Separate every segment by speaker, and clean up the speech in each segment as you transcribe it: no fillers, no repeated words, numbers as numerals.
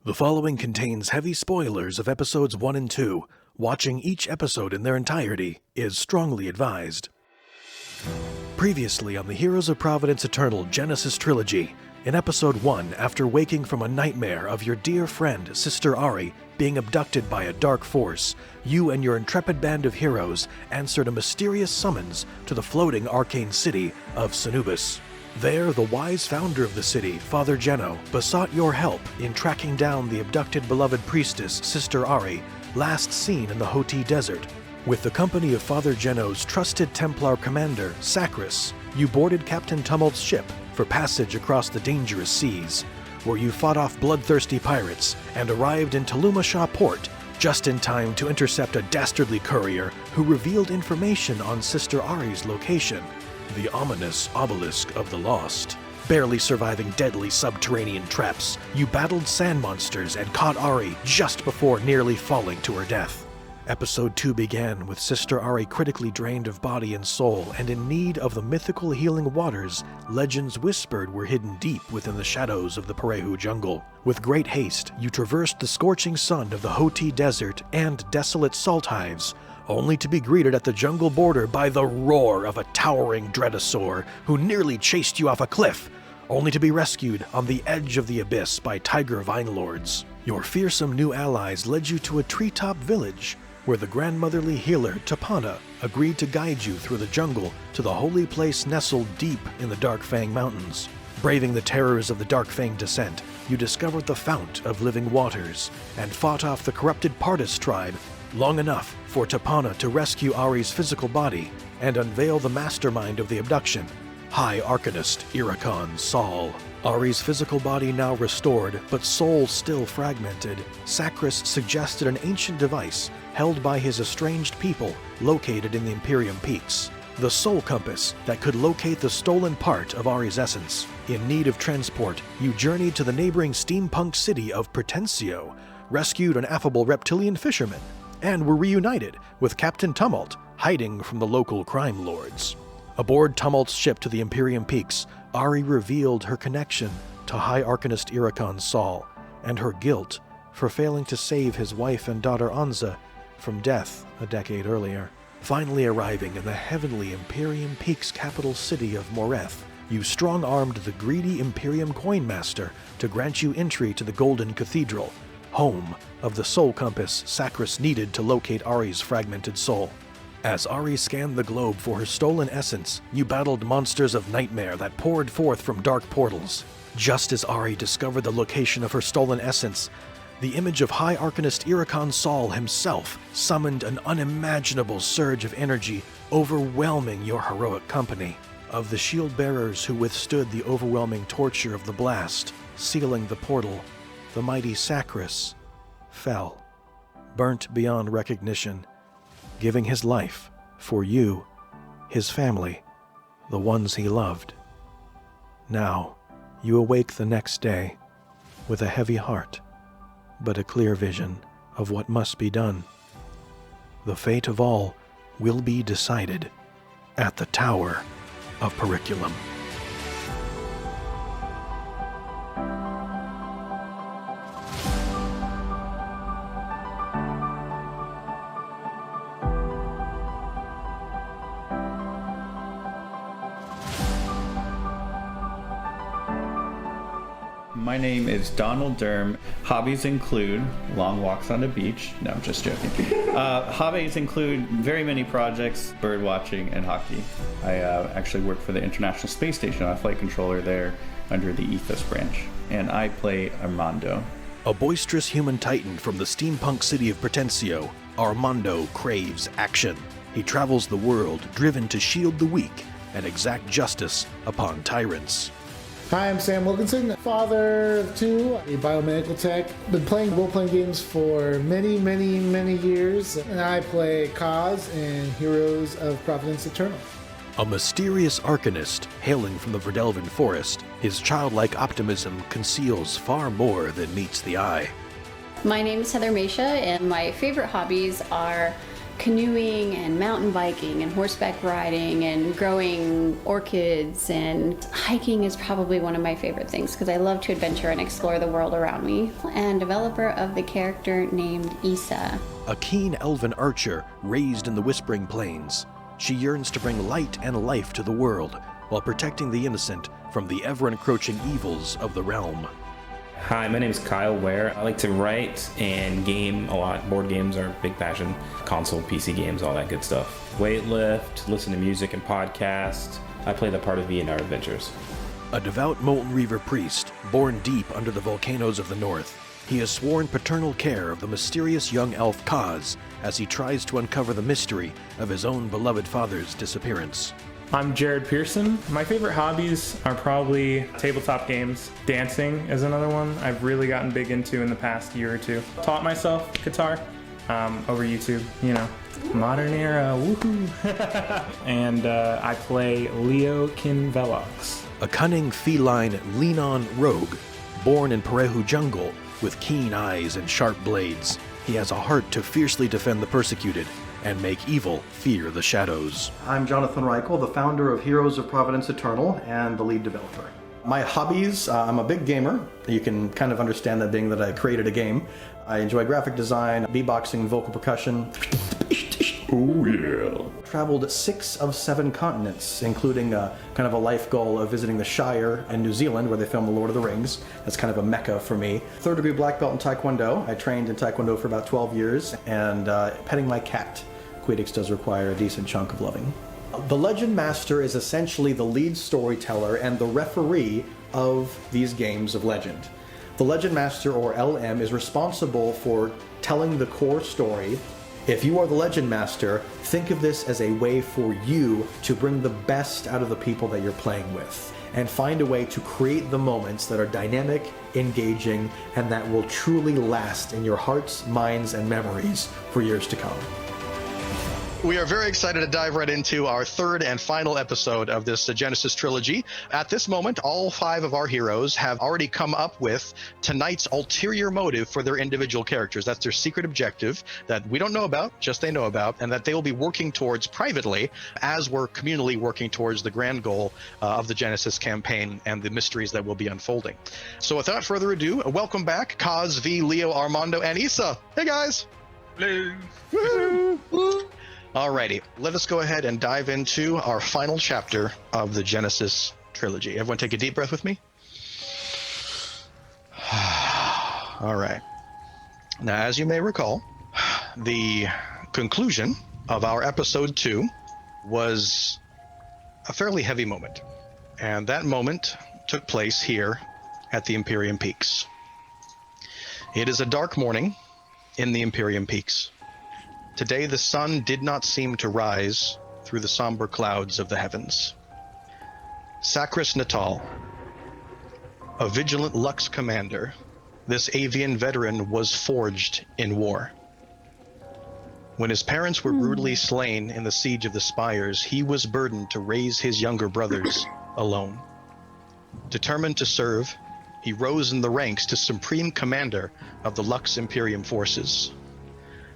Speaker 1: The following contains heavy spoilers of episodes 1 and 2. Watching each episode in their entirety is strongly advised. Previously on the Heroes of Providence Eternal Genesis Trilogy, in episode 1, after waking from a nightmare of your dear friend, Sister Ari, being abducted by a dark force, you and your intrepid band of heroes answered a mysterious summons to the floating arcane city of Sanubis. There, the wise founder of the city, Father Geno, besought your help in tracking down the abducted beloved priestess, Sister Ari, last seen in the H.O.P.E desert. With the company of Father Geno's trusted Templar commander, Sacris, you boarded Captain Tumult's ship for passage across the dangerous seas, where you fought off bloodthirsty pirates and arrived in Talumashaw port just in time to intercept a dastardly courier who revealed information on Sister Ari's location. The ominous obelisk of the lost. Barely surviving deadly subterranean traps, you battled sand monsters and caught Ari just before nearly falling to her death. Episode 2 began with Sister Ari critically drained of body and soul and in need of the mythical healing waters legends whispered were hidden deep within the shadows of the Pericu'lum jungle. With great haste, you traversed the scorching sun of the H.O.P.E desert and desolate salt hives, only to be greeted at the jungle border by the roar of a towering dreadosaur who nearly chased you off a cliff, only to be rescued on the edge of the abyss by tiger vine lords. Your fearsome new allies led you to a treetop village, where the grandmotherly healer Tapana agreed to guide you through the jungle to the holy place nestled deep in the Dark Fang Mountains. Braving the terrors of the Dark Fang descent, you discovered the Fount of Living Waters and fought off the corrupted Pardis tribe long enough for Tapana to rescue Ari's physical body and unveil the mastermind of the abduction, High Arcanist Iricon Saul. Ari's physical body now restored, but soul still fragmented, Sacris suggested an ancient device held by his estranged people located in the Imperium Peaks. The Soul Compass that could locate the stolen part of Ari's essence. In need of transport, you journeyed to the neighboring steampunk city of Pretencio, rescued an affable reptilian fisherman, and were reunited with Captain Tumult, hiding from the local crime lords. Aboard Tumult's ship to the Imperium Peaks, Ari revealed her connection to High Arcanist Iricon Saul and her guilt for failing to save his wife and daughter Anza from death a decade earlier. Finally arriving in the heavenly Imperium Peaks capital city of Moreth, you strong-armed the greedy Imperium Coinmaster to grant you entry to the Golden Cathedral, home of the soul compass Sacris needed to locate Ari's fragmented soul. As Ari scanned the globe for her stolen essence, you battled monsters of nightmare that poured forth from dark portals. Just as Ari discovered the location of her stolen essence, the image of High Arcanist Iricon Saul himself summoned an unimaginable surge of energy, overwhelming your heroic company. Of the shield bearers who withstood the overwhelming torture of the blast, sealing the portal, the mighty Sacris fell, burnt beyond recognition, giving his life for you, his family, the ones he loved. Now, you awake the next day with a heavy heart, but a clear vision of what must be done. The fate of all will be decided at the Tower of Pericu'lum.
Speaker 2: My name is Donald Durham. Hobbies include long walks on the beach. No, I'm just joking. Hobbies include very many projects, bird watching, and hockey. I actually work for the International Space Station. I'm a flight controller there under the Ethos branch. And I play Armando.
Speaker 1: A boisterous human titan from the steampunk city of Pretencio, Armando craves action. He travels the world, driven to shield the weak and exact justice upon tyrants.
Speaker 3: Hi, I'm Sam Wilkinson, father of two, a biomedical tech. Been playing role-playing games for many years, and I play Kaz in Heroes of Providence Eternal.
Speaker 1: A mysterious Arcanist hailing from the Verdelven forest, his childlike optimism conceals far more than meets the eye.
Speaker 4: My name is Heather Mesha, and my favorite hobbies are canoeing and mountain biking and horseback riding and growing orchids, and hiking is probably one of my favorite things because I love to adventure and explore the world around me. And developer of the character named Issa.
Speaker 1: A keen elven archer raised in the Whispering Plains, she yearns to bring light and life to the world while protecting the innocent from the ever-encroaching evils of the realm.
Speaker 5: Hi, my name is Kyle Ware. I like to write and game a lot. Board games are a big passion. Console, PC games, all that good stuff. Weightlift, listen to music and podcasts. I play the part of V in our adventures.
Speaker 1: A devout Molten Reaver priest, born deep under the volcanoes of the north, he has sworn paternal care of the mysterious young elf Kaz as he tries to uncover the mystery of his own beloved father's disappearance.
Speaker 6: I'm Jared Pearson. My favorite hobbies are probably tabletop games. Dancing is another one I've really gotten big into in the past year or two. Taught myself guitar over YouTube, modern era, woohoo. And I play Leo Kinvelox.
Speaker 1: A cunning feline Leanon rogue, born in Perehu jungle with keen eyes and sharp blades. He has a heart to fiercely defend the persecuted and make evil fear the shadows.
Speaker 7: I'm Jonathan Reichel, the founder of Heroes of Providence Eternal and the lead developer. My hobbies, I'm a big gamer. You can kind of understand that being that I created a game. I enjoy graphic design, beatboxing, vocal percussion. Oh yeah. Traveled 6 of 7 continents, including kind of a life goal of visiting the Shire and New Zealand, where they filmed The Lord of the Rings. That's kind of a mecca for me. 3rd degree black belt in Taekwondo. I trained in Taekwondo for about 12 years, and petting my cat. Quidditch does require a decent chunk of loving. The Legend Master is essentially the lead storyteller and the referee of these games of Legend. The Legend Master, or LM, is responsible for telling the core story. If you are the Legend Master, think of this as a way for you to bring the best out of the people that you're playing with, and find a way to create the moments that are dynamic, engaging, and that will truly last in your hearts, minds, and memories for years to come.
Speaker 8: We are very excited to dive right into our 3rd and final episode of this Genesis trilogy. At this moment, all 5 of our heroes have already come up with tonight's ulterior motive for their individual characters. That's their secret objective that we don't know about, just they know about, and that they will be working towards privately as we're communally working towards the grand goal of the Genesis campaign and the mysteries that will be unfolding. So without further ado, welcome back, Kaz, V, Leo, Armando, and Issa. Hey guys!
Speaker 9: Hello!
Speaker 8: Woo-hoo. Alrighty, let us go ahead and dive into our final chapter of the Genesis trilogy. Everyone take a deep breath with me. Alright. Now, as you may recall, the conclusion of our episode 2 was a fairly heavy moment. And that moment took place here at the Imperium Peaks. It is a dark morning in the Imperium Peaks. Today, the sun did not seem to rise through the somber clouds of the heavens. Sacris Natal, a vigilant Lux commander, this avian veteran was forged in war. When his parents were brutally slain in the siege of the Spires, he was burdened to raise his younger brothers alone. Determined to serve, he rose in the ranks to supreme commander of the Lux Imperium forces.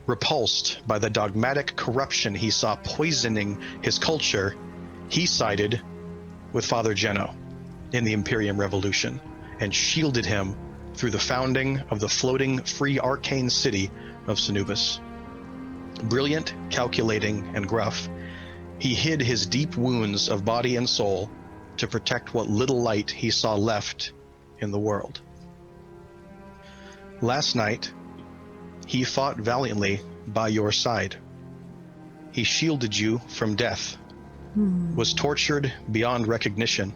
Speaker 8: Repulsed by the dogmatic corruption he saw poisoning his culture, he sided with Father Geno in the Imperium Revolution and shielded him through the founding of the floating free arcane city of Sanubis. Brilliant, calculating, and gruff, he hid his deep wounds of body and soul to protect what little light he saw left in the world. Last night, he fought valiantly by your side. He shielded you from death, was tortured beyond recognition,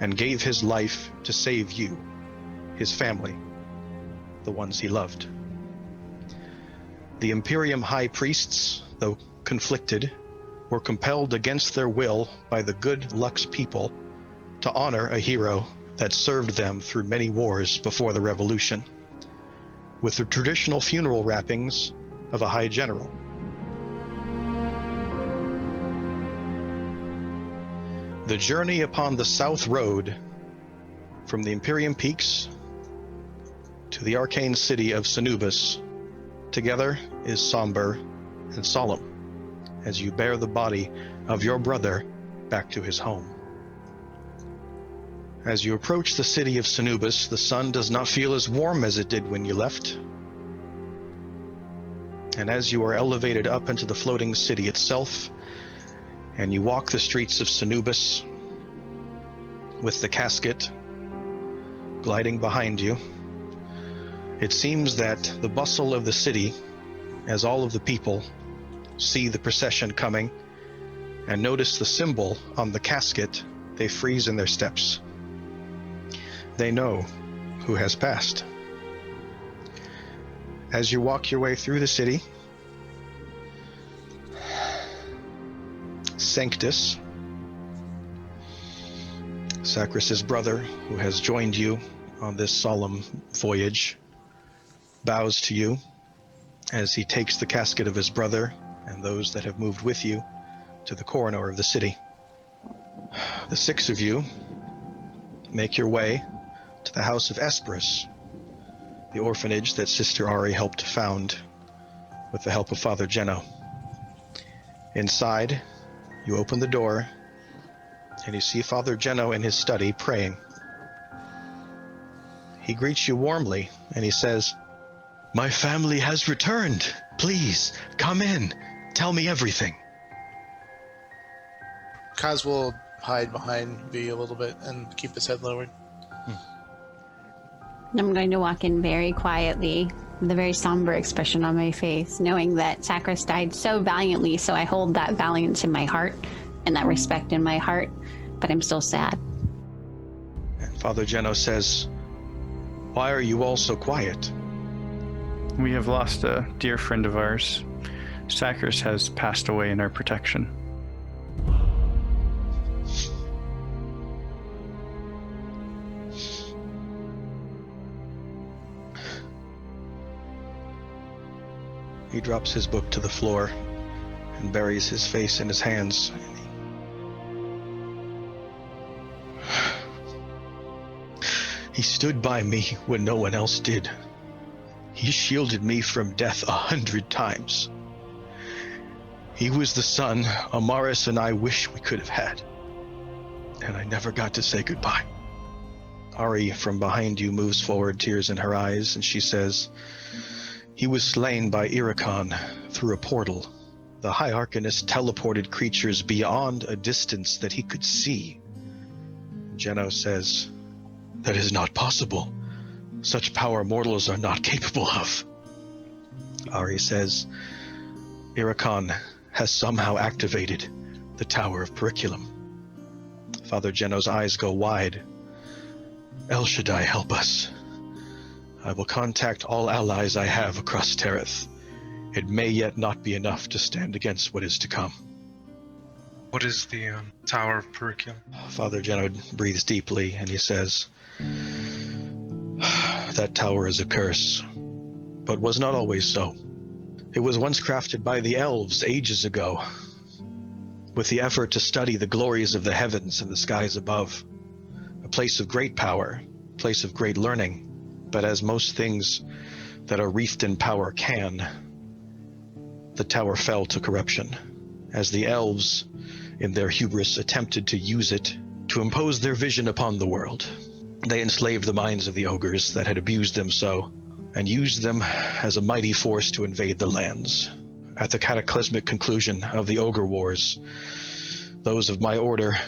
Speaker 8: and gave his life to save you, his family, the ones he loved. The Imperium High Priests, though conflicted, were compelled against their will by the good Lux people to honor a hero that served them through many wars before the Revolution, with the traditional funeral wrappings of a High General. The journey upon the South Road from the Imperium Peaks to the arcane city of Sanubis together is somber and solemn as you bear the body of your brother back to his home. As you approach the city of Sanubis, the sun does not feel as warm as it did when you left. And as you are elevated up into the floating city itself, and you walk the streets of Sanubis with the casket gliding behind you, it seems that the bustle of the city, as all of the people see the procession coming and notice the symbol on the casket, they freeze in their steps. They know who has passed. As you walk your way through the city, Sanctus, Sacris's brother, who has joined you on this solemn voyage, bows to you as he takes the casket of his brother and those that have moved with you to the coroner of the city. The six of you make your way to the house of Esperus, the orphanage that Sister Ari helped found with the help of Father Geno. Inside, you open the door and you see Father Geno in his study praying. He greets you warmly and he says, "My family has returned. Please, come in. Tell me everything."
Speaker 9: Kaz will hide behind V a little bit and keep his head lowered.
Speaker 4: I'm going to walk in very quietly with a very somber expression on my face, knowing that Sacris died so valiantly, so I hold that valiance in my heart and that respect in my heart, but I'm still sad.
Speaker 8: And Father Geno says, "Why are you all so quiet?"
Speaker 10: We have lost a dear friend of ours. Sacris has passed away in our protection.
Speaker 8: He drops his book to the floor and buries his face in his hands. He stood by me when no one else did. He shielded me from death 100 times. He was the son Amaris and I wish we could have had. And I never got to say goodbye. Ari, from behind you, moves forward, tears in her eyes, and she says, "He was slain by Iricon through a portal. The High Arcanist teleported creatures beyond a distance that he could see." Geno says, "That is not possible. Such power mortals are not capable of." Ari says, "Iricon has somehow activated the Tower of Pericu'lum." Father Geno's eyes go wide. "El Shaddai, help us. I will contact all allies I have across Terrath. It may yet not be enough to stand against what is to come."
Speaker 11: What is the Tower of Pericu'lum?
Speaker 8: Father Geno breathes deeply and he says, "That tower is a curse, but was not always so. It was once crafted by the elves ages ago, with the effort to study the glories of the heavens and the skies above. A place of great power, a place of great learning, but as most things that are wreathed in power can, the tower fell to corruption, as the elves, in their hubris, attempted to use it to impose their vision upon the world. They enslaved the minds of the ogres that had abused them so, and used them as a mighty force to invade the lands. At the cataclysmic conclusion of the Ogre Wars, those of my order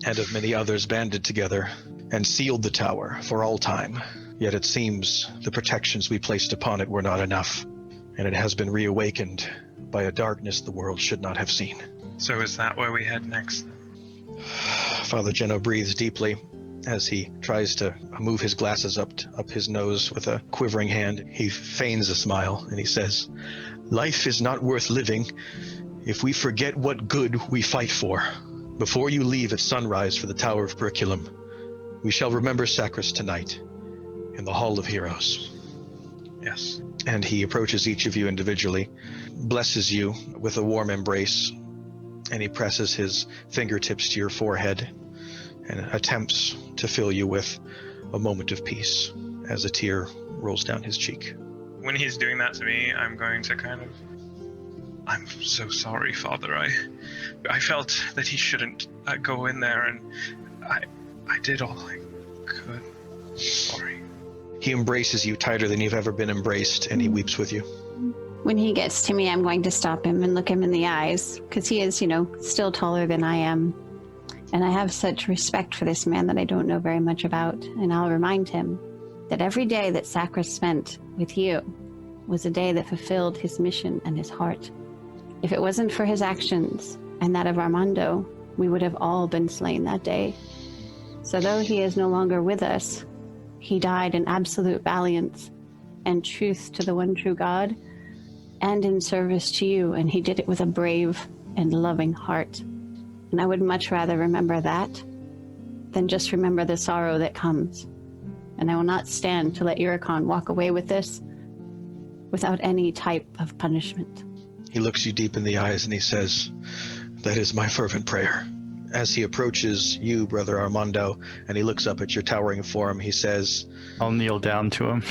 Speaker 8: and of many others banded together and sealed the tower for all time. Yet it seems the protections we placed upon it were not enough, and it has been reawakened by a darkness the world should not have seen."
Speaker 11: So is that where we head next?
Speaker 8: Father Geno breathes deeply as he tries to move his glasses up his nose with a quivering hand. He feigns a smile and he says, "Life is not worth living if we forget what good we fight for. Before you leave at sunrise for the Tower of Pericu'lum, we shall remember Sacris tonight in the Hall of Heroes."
Speaker 11: Yes.
Speaker 8: And he approaches each of you individually, blesses you with a warm embrace, and he presses his fingertips to your forehead and attempts to fill you with a moment of peace as a tear rolls down his cheek.
Speaker 11: When he's doing that to me, I'm going to kind of I'm so sorry, Father. I felt that he shouldn't go in there, and I did all I could. Sorry.
Speaker 8: He embraces you tighter than you've ever been embraced, and he weeps with you.
Speaker 4: When he gets to me, I'm going to stop him and look him in the eyes, because he is, still taller than I am. And I have such respect for this man that I don't know very much about. And I'll remind him that every day that Sacra spent with you was a day that fulfilled his mission and his heart. If it wasn't for his actions and that of Armando, we would have all been slain that day. So though he is no longer with us, he died in absolute valiance and truth to the one true God, and in service to you, and he did it with a brave and loving heart. And I would much rather remember that than just remember the sorrow that comes. And I will not stand to let Iricon walk away with this without any type of punishment.
Speaker 8: He looks you deep in the eyes and he says, "That is my fervent prayer." As he approaches you, Brother Armando, and he looks up at your towering form, he says,
Speaker 10: I'll kneel down to him,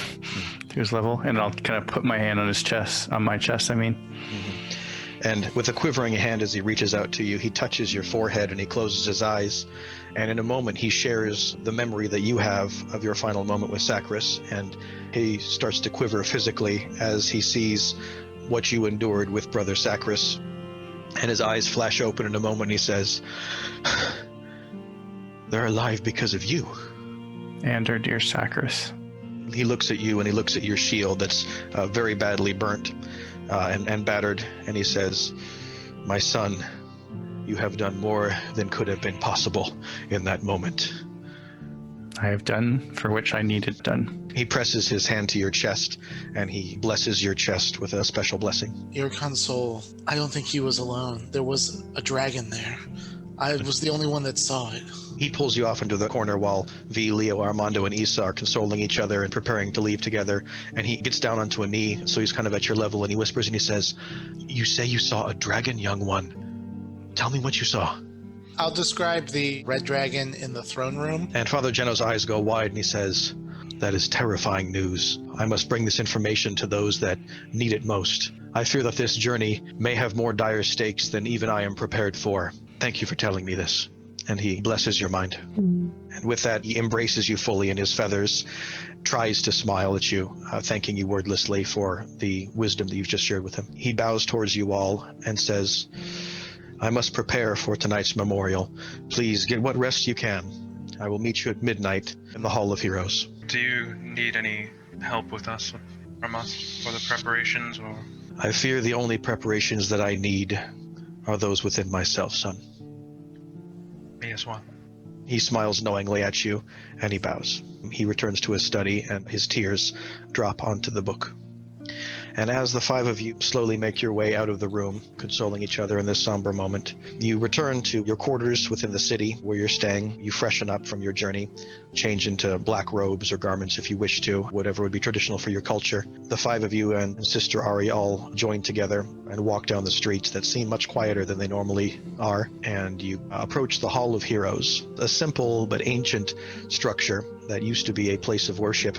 Speaker 10: to his level, and I'll kind of put my hand on his chest, on my chest, I mean.
Speaker 8: And with a quivering hand as he reaches out to you, he touches your forehead and he closes his eyes. And in a moment, he shares the memory that you have of your final moment with Sacris, and he starts to quiver physically as he sees what you endured with Brother Sacris. And his eyes flash open in a moment. He says, "They're alive because of you."
Speaker 10: And our dear Sacris.
Speaker 8: He looks at you and he looks at your shield that's very badly burnt and battered. And he says, "My son, you have done more than could have been possible in that moment."
Speaker 10: I have done for which I needed done.
Speaker 8: He presses his hand to your chest and he blesses your chest with a special blessing.
Speaker 9: Iricon's soul, I don't think he was alone. There was a dragon there. I was the only one that saw it.
Speaker 8: He pulls you off into the corner while V, Leo, Armando, and Isa are consoling each other and preparing to leave together. And he gets down onto a knee, so he's kind of at your level, and he whispers and he says, "You say you saw a dragon, young one. Tell me what you saw."
Speaker 9: I'll describe the red dragon in the throne room.
Speaker 8: And Father Geno's eyes go wide and he says, "That is terrifying news. I must bring this information to those that need it most. I fear that this journey may have more dire stakes than even I am prepared for. Thank you for telling me this." And he blesses your mind. And with that, he embraces you fully in his feathers, tries to smile at you, thanking you wordlessly for the wisdom that you've just shared with him. He bows towards you all and says, "I must prepare for tonight's memorial. Please get what rest you can. I will meet you at midnight in the Hall of Heroes."
Speaker 11: Do you need any help from us for the preparations, or?
Speaker 8: I fear the only preparations that I need are those within myself, son.
Speaker 11: Me as well.
Speaker 8: He smiles knowingly at you, and he bows. He returns to his study, and his tears drop onto the book. And as the five of you slowly make your way out of the room, consoling each other in this somber moment, you return to your quarters within the city where you're staying. You freshen up from your journey, change into black robes or garments if you wish to, whatever would be traditional for your culture. The five of you and Sister Ari all join together and walk down the streets that seem much quieter than they normally are, and you approach the Hall of Heroes, a simple but ancient structure that used to be a place of worship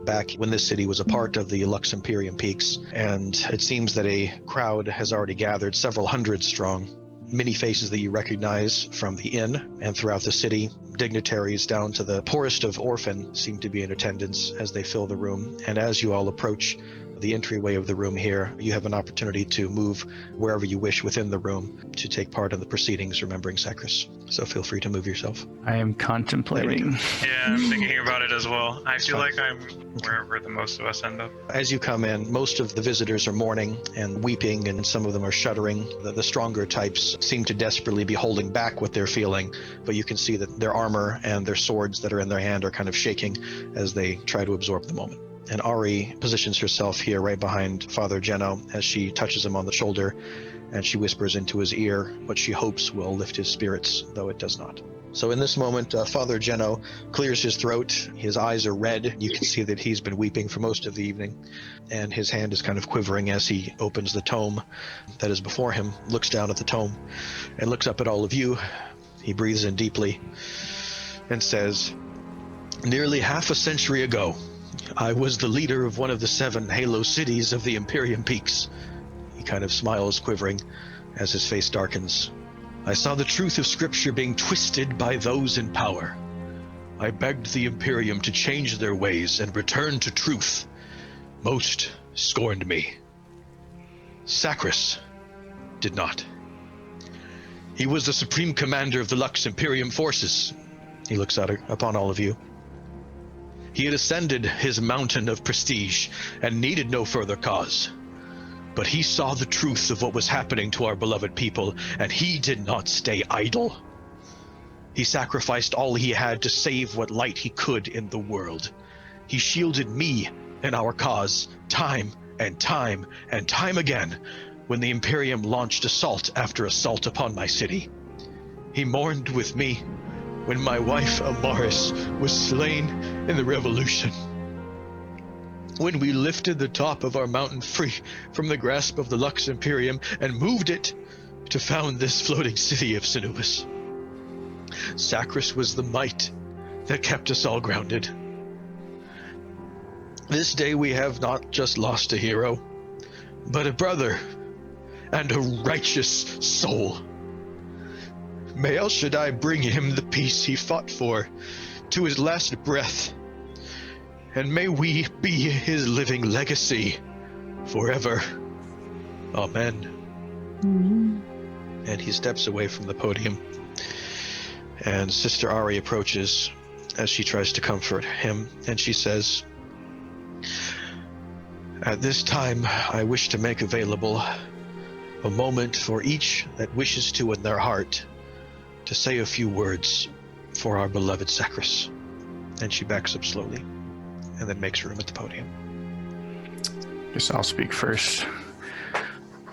Speaker 8: back when this city was a part of the Lux Imperium Peaks, and it seems that a crowd has already gathered, several hundred strong. Many faces that you recognize from the inn and throughout the city. Dignitaries down to the poorest of orphan seem to be in attendance as they fill the room, and as you all approach the entryway of the room here, you have an opportunity to move wherever you wish within the room to take part in the proceedings remembering Sacris. So feel free to move yourself.
Speaker 10: I am contemplating.
Speaker 11: Yeah, I'm thinking about it as well. I feel like I'm wherever the most of us end up.
Speaker 8: As you come in, most of the visitors are mourning and weeping, and some of them are shuddering. The stronger types seem to desperately be holding back what they're feeling, but you can see that their armor and their swords that are in their hand are kind of shaking as they try to absorb the moment. And Ari positions herself here right behind Father Geno as she touches him on the shoulder, and she whispers into his ear what she hopes will lift his spirits, though it does not. So in this moment, Father Geno clears his throat. His eyes are red. You can see that he's been weeping for most of the evening, and his hand is kind of quivering as he opens the tome that is before him, looks down at the tome, and looks up at all of you. He breathes in deeply and says, "Nearly half a century ago, I was the leader of one of the 7 Halo cities of the Imperium Peaks. He kind of smiles, quivering, as his face darkens. I saw the truth of Scripture being twisted by those in power. I begged the Imperium to change their ways and return to truth. Most scorned me. Sacras did not. He was the supreme commander of the Lux Imperium forces. He looks out upon all of you. He had ascended his mountain of prestige and needed no further cause. But he saw the truth of what was happening to our beloved people, and he did not stay idle. He sacrificed all he had to save what light he could in the world. He shielded me and our cause time and time and time again when the Imperium launched assault after assault upon my city. He mourned with me when my wife Amaris was slain in the revolution. When we lifted the top of our mountain free from the grasp of the Lux Imperium and moved it to found this floating city of Sinubis. Sacras was the might that kept us all grounded. This day we have not just lost a hero, but a brother and a righteous soul. May El Shaddai bring him the peace he fought for to his last breath, and may we be his living legacy forever. Amen.
Speaker 4: Mm-hmm.
Speaker 8: And he steps away from the podium, and Sister Ari approaches as she tries to comfort him, and she says, "At this time, I wish to make available a moment for each that wishes to in their heart to say a few words for our beloved Sacras." And she backs up slowly and then makes room at the podium.
Speaker 10: Guess I'll speak first.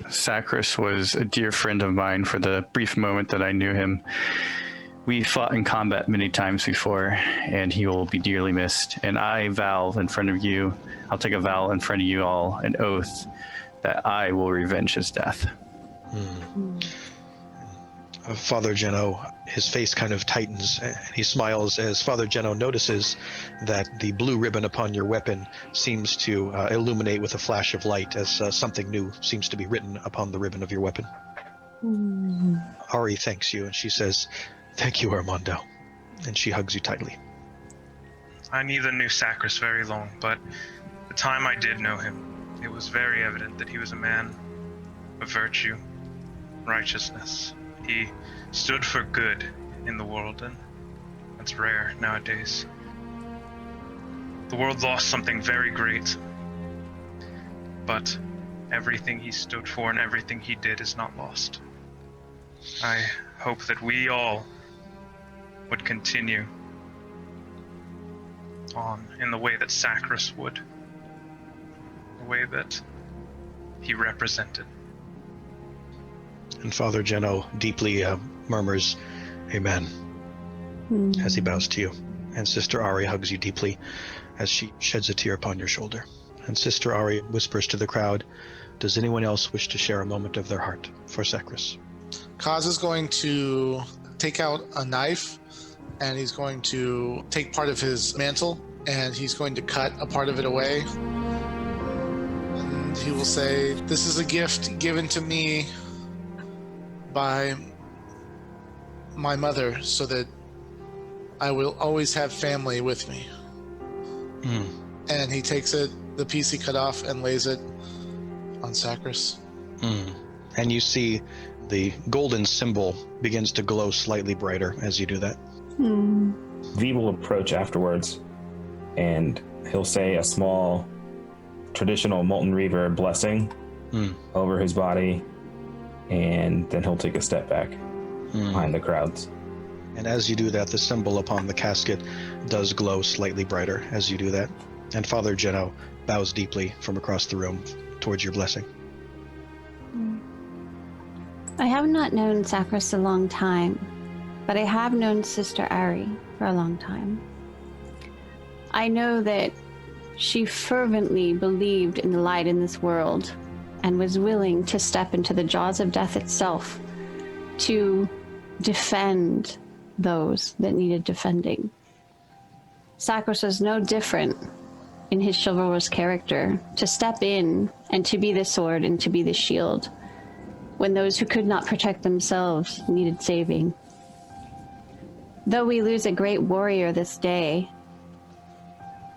Speaker 10: Sacras was a dear friend of mine for the brief moment that I knew him. We fought in combat many times before, and he will be dearly missed. And I vow in front of you, I'll take a vow in front of you all, an oath, that I will revenge his death.
Speaker 8: Father Geno, his face kind of tightens, and he smiles as Father Geno notices that the blue ribbon upon your weapon seems to illuminate with a flash of light as something new seems to be written upon the ribbon of your weapon. Ari thanks you, and she says, "Thank you, Armando," and she hugs you tightly.
Speaker 11: I neither knew Sacras very long, but the time I did know him, it was very evident that he was a man of virtue, righteousness. He stood for good in the world, and that's rare nowadays. The world lost something very great, but everything he stood for and everything he did is not lost. I hope that we all would continue on in the way that Sacras would, the way that he represented.
Speaker 8: And Father Geno deeply murmurs, "Amen," as he bows to you. And Sister Ari hugs you deeply as she sheds a tear upon your shoulder. And Sister Ari whispers to the crowd, "Does anyone else wish to share a moment of their heart for Sacras?"
Speaker 9: Kaz is going to take out a knife, and he's going to take part of his mantle, and he's going to cut a part of it away. And he will say, "This is a gift given to me by my mother so that I will always have family with me." And he takes it, the piece he cut off, and lays it on Sacras.
Speaker 8: And you see the golden symbol begins to glow slightly brighter as you do that.
Speaker 5: V will approach afterwards, and he'll say a small traditional Molten Reaver blessing over his body, and then he'll take a step back behind the crowds.
Speaker 8: And as you do that, the symbol upon the casket does glow slightly brighter as you do that. And Father Geno bows deeply from across the room towards your blessing.
Speaker 4: I have not known Sacras a long time, but I have known Sister Ari for a long time. I know that she fervently believed in the light in this world and was willing to step into the jaws of death itself to defend those that needed defending. Sacras was no different in his chivalrous character to step in and to be the sword and to be the shield when those who could not protect themselves needed saving. Though we lose a great warrior this day,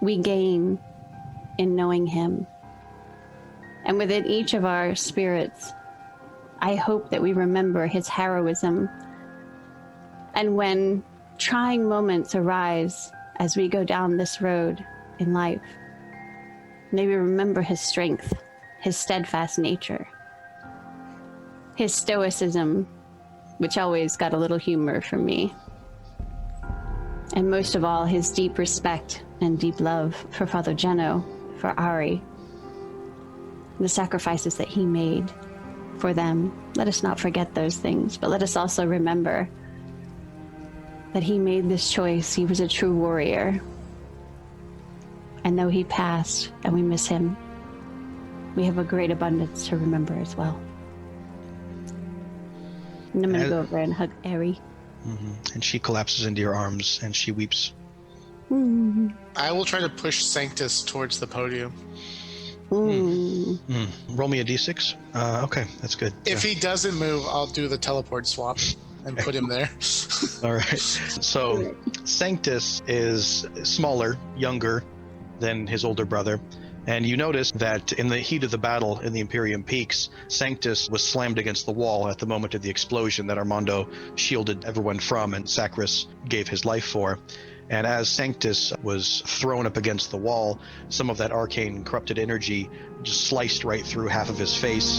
Speaker 4: we gain in knowing him. And within each of our spirits, I hope that we remember his heroism. And when trying moments arise as we go down this road in life, may we remember his strength, his steadfast nature, his stoicism, which always got a little humor from me, and most of all, his deep respect and deep love for Father Geno, for Ari, the sacrifices that he made for them. Let us not forget those things, but let us also remember that he made this choice. He was a true warrior. And though he passed and we miss him, we have a great abundance to remember as well. And I'm going to go over and hug Ari.
Speaker 8: And she collapses into your arms and she weeps.
Speaker 9: I will try to push Sanctus towards the podium.
Speaker 8: Roll me a d6. Okay, that's good.
Speaker 9: If he doesn't move, I'll do the teleport swap and put him there.
Speaker 8: All right. So Sanctus is smaller, younger than his older brother. And you notice that in the heat of the battle in the Imperium Peaks, Sanctus was slammed against the wall at the moment of the explosion that Armando shielded everyone from and Sacris gave his life for. And as Sanctus was thrown up against the wall, some of that arcane corrupted energy just sliced right through half of his face,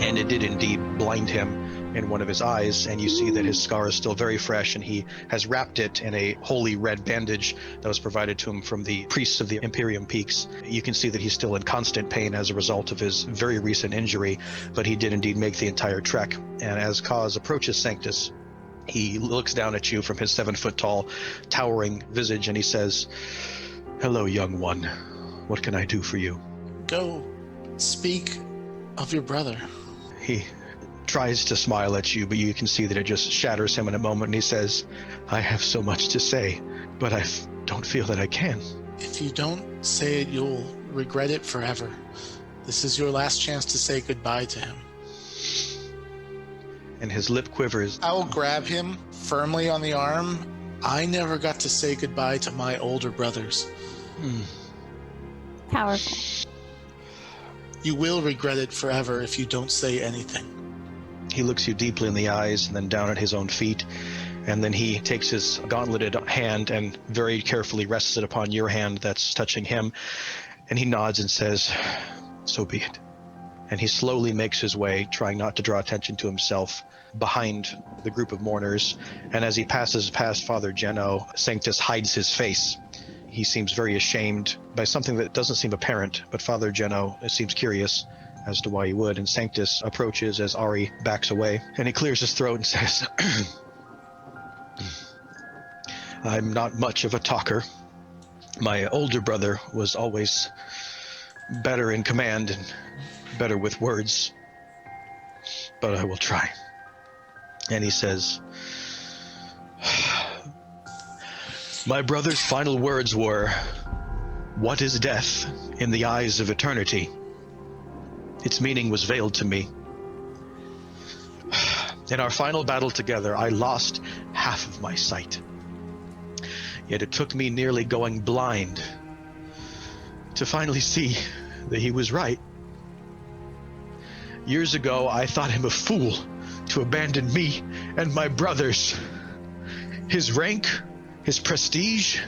Speaker 8: and it did indeed blind him in one of his eyes, and you see that his scar is still very fresh, and he has wrapped it in a holy red bandage that was provided to him from the priests of the Imperium Peaks. You can see that he's still in constant pain as a result of his very recent injury, but he did indeed make the entire trek. And as Kaz approaches Sanctus, he looks down at you from his 7-foot-tall, towering visage, and he says, "Hello, young one. What can I do for you?"
Speaker 9: Go speak of your brother.
Speaker 8: He tries to smile at you, but you can see that it just shatters him in a moment, and he says, "I have so much to say, but I don't feel that I can."
Speaker 9: If you don't say it, you'll regret it forever. This is your last chance to say goodbye to him.
Speaker 8: And his lip quivers.
Speaker 9: I will grab him firmly on the arm. I never got to say goodbye to my older brothers.
Speaker 4: Powerful.
Speaker 9: You will regret it forever if you don't say anything.
Speaker 8: He looks you deeply in the eyes and then down at his own feet, and then he takes his gauntleted hand and very carefully rests it upon your hand that's touching him, and he nods and says, "So be it." And he slowly makes his way, trying not to draw attention to himself, behind the group of mourners, and as he passes past Father Geno, Sanctus hides his face. He seems very ashamed by something that doesn't seem apparent, but Father Geno seems curious as to why he would, and Sanctus approaches as Ari backs away, and he clears his throat and says, "I'm not much of a talker. My older brother was always better in command and better with words, but I will try." And he says, "My brother's final words were, 'What is death in the eyes of eternity?' Its meaning was veiled to me. In our final battle together, I lost half of my sight. Yet it took me nearly going blind to finally see that he was right. Years ago, I thought him a fool to abandon me and my brothers. His rank, his prestige,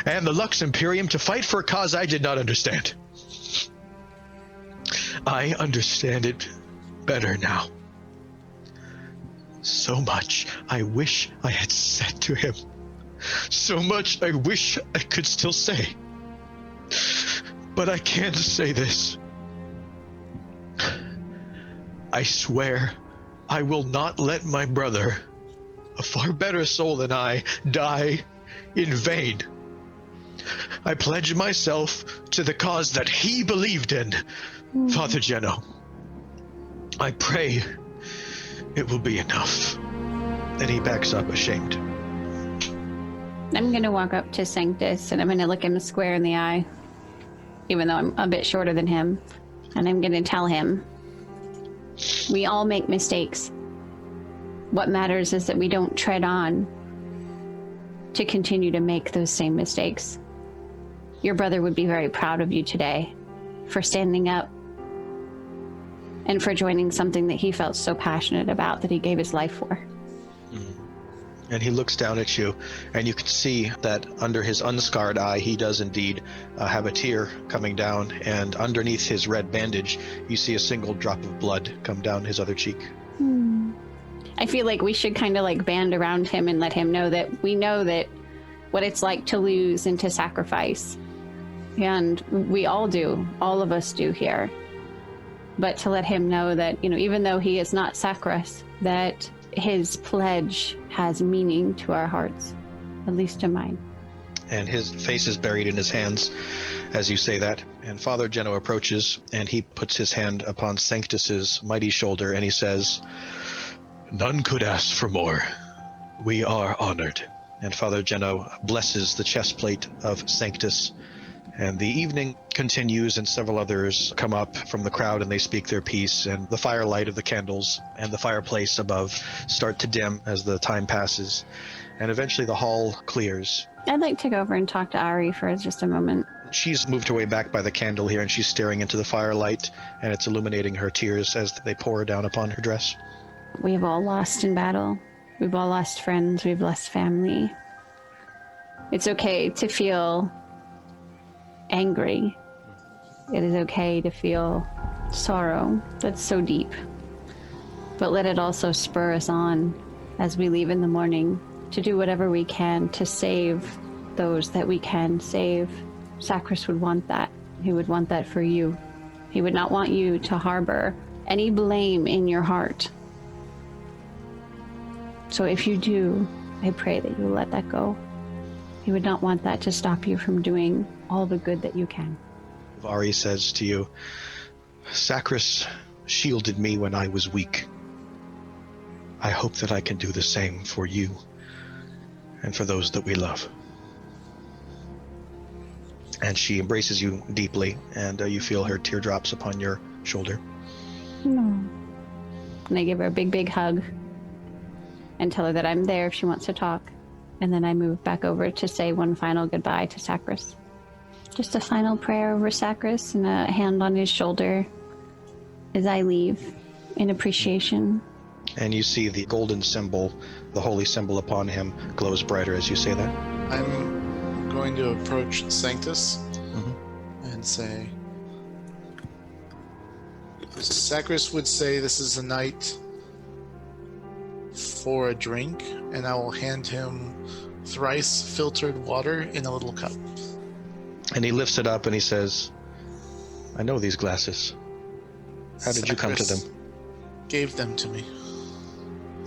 Speaker 8: and the Lux Imperium to fight for a cause I did not understand. I understand it better now. So much I wish I had said to him. So much I wish I could still say. But I can't say this. I swear I will not let my brother, a far better soul than I, die in vain. I pledge myself to the cause that he believed in, Father Geno. I pray it will be enough." And he backs up ashamed.
Speaker 4: I'm going to walk up to Sanctus and I'm going to look him square in the eye. even though I'm a bit shorter than him. And I'm going to tell him, we all make mistakes. What matters is that we don't tread on to continue to make those same mistakes. Your brother would be very proud of you today for standing up and for joining something that he felt so passionate about that he gave his life for.
Speaker 8: And he looks down at you, and you can see that under his unscarred eye, he does indeed have a tear coming down, and underneath his red bandage, you see a single drop of blood come down his other cheek.
Speaker 4: I feel like we should kind of like band around him and let him know that we know that what it's like to lose and to sacrifice. And we all do, all of us do here. But to let him know that, you know, even though he is not Sacras, that his pledge has meaning to our hearts, at least to mine.
Speaker 8: And his face is buried in his hands as you say that. And Father Geno approaches, and he puts his hand upon Sanctus's mighty shoulder, and he says, "None could ask for more. We are honored." And Father Geno blesses the chest plate of Sanctus. And the evening continues, and several others come up from the crowd, and they speak their piece, and the firelight of the candles and the fireplace above start to dim as the time passes, and eventually the hall clears.
Speaker 4: I'd like to go over and talk to Ari for just a moment.
Speaker 8: She's moved her way back by the candle here, and she's staring into the firelight, and it's illuminating her tears as they pour down upon her dress.
Speaker 4: We've all lost in battle. We've all lost friends. We've lost family. It's okay to feel angry. It is okay to feel sorrow that's so deep. But let it also spur us on as we leave in the morning to do whatever we can to save those that we can save. Sacras would want that. He would want that for you. He would not want you to harbor any blame in your heart. So if you do, I pray that you will let that go. He would not want that to stop you from doing all the good that you can.
Speaker 8: Ari says to you, "Sacras shielded me when I was weak. I hope that I can do the same for you and for those that we love." And she embraces you deeply, and you feel her teardrops upon your shoulder.
Speaker 4: No. And I give her a big, big hug and tell her that I'm there if she wants to talk. And then I move back over to say one final goodbye to Sacras. Just a final prayer over Sacras and a hand on his shoulder as I leave in appreciation.
Speaker 8: And you see the golden symbol, the holy symbol upon him, glows brighter as you say that.
Speaker 9: I'm going to approach Sanctus and say, Sacras would say this is a night for a drink, and I will hand him thrice filtered water in a little cup.
Speaker 8: And he lifts it up and he says, "I know these glasses. How did you come to them?"
Speaker 9: Gave them to me.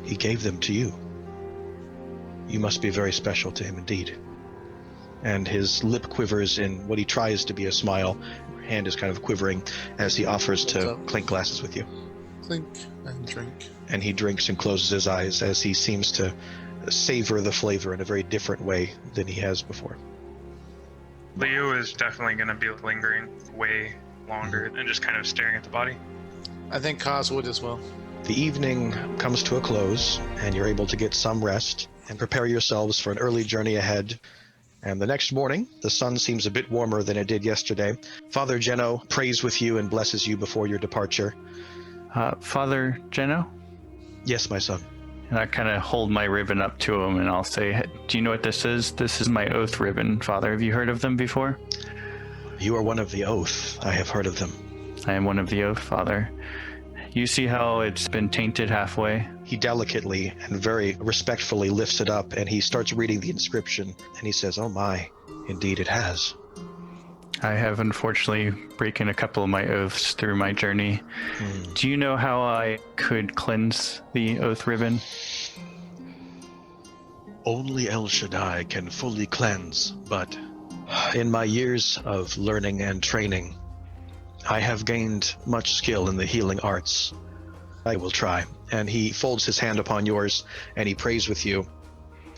Speaker 8: He gave them to you. You must be very special to him indeed. And his lip quivers in what he tries to be a smile. Your hand is kind of quivering as he offers to clink glasses with you.
Speaker 9: Clink and drink.
Speaker 8: And he drinks and closes his eyes as he seems to savor the flavor in a very different way than he has before.
Speaker 11: Leo is definitely going to be lingering way longer than just kind of staring at the body.
Speaker 9: I think Kaz would as well.
Speaker 8: The evening comes to a close, and you're able to get some rest and prepare yourselves for an early journey ahead. And the next morning, the sun seems a bit warmer than it did yesterday. Father Geno prays with you and blesses you before your departure.
Speaker 10: Father Geno?
Speaker 8: Yes, my son.
Speaker 10: And I kind of hold my ribbon up to him, and I'll say, "Do you know what this is? This is my oath ribbon, Father. Have you heard of them before?"
Speaker 8: "You are one of the oath. I have heard of them."
Speaker 10: "I am one of the oath, Father. You see how it's been tainted halfway?"
Speaker 8: He delicately and very respectfully lifts it up, and he starts reading the inscription, and he says, "Oh my, indeed it has."
Speaker 10: I have unfortunately broken a couple of my oaths through my journey. Do you know how I could cleanse the oath ribbon?
Speaker 8: Only El Shaddai can fully cleanse, but in my years of learning and training, I have gained much skill in the healing arts. I will try. And he folds his hand upon yours, and he prays with you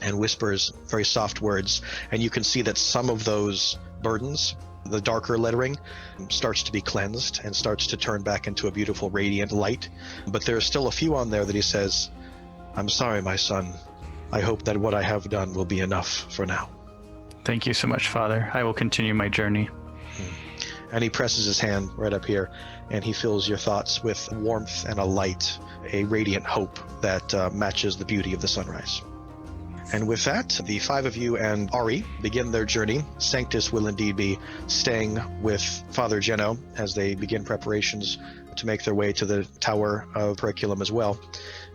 Speaker 8: and whispers very soft words, and you can see that some of those burdens The darker lettering starts to be cleansed and starts to turn back into a beautiful radiant light. But there are still a few on there that he says, "I'm sorry, my son. I hope that what I have done will be enough for now."
Speaker 10: Thank you so much, Father. I will continue my journey.
Speaker 8: And he presses his hand right up here, and he fills your thoughts with warmth and a light, a radiant hope that matches the beauty of the sunrise. And with that, the five of you and Ari begin their journey. Sanctus will indeed be staying with Father Geno as they begin preparations to make their way to the Tower of Pericu'lum as well.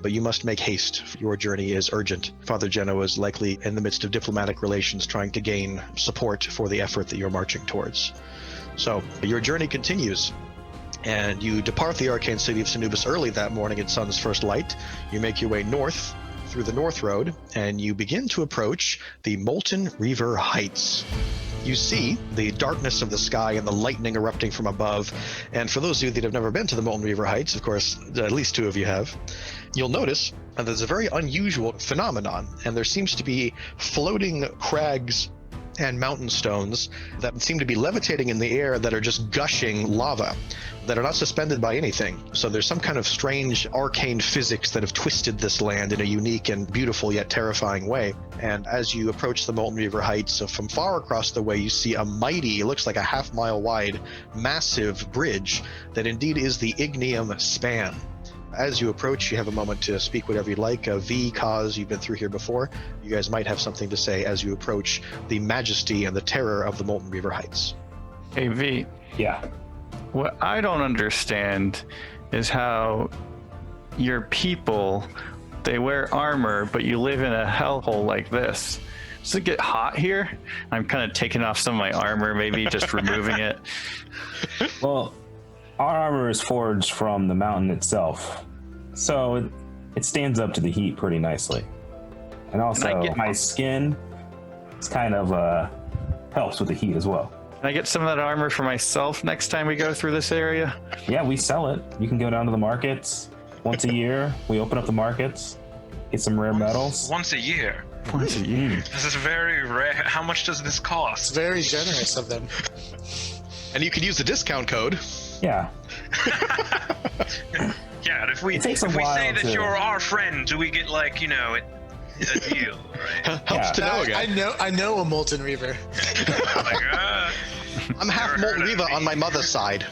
Speaker 8: But you must make haste. Your journey is urgent. Father Geno is likely in the midst of diplomatic relations trying to gain support for the effort that you're marching towards. So your journey continues, and you depart the arcane city of Sanubis early that morning at sun's first light. You make your way north through the North Road, and you begin to approach the Molten Reaver Heights. You see the darkness of the sky and the lightning erupting from above, and for those of you that have never been to the Molten Reaver Heights, of course, at least two of you have, you'll notice that there's a very unusual phenomenon, and there seems to be floating crags and mountain stones that seem to be levitating in the air that are just gushing lava that are not suspended by anything. So there's some kind of strange arcane physics that have twisted this land in a unique and beautiful yet terrifying way. And as you approach the Molten Reaver Heights, so from far across the way, you see a mighty, it looks like a half-mile wide, massive bridge that indeed is the Ignium Span. As you approach, you have a moment to speak whatever you'd like. V, Cause, you've been through here before. You guys might have something to say as you approach the majesty and the terror of the Molten Reaver Heights.
Speaker 10: Hey, V.
Speaker 5: Yeah.
Speaker 10: What I don't understand is how your people, they wear armor, but you live in a hellhole like this. Does it get hot here? I'm kind of taking off some of my armor, maybe just removing it.
Speaker 5: Well, our armor is forged from the mountain itself, so it stands up to the heat pretty nicely. And also, my skin is kind of helps with the heat as well.
Speaker 10: Can I get some of that armor for myself next time we go through this area?
Speaker 5: Yeah, we sell it. You can go down to the markets once a year. We open up the markets, get some rare metals.
Speaker 11: Once a year?
Speaker 10: Once a year.
Speaker 11: This is very rare. How much does this
Speaker 9: It's
Speaker 11: cost?
Speaker 9: very generous of them.
Speaker 8: And you can use the discount code.
Speaker 5: Yeah.
Speaker 11: Yeah, and if we
Speaker 5: It takes a
Speaker 11: say
Speaker 5: while
Speaker 11: that
Speaker 5: to-
Speaker 11: you're our friend, do we get like, you know, a deal, right?
Speaker 8: Helps to know a guy.
Speaker 9: I know a Molten Reaver.
Speaker 11: Like,
Speaker 8: I'm half
Speaker 11: Never heard
Speaker 8: Molten
Speaker 11: of
Speaker 8: Reaver
Speaker 11: me.
Speaker 8: on my mother's side.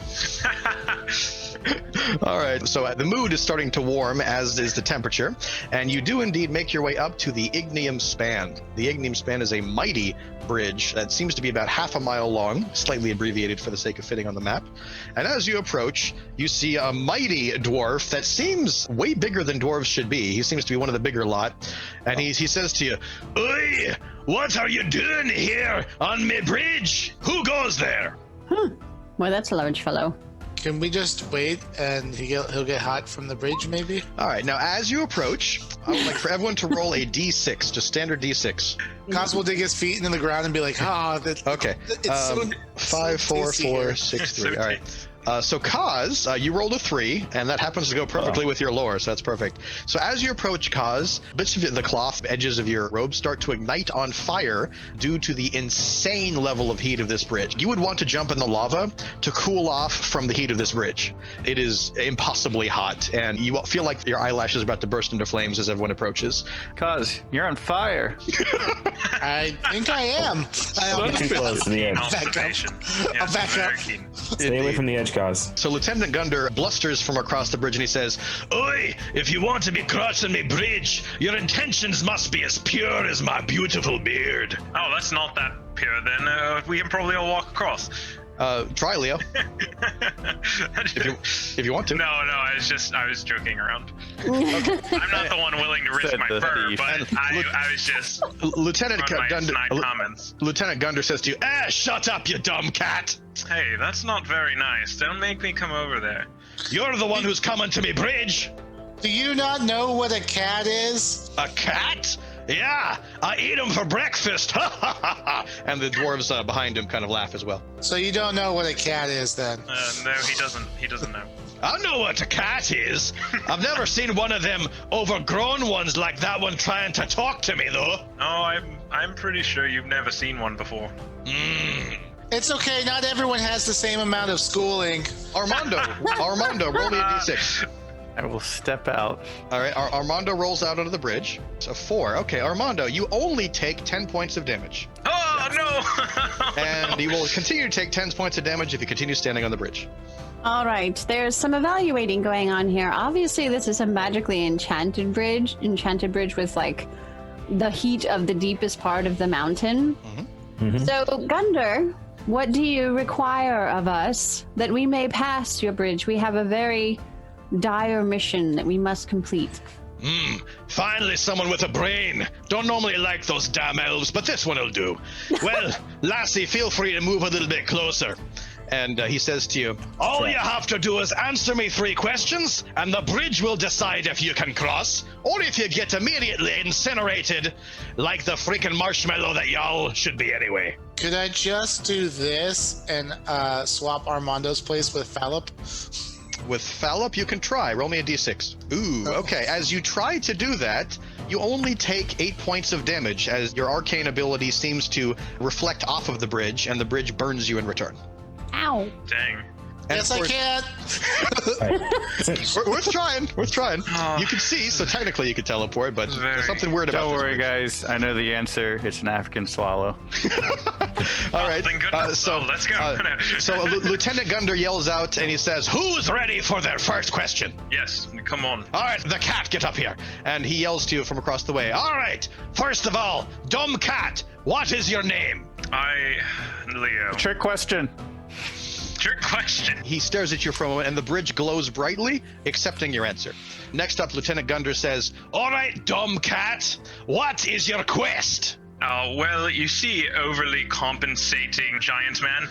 Speaker 8: All right, so the mood is starting to warm, as is the temperature, and you do indeed make your way up to the Ignium Span. The Ignium Span is a mighty bridge that seems to be about half a mile long, slightly abbreviated for the sake of fitting on the map. And as you approach, you see a mighty dwarf that seems way bigger than dwarves should be. He seems to be one of the bigger lot, and he says to you, "Oi, what are you doing here on my bridge? Who goes there?"
Speaker 4: Well, that's a large fellow.
Speaker 9: Can we just wait and he'll get hot from the bridge, maybe?
Speaker 8: All right, now as you approach, I would like for everyone to roll a d6, just standard d6.
Speaker 9: Cos will dig his feet into the ground and be like,
Speaker 8: Okay.
Speaker 9: it's so
Speaker 8: 5, 4,
Speaker 9: tasty
Speaker 8: 4,
Speaker 9: here."
Speaker 8: 6, 3.
Speaker 11: So
Speaker 8: All right. So Kaz, you rolled a 3, and that happens to go perfectly with your lore, so that's perfect. So as you approach Kaz, bits of the cloth edges of your robe start to ignite on fire due to the insane level of heat of this bridge. You would want to jump in the lava to cool off from the heat of this bridge. It is impossibly hot, and you feel like your eyelashes are about to burst into flames as everyone approaches.
Speaker 10: Cause you're on fire.
Speaker 9: I think I am.
Speaker 5: Get too close to the edge.
Speaker 11: Constipation.
Speaker 9: I'll back
Speaker 11: very
Speaker 9: up.
Speaker 11: keen.
Speaker 5: Stay away from the edge, Cause.
Speaker 8: So Lieutenant Gunder blusters from across the bridge and he says, "Oi, if you want to be crossing me bridge, your intentions must be as pure as my beautiful beard."
Speaker 11: Oh, that's not that pure then. We can probably all walk across.
Speaker 8: Try, Leo, if you want to.
Speaker 11: No, I was joking around. I'm not the one willing to risk
Speaker 10: Said
Speaker 11: my
Speaker 10: the
Speaker 11: fur,
Speaker 10: thief.
Speaker 11: but I was just
Speaker 8: Lieutenant
Speaker 11: on my
Speaker 8: Gunder,
Speaker 11: snide comments.
Speaker 8: Lieutenant Gunder says to you, shut up, you dumb cat.
Speaker 11: Hey, that's not very nice. Don't make me come over there.
Speaker 8: You're the one who's coming to me bridge.
Speaker 9: Do you not know what a cat is?
Speaker 8: A cat? Yeah, I eat them for breakfast. And the dwarves behind him kind of laugh as well.
Speaker 9: So you don't know what a cat is then?
Speaker 11: No, he doesn't. He doesn't know.
Speaker 8: I know what a cat is. I've never seen one of them overgrown ones like that one trying to talk to me, though.
Speaker 11: No, I'm pretty sure you've never seen one before.
Speaker 9: It's okay. Not everyone has the same amount of schooling.
Speaker 8: Armando, roll me a d6.
Speaker 10: I will step out.
Speaker 8: All right, Armando rolls out onto the bridge. So 4. Okay, Armando, you only take 10 points of damage.
Speaker 11: Oh, no!
Speaker 8: And you will continue to take 10 points of damage if you continue standing on the bridge.
Speaker 12: All right, there's some evaluating going on here. Obviously, this is a magically enchanted bridge with like the heat of the deepest part of the mountain. So, Gunder, what do you require of us that we may pass your bridge? We have a very dire mission that we must complete.
Speaker 13: Finally someone with a brain. Don't normally like those damn elves, but this one will do. Well, lassie, feel free to move a little bit closer.
Speaker 8: And he says to you,
Speaker 13: all you have to do is answer me 3 questions, and the bridge will decide if you can cross, or if you get immediately incinerated, like the freaking marshmallow that y'all should be anyway.
Speaker 9: Could I just do this and swap Armando's place with Fallop?
Speaker 8: with Fallop, you can try. Roll me a d6. Ooh, okay. As you try to do that, you only take 8 points of damage as your arcane ability seems to reflect off of the bridge, and the bridge burns you in return.
Speaker 12: Ow.
Speaker 11: Dang.
Speaker 8: And
Speaker 9: yes, I can.
Speaker 8: Worth trying. Worth trying. You can see, so technically you could teleport, but there's something weird about it.
Speaker 10: Don't worry, guys. I know the answer. It's an African swallow.
Speaker 8: All right.
Speaker 11: Thank goodness. So let's go.
Speaker 8: So Lieutenant Gunder yells out, and he says, "Who's ready for their first question?"
Speaker 11: Yes. Come on.
Speaker 8: All right, the cat, get up here. And he yells to you from across the way. All right. First of all, dumb cat, what is your name?
Speaker 11: Leo.
Speaker 10: Trick question.
Speaker 11: Trick question.
Speaker 8: He stares at you for a moment, and the bridge glows brightly, accepting your answer. Next up, Lieutenant Gunder says, "All right, dumb cat, what is your quest?"
Speaker 11: Well, you see, overly compensating giant man,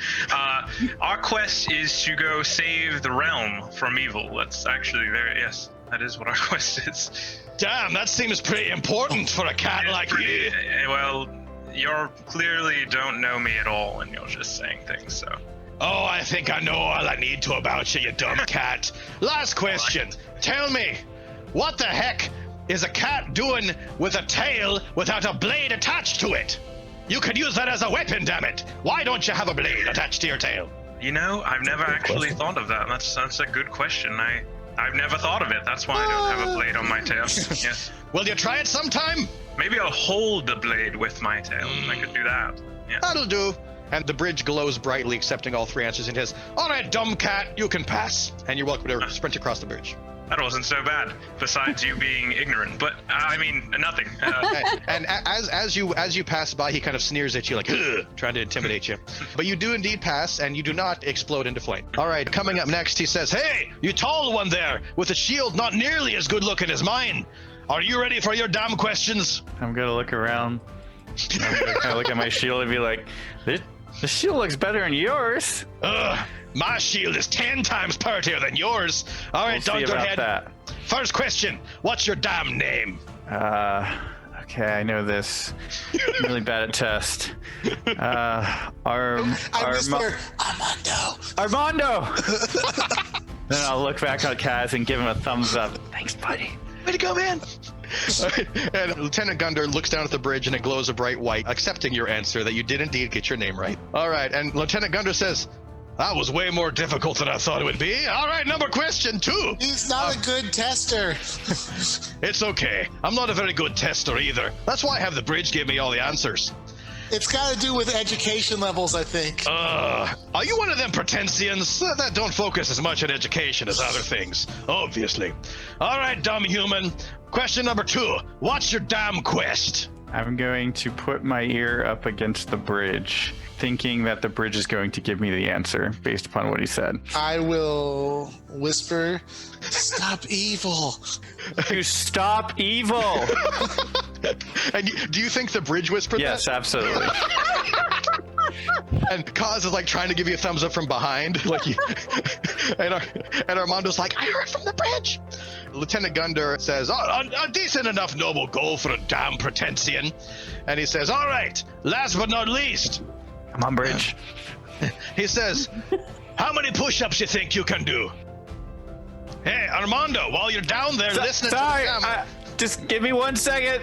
Speaker 11: our quest is to go save the realm from evil. That's actually yes, that is what our quest is.
Speaker 13: Damn, that seems pretty important for a cat like you.
Speaker 11: Well, you clearly don't know me at all, and you're just saying things, so...
Speaker 13: Oh, I think I know all I need to about you, you dumb cat. Last question. Tell me, what the heck is a cat doing with a tail without a blade attached to it? You could use that as a weapon, damn it. Why don't you have a blade attached to your tail?
Speaker 11: You know, I've never actually thought of that. That's a good question. I've never thought of it. That's why I don't have a blade on my tail. Yes.
Speaker 13: Will you try it sometime?
Speaker 11: Maybe I'll hold the blade with my tail. I could do that. Yeah.
Speaker 8: That'll do. And the bridge glows brightly, accepting all three answers, and says, "All right, dumb cat, you can pass." And you're welcome to sprint across the bridge.
Speaker 11: That wasn't so bad, besides you being ignorant. But, I mean, nothing.
Speaker 8: And as you pass by, he kind of sneers at you like, "Ugh," trying to intimidate you. But you do indeed pass, and you do not explode into flame. All right, coming up next, he says,
Speaker 13: "Hey, you tall one there, with a shield not nearly as good looking as mine. Are you ready for your damn questions?"
Speaker 10: I'm gonna look around. I'm gonna kind of look at my shield and be like, the shield looks better than yours.
Speaker 13: My shield is 10 times prettier than yours. All right,
Speaker 10: we'll
Speaker 13: Dunderhead.
Speaker 10: That.
Speaker 13: First question, what's your damn name?
Speaker 10: Okay, I know this. I'm really bad at test. Armando! Then I'll look back on Kaz and give him a thumbs up. Thanks, buddy.
Speaker 8: "Way to go, man!" And Lieutenant Gunder looks down at the bridge, and it glows a bright white, accepting your answer that you did indeed get your name right. All right, and Lieutenant Gunder says, "That was way more difficult than I thought it would be. All right, number question 2.
Speaker 9: He's not a good tester.
Speaker 13: It's okay. I'm not a very good tester either. That's why I have the bridge give me all the answers.
Speaker 9: It's got to do with education levels, I think.
Speaker 13: Are you one of them pretensians that don't focus as much on education as other things? Obviously. All right, dumb human. Question number 2. What's your damn quest?"
Speaker 10: I'm going to put my ear up against the bridge, thinking that the bridge is going to give me the answer based upon what he said.
Speaker 9: I will whisper, "Stop evil."
Speaker 10: To stop evil!
Speaker 8: And do you think the bridge whispered that?
Speaker 10: Yes, absolutely.
Speaker 8: And Kaz is like trying to give you a thumbs up from behind, like and Armando's like, "I heard from the bridge." Lieutenant Gunder says,
Speaker 13: a decent enough noble goal for a damn pretensian. And he says, all right, last but not least.
Speaker 10: Come on, bridge.
Speaker 13: He says, how many push-ups you think you can do? Hey, Armando, while you're down there listening
Speaker 10: sorry,
Speaker 13: to the
Speaker 10: just give me 1 second.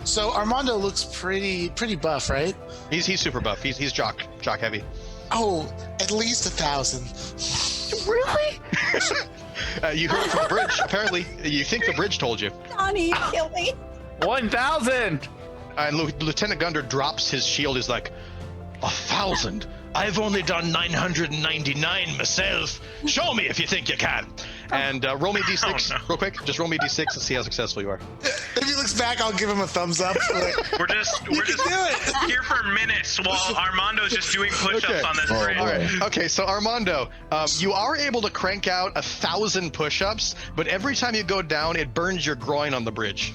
Speaker 9: So Armando looks pretty buff, right?
Speaker 8: He's super buff. He's jock heavy.
Speaker 9: Oh, at least 1,000.
Speaker 12: Really?
Speaker 8: You heard it from the bridge. Apparently, you think the bridge told you.
Speaker 12: Donnie, you kill me.
Speaker 10: 1,000.
Speaker 8: And Lieutenant Gunder drops his shield. He's like, 1,000? I've only done 999 myself. Show me if you think you can. And roll me d6 real quick. Just roll me d6 and see how successful you are.
Speaker 9: If he looks back, I'll give him a thumbs up.
Speaker 11: We're just here for minutes while Armando's just doing push-ups on this bridge.
Speaker 8: All right. Okay, so Armando, you are able to crank out 1,000 push-ups, but every time you go down, it burns your groin on the bridge.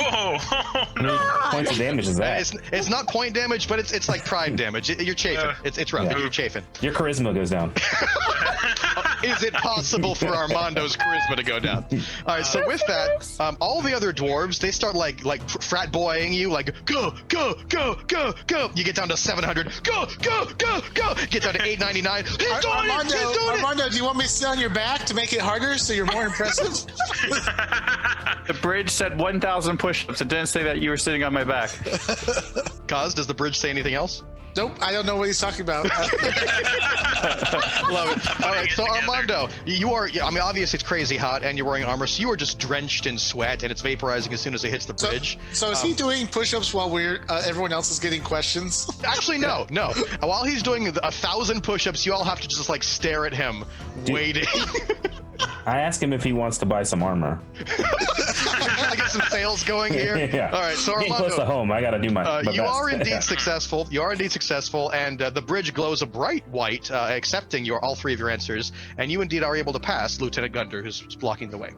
Speaker 11: Oh.
Speaker 5: How many points of damage is that?
Speaker 8: It's not point damage, but it's like pride damage. You're chafing. It's rough.
Speaker 5: Yeah.
Speaker 8: You're chafing.
Speaker 5: Your charisma goes down.
Speaker 8: Is it possible for Armando's charisma to go down? All right, so with that, all the other dwarves, they start like frat boying you, like go. You get down to 700. Go. Get down to 899. He's doing it.
Speaker 9: Armando, do you want me to sit on your back to make it harder so you're more impressive?
Speaker 10: The bridge said 1,000 push-ups. It didn't say that you were sitting on my back.
Speaker 8: Kaz, does the bridge say anything else?
Speaker 9: Nope, I don't know what he's talking about.
Speaker 8: Love it. All right, so Armando, you are, I mean, obviously it's crazy hot and you're wearing armor, so you are just drenched in sweat and it's vaporizing as soon as it hits the bridge.
Speaker 9: So is he doing push-ups while everyone else is getting questions?
Speaker 8: Actually, no. While he's doing 1,000 push-ups, you all have to just like stare at him, waiting.
Speaker 5: I ask him if he wants to buy some armor.
Speaker 8: I get some sales going here.
Speaker 5: Yeah.
Speaker 8: All right, so
Speaker 5: Getting
Speaker 8: Armando,
Speaker 5: close to home. I gotta do my
Speaker 8: you
Speaker 5: best.
Speaker 8: are indeed successful. You are indeed successful, and the bridge glows a bright white, accepting all three of your answers, and you indeed are able to pass Lieutenant Gunder, who's blocking the way.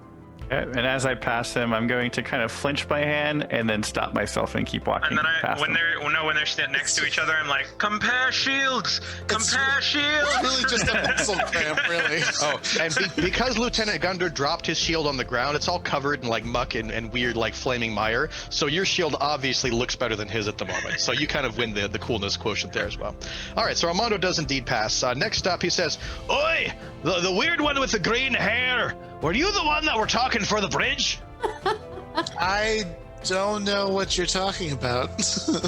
Speaker 10: And as I pass him, I'm going to kind of flinch my hand and then stop myself and keep walking.
Speaker 11: And then
Speaker 10: past
Speaker 11: when
Speaker 10: him.
Speaker 11: they're sitting next to each other, I'm like, compare shields.
Speaker 9: It's really just a pencil cramp, really.
Speaker 8: Oh, and because Lieutenant Gunder dropped his shield on the ground, it's all covered in like muck and weird like flaming mire. So your shield obviously looks better than his at the moment. So you kind of win the coolness quotient there as well. All right, so Armando does indeed pass. Next up, he says, "Oi, the weird one with the green hair. Were you the one that were talking for the bridge?"
Speaker 9: I don't know what you're talking about.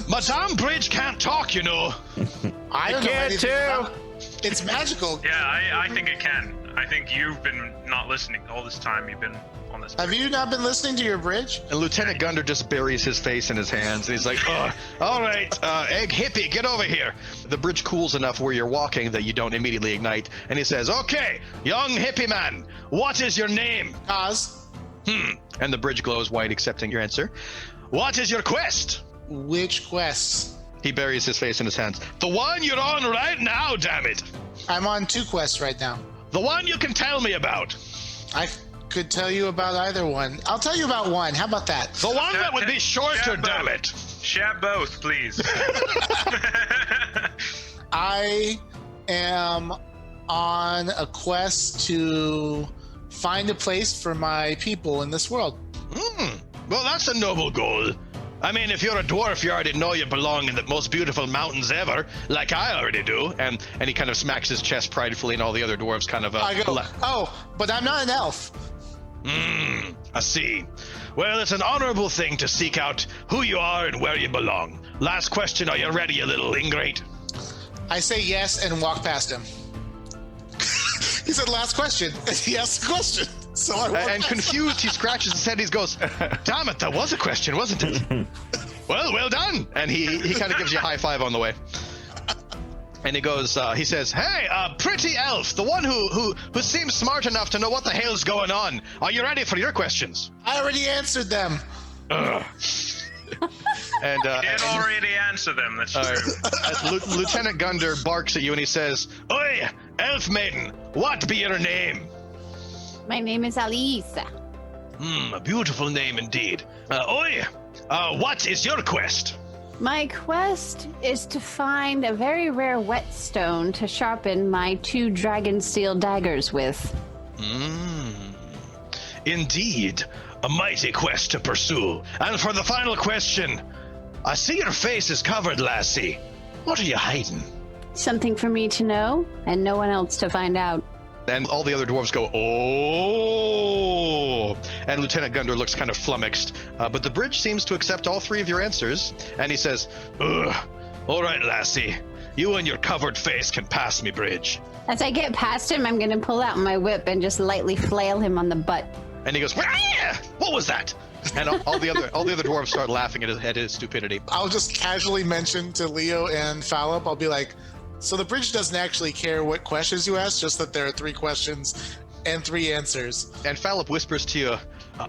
Speaker 8: Madame Bridge can't talk, you know.
Speaker 9: I don't know anything about it. It's magical.
Speaker 11: Yeah, I think it can. I think you've been not listening all this time. You've been on this.
Speaker 9: Have you not been listening to your bridge?
Speaker 8: And Lieutenant Gunder just buries his face in his hands, and he's like, "Oh, all right, Egg Hippie, get over here." The bridge cools enough where you're walking that you don't immediately ignite, and he says, "Okay, young hippie man, what is your name?"
Speaker 9: Oz.
Speaker 8: And the bridge glows white, accepting your answer. "What is your quest?"
Speaker 9: Which quest?
Speaker 8: He buries his face in his hands. "The one you're on right now, damn it."
Speaker 9: I'm on 2 quests right now.
Speaker 8: "The one you can tell me about."
Speaker 9: I could tell you about either one. I'll tell you about one. How about that?
Speaker 8: "The one that would be shorter, damn it."
Speaker 11: Share both, please.
Speaker 9: I am on a quest to find a place for my people in this world.
Speaker 8: Well, that's a noble goal. I mean, if you're a dwarf, you already know you belong in the most beautiful mountains ever, like I already do. And he kind of smacks his chest pridefully, and all the other dwarves kind of...
Speaker 9: I go, "Oh, but I'm not an elf."
Speaker 8: I see. Well, it's an honorable thing to seek out who you are and where you belong. Last question, are you ready, you little ingrate?
Speaker 9: I say yes and walk past him. He said, "Last question." And he asked the question. So I walk
Speaker 8: And
Speaker 9: past
Speaker 8: confused, he scratches his head, he goes, "Damn it, that was a question, wasn't it?" Well done. And he kind of gives you a high five on the way. And he goes, he says, "Hey, pretty elf, the one who seems smart enough to know what the hell's going on. Are you ready for your questions?"
Speaker 9: I already answered them.
Speaker 8: And
Speaker 11: You did already answer them. That's true.
Speaker 8: Lieutenant Gunder barks at you and he says, "Oi, elf maiden, what be your name?"
Speaker 12: My name is Alisa.
Speaker 8: A beautiful name indeed. Oi, what is your quest?
Speaker 12: My quest is to find a very rare whetstone to sharpen my 2 dragon steel daggers with.
Speaker 8: Indeed, a mighty quest to pursue. And for the final question, I see your face is covered, lassie. What are you hiding?
Speaker 12: Something for me to know and no one else to find out.
Speaker 8: And all the other dwarves go, oh! And Lieutenant Gunder looks kind of flummoxed. But the bridge seems to accept all three of your answers. And he says, ugh, all right, lassie. You and your covered face can pass me, bridge.
Speaker 12: As I get past him, I'm going to pull out my whip and just lightly flail him on the butt.
Speaker 8: And he goes, what was that? And all the other dwarves start laughing at his stupidity.
Speaker 9: I'll just casually mention to Leo and Fallop, I'll be like, so the bridge doesn't actually care what questions you ask, just that there are 3 questions and 3 answers.
Speaker 8: And Fallop whispers to you,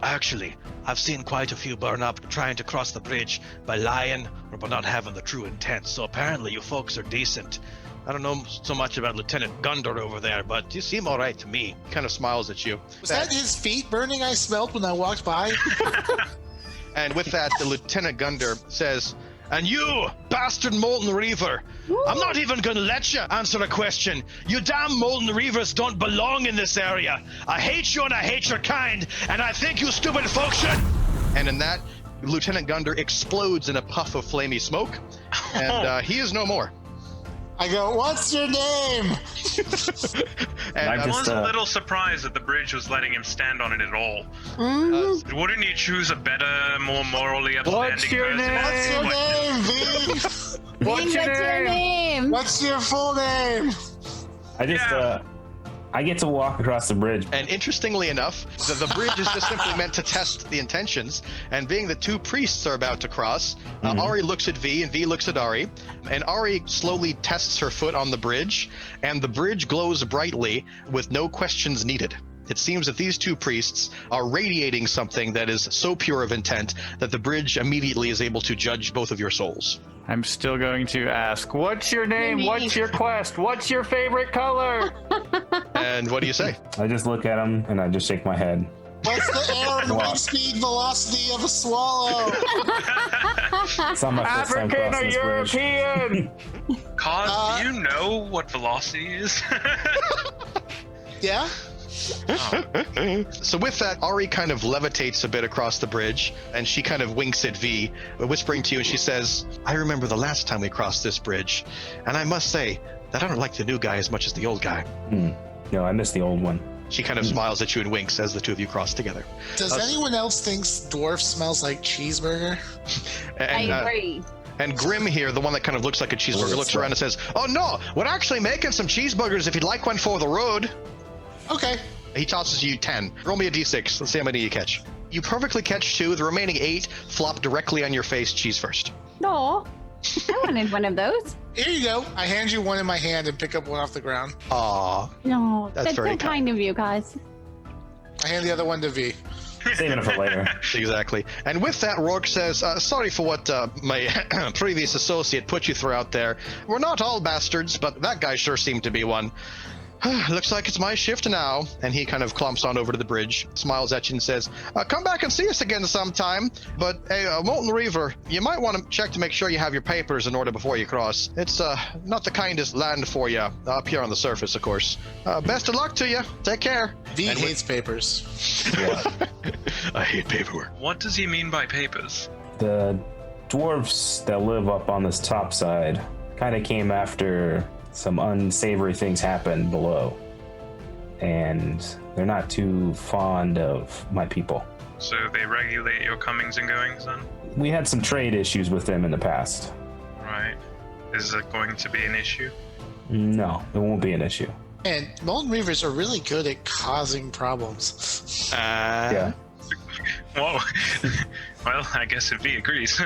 Speaker 8: actually, I've seen quite a few burn up trying to cross the bridge by lying or by not having the true intent. So apparently you folks are decent. I don't know so much about Lieutenant Gunder over there, but you seem all right to me. He kind of smiles at you.
Speaker 9: Was that his feet burning I smelled when I walked by?
Speaker 8: And with that, the Lieutenant Gunder says, and you, bastard Molten Reaver, I'm not even gonna let you answer a question. You damn Molten Reavers don't belong in this area. I hate you and I hate your kind, and I think you stupid folks should. And in that, Lieutenant Gunder explodes in a puff of flamey smoke, and he is no more.
Speaker 9: I go, what's your name?
Speaker 11: And I was a little surprised that the bridge was letting him stand on it at all. Wouldn't you choose a better, more morally upstanding person?
Speaker 9: What's your name, V?
Speaker 12: What's your name?
Speaker 9: What's your full name?
Speaker 5: I get to walk across the bridge.
Speaker 8: And interestingly enough, the bridge is just simply meant to test the intentions. And being that 2 priests are about to cross, Ari looks at V and V looks at Ari. And Ari slowly tests her foot on the bridge, and the bridge glows brightly with no questions needed. It seems that these 2 priests are radiating something that is so pure of intent that the bridge immediately is able to judge both of your souls.
Speaker 10: I'm still going to ask, what's your name? What's your quest? What's your favorite color?
Speaker 8: And what do you say?
Speaker 5: I just look at him and I just shake my head.
Speaker 9: What's the air and wind speed velocity of a swallow?
Speaker 5: It's on my first time
Speaker 10: African or
Speaker 5: crossing this
Speaker 10: European?
Speaker 11: Cause, do you know what velocity is?
Speaker 9: Yeah?
Speaker 8: So with that, Ari kind of levitates a bit across the bridge, and she kind of winks at V, whispering to you, and she says, I remember the last time we crossed this bridge, and I must say that I don't like the new guy as much as the old guy.
Speaker 5: No, I miss the old one.
Speaker 8: She kind of smiles at you and winks as the 2 of you cross together.
Speaker 9: Does anyone else think dwarf smells like cheeseburger?
Speaker 8: And,
Speaker 12: I agree.
Speaker 8: And Grim here, the one that kind of looks like a cheeseburger, looks around and says, oh no, we're actually making some cheeseburgers if you'd like one for the road.
Speaker 9: Okay.
Speaker 8: He tosses you 10. Roll me a d6. Let's see how many you catch. You perfectly catch 2. The remaining 8 flop directly on your face, cheese first.
Speaker 12: No, I wanted one of those.
Speaker 9: Here you go. I hand you one in my hand and pick up one off the ground.
Speaker 8: Aw.
Speaker 12: No,
Speaker 8: That's
Speaker 12: that's
Speaker 8: very
Speaker 12: so kind of you guys.
Speaker 9: I hand the other one to V.
Speaker 5: Saving it for later.
Speaker 8: Exactly. And with that, Rourke says, sorry for what my previous associate put you through out there. We're not all bastards, but that guy sure seemed to be one. Looks like it's my shift now. And he kind of clumps on over to the bridge, smiles at you and says, come back and see us again sometime. But hey, Molten Reaver, you might want to check to make sure you have your papers in order before you cross. It's not the kindest land for you, up here on the surface, of course. Best of luck to you. Take care.
Speaker 9: V hates papers.
Speaker 8: I hate paperwork.
Speaker 11: What does he mean by papers?
Speaker 5: The dwarves that live up on this top side kind of came after some unsavory things happened below, and they're not too fond of my people.
Speaker 11: So they regulate your comings and goings then?
Speaker 5: We had some trade issues with them in the past.
Speaker 11: Right. Is it going to be an issue?
Speaker 5: No, it won't be an issue.
Speaker 9: And Molten Reavers are really good at causing problems.
Speaker 5: Yeah.
Speaker 11: Whoa. Well, I guess if he agrees.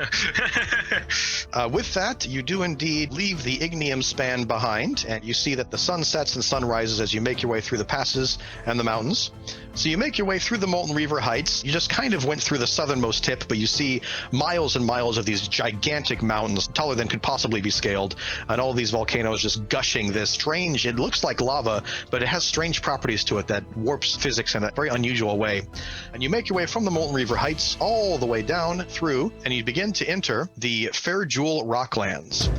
Speaker 8: With that, you do indeed leave the Ignium span behind, and you see that the sun sets and sun rises as you make your way through the passes and the mountains. So you make your way through the Molten Reaver Heights. You just kind of went through the southernmost tip, but you see miles and miles of these gigantic mountains, taller than could possibly be scaled, and all these volcanoes just gushing this strange, it looks like lava, but it has strange properties to it that warps physics in a very unusual way. And you make your way from the Molten Reaver Heights all the way down through, and you begin to enter the Fair Jewel Rocklands.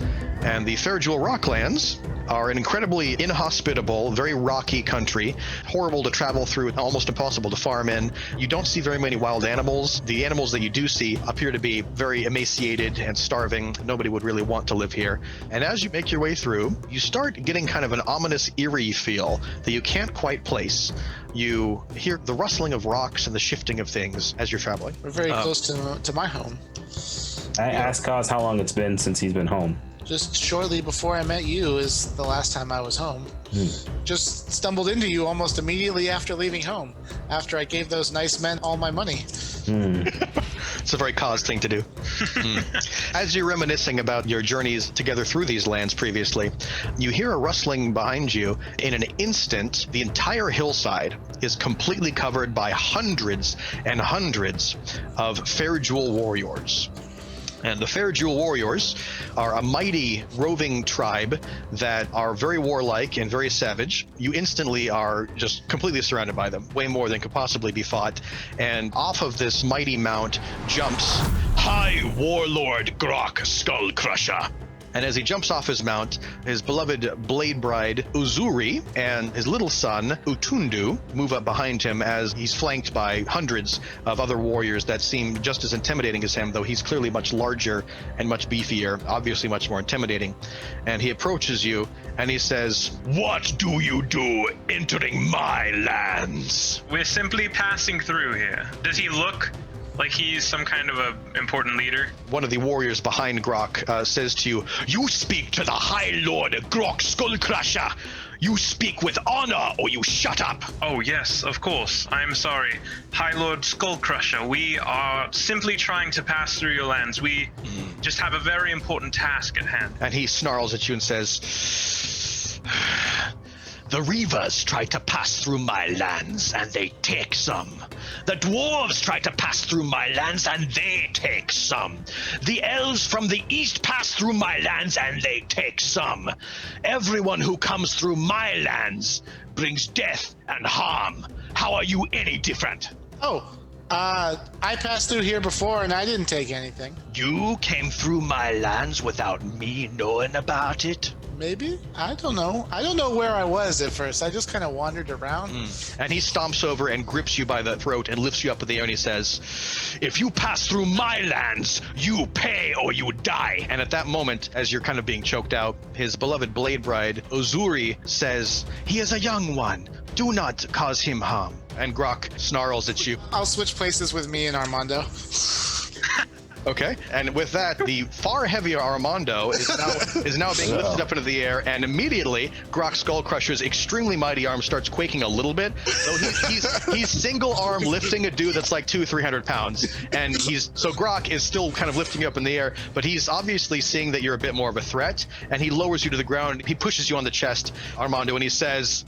Speaker 8: And the Fair Jewel Rocklands are an incredibly inhospitable, very rocky country, horrible to travel through, almost impossible to farm in. You don't see very many wild animals. The animals that you do see appear to be very emaciated and starving. Nobody would really want to live here. And as you make your way through, you start getting kind of an ominous, eerie feel that you can't quite place. You hear the rustling of rocks and the shifting of things as you're traveling.
Speaker 9: We're very close to my home.
Speaker 5: I asked Cos how long it's been since he's been home.
Speaker 9: Just shortly before I met you is the last time I was home. Just stumbled into you almost immediately after leaving home, after I gave those nice men all my money.
Speaker 8: It's a very Cos thing to do. As you're reminiscing about your journeys together through these lands previously, you hear a rustling behind you. In an instant, the entire hillside is completely covered by hundreds and hundreds of Fair Jewel warriors. And the Fair Jewel warriors are a mighty roving tribe that are very warlike and very savage. You instantly are just completely surrounded by them, way more than could possibly be fought. And off of this mighty mount jumps
Speaker 13: High Warlord Grok Skullcrusher.
Speaker 8: And as he jumps off his mount, his beloved blade bride Uzuri and his little son Utundu move up behind him as he's flanked by hundreds of other warriors that seem just as intimidating as him, though he's clearly much larger and much beefier, obviously much more intimidating. And he approaches you and he says,
Speaker 13: "What do you do entering my lands?"
Speaker 11: We're simply passing through here. Does he look like he's some kind of a important leader?
Speaker 8: One of the warriors behind Grok says to you,
Speaker 13: "You speak to the High Lord Grok Skullcrusher. You speak with honor or you shut up."
Speaker 11: Oh yes, of course. I'm sorry. High Lord Skullcrusher, we are simply trying to pass through your lands. We just have a very important task at hand.
Speaker 8: And he snarls at you and says,
Speaker 13: "The Reavers try to pass through my lands and they take some. The Dwarves try to pass through my lands and they take some. The Elves from the east pass through my lands and they take some. Everyone who comes through my lands brings death and harm. How are you any different?"
Speaker 9: I passed through here before and I didn't take anything.
Speaker 13: "You came through my lands without me knowing about it?"
Speaker 9: Maybe? I don't know. I don't know where I was at first. I just kind of wandered around.
Speaker 8: And he stomps over and grips you by the throat and lifts you up in the air and he says,
Speaker 13: "If you pass through my lands, you pay or you die."
Speaker 8: And at that moment, as you're kind of being choked out, his beloved blade bride, Uzuri, says, "He is a young one. Do not cause him harm." And Grok snarls at you.
Speaker 9: I'll switch places with me and Armando.
Speaker 8: Okay, and with that, the far heavier Armando is now being lifted up into the air, and immediately Grok Skullcrusher's extremely mighty arm starts quaking a little bit. So he's single arm lifting a dude that's like 200-300 pounds, and so Grok is still kind of lifting you up in the air, but he's obviously seeing that you're a bit more of a threat, and he lowers you to the ground. He pushes you on the chest, Armando, and he says,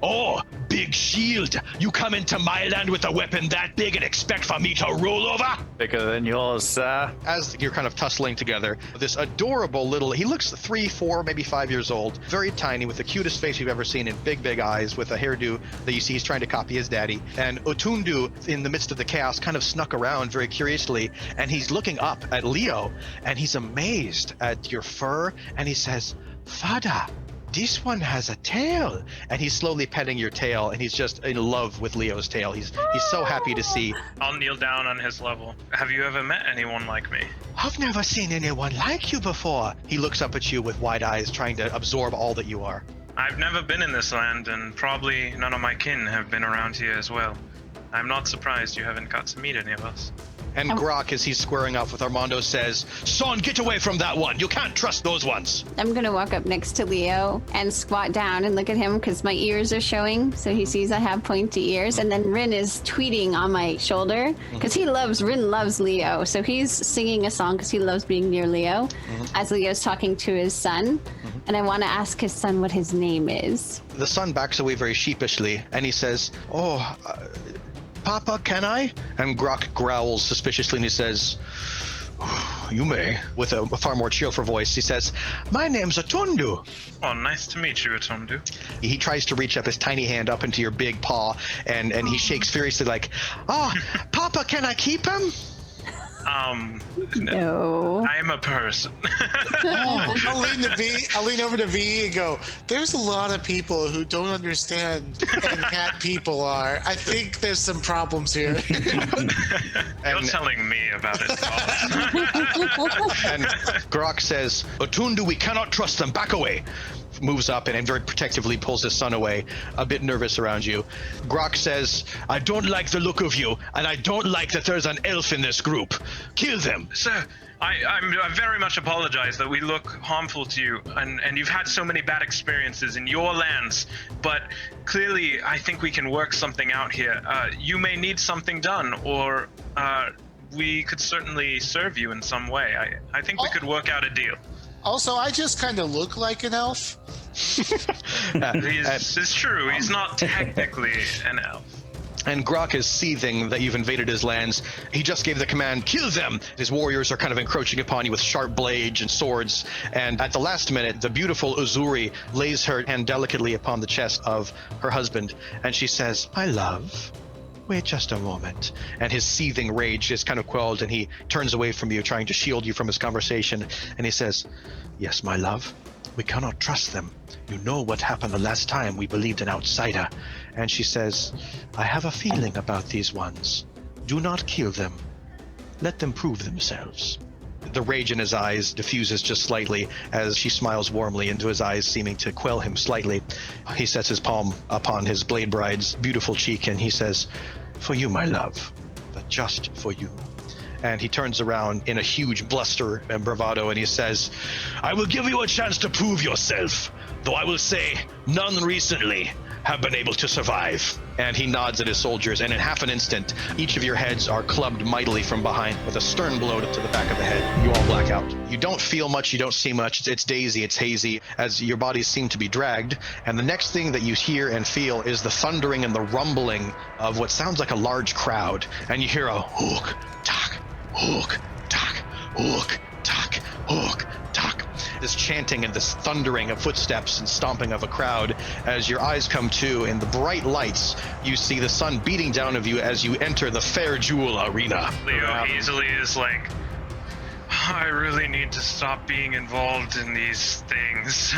Speaker 13: "Oh, big shield, you come into my land with a weapon that big and expect for me to roll over?"
Speaker 10: Bigger than yours, sir.
Speaker 8: As you're kind of tussling together, this adorable little, he looks 3, 4, maybe 5 years old, very tiny, with the cutest face you've ever seen, and big, big eyes, with a hairdo that you see he's trying to copy his daddy. And Utundu, in the midst of the chaos, kind of snuck around very curiously, and he's looking up at Leo, and he's amazed at your fur, and he says, "Father, this one has a tail." And he's slowly petting your tail, and he's just in love with Leo's tail. He's so happy to see.
Speaker 11: I'll kneel down on his level. Have you ever met anyone like me?
Speaker 8: "I've never seen anyone like you before." He looks up at you with wide eyes, trying to absorb all that you are.
Speaker 11: I've never been in this land, and probably none of my kin have been around here as well. I'm not surprised you haven't got to meet any of us.
Speaker 8: And Grok, as he's squaring off with Armando, says, "Son, get away from that one. You can't trust those ones."
Speaker 12: I'm gonna walk up next to Leo and squat down and look at him because my ears are showing, so he sees I have pointy ears. And then Rin is tweeting on my shoulder because Rin loves Leo, so he's singing a song because he loves being near Leo as Leo's talking to his son. And I want to ask his son what his name is.
Speaker 8: The son backs away very sheepishly, and he says, "Papa, can I?" And Grok growls suspiciously, and he says, "You may," with a far more cheerful voice. He says, "My name's Utundu."
Speaker 11: Oh, nice to meet you, Utundu.
Speaker 8: He tries to reach up his tiny hand up into your big paw, and he shakes furiously like, "Oh, Papa, can I keep him?"
Speaker 12: No.
Speaker 11: I am a person.
Speaker 9: I'll lean over to V and go, there's a lot of people who don't understand what cat people are. I think there's some problems here.
Speaker 11: You're telling me about it.
Speaker 13: And Grok says, Otundu, we cannot trust them. Back away. Moves up and very protectively pulls his son away, a bit nervous around you. Grok says, I don't like the look of you, and I don't like that there's an elf in this group. Kill them.
Speaker 11: Sir, I very much apologize that we look harmful to you, and you've had so many bad experiences in your lands, but clearly I think we can work something out here. You may need something done, or we could certainly serve you in some way. I think we could work out a deal.
Speaker 9: Also, I just kind of look like an elf.
Speaker 11: It's true. He's not technically an elf.
Speaker 13: And Grok is seething that you've invaded his lands. He just gave the command, kill them! His warriors are kind of encroaching upon you with sharp blades and swords. And at the last minute, the beautiful Uzuri lays her hand delicately upon the chest of her husband. And she says, my love, wait just a moment. And his seething rage is kind of quelled, and he turns away from you, trying to shield you from his conversation. And he says, yes, my love, we cannot trust them. You know what happened the last time we believed an outsider. And she says, I have a feeling about these ones. Do not kill them. Let them prove themselves. The rage in his eyes diffuses just slightly as she smiles warmly into his eyes, seeming to quell him slightly. He sets his palm upon his blade bride's beautiful cheek, and he says, for you, my love, but just for you. And he turns around in a huge bluster and bravado, and he says, I will give you a chance to prove yourself, though I will say none recently have been able to survive. And he nods at his soldiers, and in half an instant, each of your heads are clubbed mightily from behind with a stern blow to the back of the head. You all black out. You don't feel much, you don't see much. It's dazy, it's hazy, as your bodies seem to be dragged. And the next thing that you hear and feel is the thundering and the rumbling of what sounds like a large crowd. And you hear a hook, tack, hook, tack, hook, tack, hook, tack. This chanting and this thundering of footsteps and stomping of a crowd. As your eyes come to, in the bright lights, you see the sun beating down of you as you enter the Fair Jewel Arena.
Speaker 11: Leo easily is like, I really need to stop being involved in these things.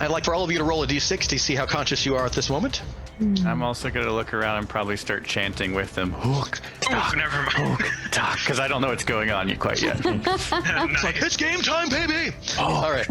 Speaker 13: I'd like for all of you to roll a d6 to see how conscious you are at this moment.
Speaker 10: I'm also going to look around and probably start chanting with them. Hook, talk,
Speaker 11: never mind.
Speaker 10: hook, talk, because I don't know what's going on quite yet.
Speaker 13: It's like, it's game time, baby! All right.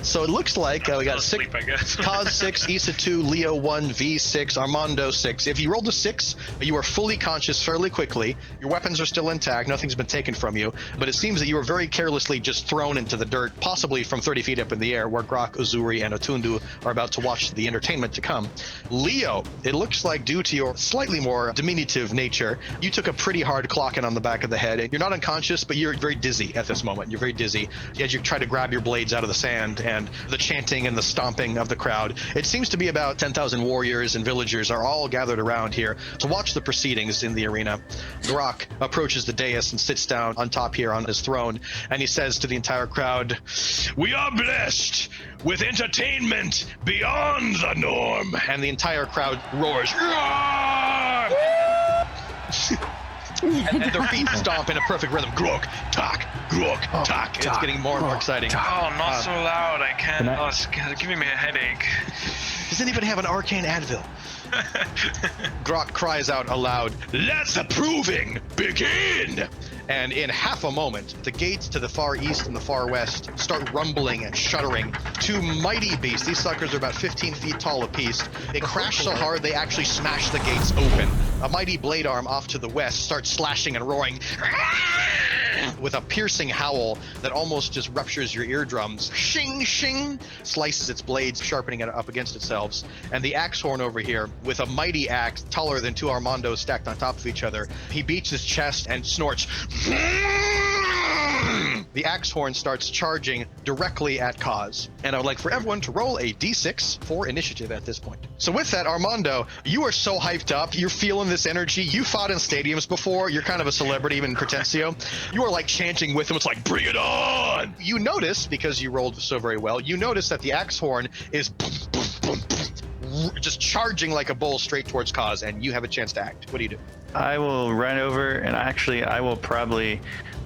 Speaker 13: So it looks like we got
Speaker 11: Sleep, I guess.
Speaker 13: Kaz 6, Issa 2, Leo 1, V 6, Armando 6. If you rolled a 6, you are fully conscious fairly quickly. Your weapons are still intact. Nothing's been taken from you. But it seems that you were very carelessly just thrown into the dirt, possibly from 30 feet up in the air, where Grok, Uzuri, and Otundu are about to watch the entertainment to come. Leo, it looks like due to your slightly more diminutive nature, you took a pretty hard clocking on the back of the head. And you're not unconscious, but you're very dizzy at this moment. You're very dizzy as you try to grab your blades out of the sand, and the chanting and the stomping of the crowd. It seems to be about 10,000 warriors and villagers are all gathered around here to watch the proceedings in the arena. Grok approaches the dais and sits down on top here on his throne, and he says to the entire crowd, we are blessed with entertainment beyond the norm. And the entire crowd roars, and their feet stomp in a perfect rhythm. Grok, talk, Grok, talk. It's getting more and more exciting.
Speaker 11: Oh, not so loud. I can't. It's giving me a headache.
Speaker 13: Does anybody have an arcane Advil? Grok cries out aloud, let the proving begin! And in half a moment, the gates to the far east and the far west start rumbling and shuddering. Two mighty beasts, these suckers are about 15 feet tall apiece. They crash so hard they actually smash the gates open. A mighty blade arm off to the west starts slashing and roaring with a piercing howl that almost just ruptures your eardrums. Shing, shing, slices its blades, sharpening it up against itself. And the axe horn over here, with a mighty axe taller than two Armandos stacked on top of each other, he beats his chest and snorts. The axe horn starts charging directly at Kaz. And I would like for everyone to roll a d6 for initiative at this point. So with that, Armando, you are so hyped up. You're feeling this energy. You fought in stadiums before. You're kind of a celebrity, even in Pretensio. You are like chanting with him. It's like, bring it on! You notice, because you rolled so very well, you notice that the axe horn is
Speaker 8: just charging like a bull straight towards Kaz, and you have a chance to act. What do you do?
Speaker 10: I will run over, and actually, I will probably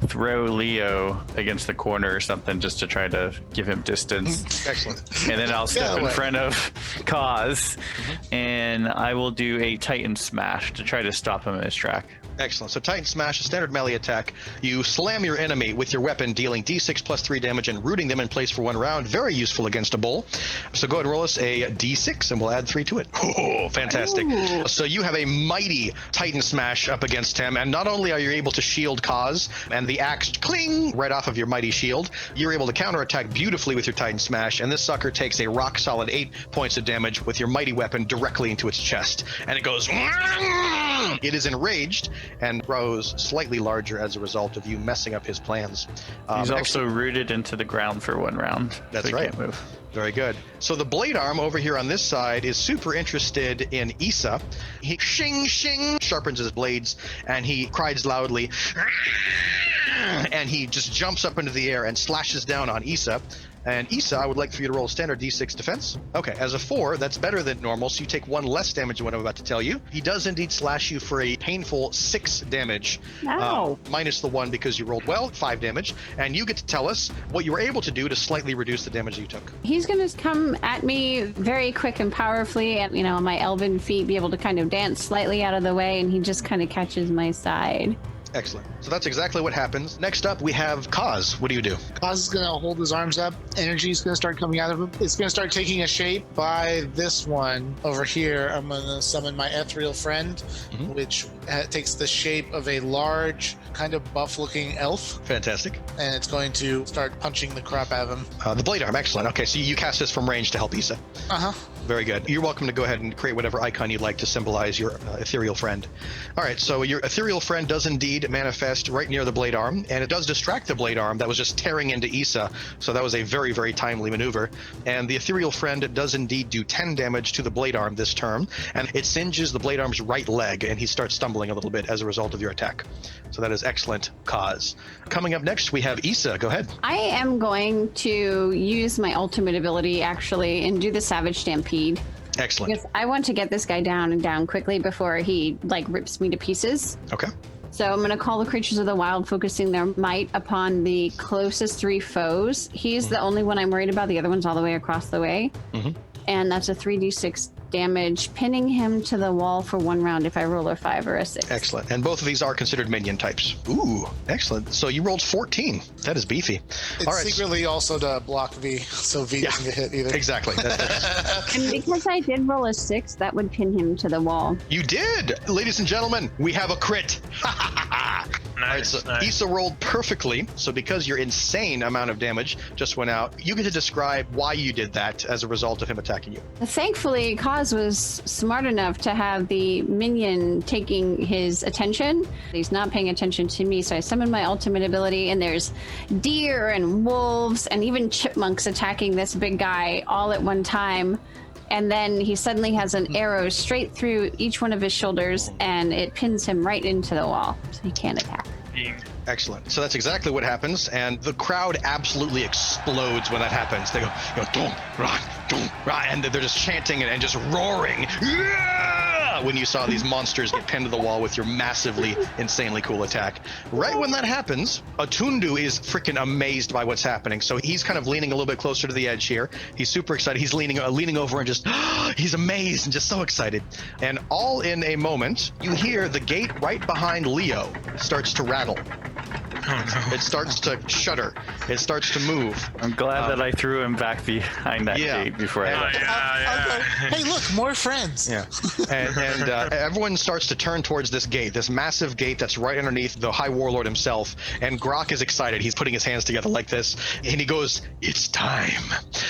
Speaker 10: throw Leo against the corner or something just to try to give him distance.
Speaker 8: Excellent.
Speaker 10: And then I'll step in front of Kaz, and I will do a Titan Smash to try to stop him in his track.
Speaker 8: Excellent. So Titan Smash, a standard melee attack. You slam your enemy with your weapon, dealing d6 plus 3 damage and rooting them in place for 1 round. Very useful against a bull. So go ahead and roll us a d6, and we'll add 3 to it. Oh, fantastic. Ooh. So you have a mighty Titan Smash up against him, and not only are you able to shield Kaz, and the axe cling right off of your mighty shield, you're able to counterattack beautifully with your Titan Smash, and this sucker takes a rock-solid 8 points of damage with your mighty weapon directly into its chest. And it goes... It is enraged and grows slightly larger as a result of you messing up his plans.
Speaker 10: He's also rooted into the ground for 1 round.
Speaker 8: That's
Speaker 10: so
Speaker 8: right.
Speaker 10: Can't move.
Speaker 8: Very good. So the blade arm over here on this side is super interested in Issa. He shing shing sharpens his blades, and he cries loudly, and he just jumps up into the air and slashes down on Issa. And Issa, I would like for you to roll a standard d6 defense. Okay, as a 4, that's better than normal, so you take 1 less damage than what I'm about to tell you. He does indeed slash you for a painful 6 damage. Minus the 1 because you rolled well, 5 damage. And you get to tell us what you were able to do to slightly reduce the damage you took.
Speaker 12: He's going to come at me very quick and powerfully, and, on my elven feet, be able to kind of dance slightly out of the way, and he just kind of catches my side.
Speaker 8: Excellent. So that's exactly what happens. Next up, we have Kaz. What do you do?
Speaker 9: Kaz is going to hold his arms up. Energy is going to start coming out of him. It's going to start taking a shape by this one over here. I'm going to summon my ethereal friend, which takes the shape of a large, kind of buff-looking elf.
Speaker 8: Fantastic.
Speaker 9: And it's going to start punching the crap out of him.
Speaker 8: The blade arm. Excellent. Okay, so you cast this from range to help Issa. Very good. You're welcome to go ahead and create whatever icon you'd like to symbolize your ethereal friend. All right, so your ethereal friend does indeed manifest right near the blade arm, and it does distract the blade arm that was just tearing into Issa, so that was a very, very timely maneuver. And the ethereal friend does indeed do 10 damage to the blade arm this turn, and it singes the blade arm's right leg, and he starts stumbling a little bit as a result of your attack. So that is excellent, Kaz. Coming up next, we have Issa. Go ahead.
Speaker 12: I am going to use my ultimate ability, actually, and do the Savage Stampede.
Speaker 8: Excellent.
Speaker 12: Because I want to get this guy down quickly before he rips me to pieces.
Speaker 8: Okay.
Speaker 12: So I'm going to call the creatures of the wild, focusing their might upon the closest 3 foes. He's the only one I'm worried about. The other one's all the way across the way. And that's a 3d6 damage, pinning him to the wall for 1 round if I roll a 5 or a 6.
Speaker 8: Excellent. And both of these are considered minion types. Ooh, excellent. So you rolled 14. That is beefy.
Speaker 9: It's all right. Secretly also to block V, so V doesn't get hit either.
Speaker 8: Exactly.
Speaker 12: And because I did roll a 6, that would pin him to the wall.
Speaker 8: You did! Ladies and gentlemen, we have a crit. All right, so Issa rolled perfectly. So because your insane amount of damage just went out, you get to describe why you did that as a result of him attacking you.
Speaker 12: Thankfully, Kaz was smart enough to have the minion taking his attention. He's not paying attention to me, so I summoned my ultimate ability, and there's deer and wolves and even chipmunks attacking this big guy all at one time. And then he suddenly has an arrow straight through each one of his shoulders, and it pins him right into the wall, so he can't attack.
Speaker 8: Excellent. So that's exactly what happens, and the crowd absolutely explodes when that happens. They go, don't run, and they're just chanting and just roaring. Yeah! When you saw these monsters get pinned to the wall with your massively, insanely cool attack. Right when that happens, Atundu is freaking amazed by what's happening. So he's kind of leaning a little bit closer to the edge here. He's super excited. He's leaning over and just, he's amazed and just so excited. And all in a moment, you hear the gate right behind Leo starts to rattle. Oh, no. It starts to shudder. It starts to move.
Speaker 10: I'm glad that I threw him back behind that gate before I left.
Speaker 9: Hey, look, more friends.
Speaker 8: Yeah. And everyone starts to turn towards this gate, this massive gate that's right underneath the High Warlord himself. And Grok is excited. He's putting his hands together like this. And he goes, "It's time."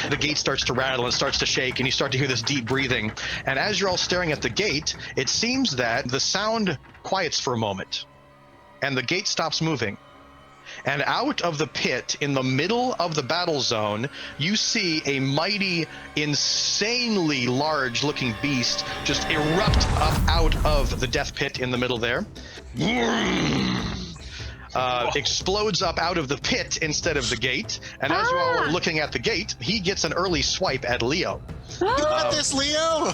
Speaker 8: The gate starts to rattle and starts to shake. And you start to hear this deep breathing. And as you're all staring at the gate, it seems that the sound quiets for a moment. And the gate stops moving. And out of the pit in the middle of the battle zone, you see a mighty, insanely large-looking beast just erupt up out of the death pit in the middle there. explodes up out of the pit instead of the gate. And as you all are looking at the gate, he gets an early swipe at Leo.
Speaker 9: You got this, Leo!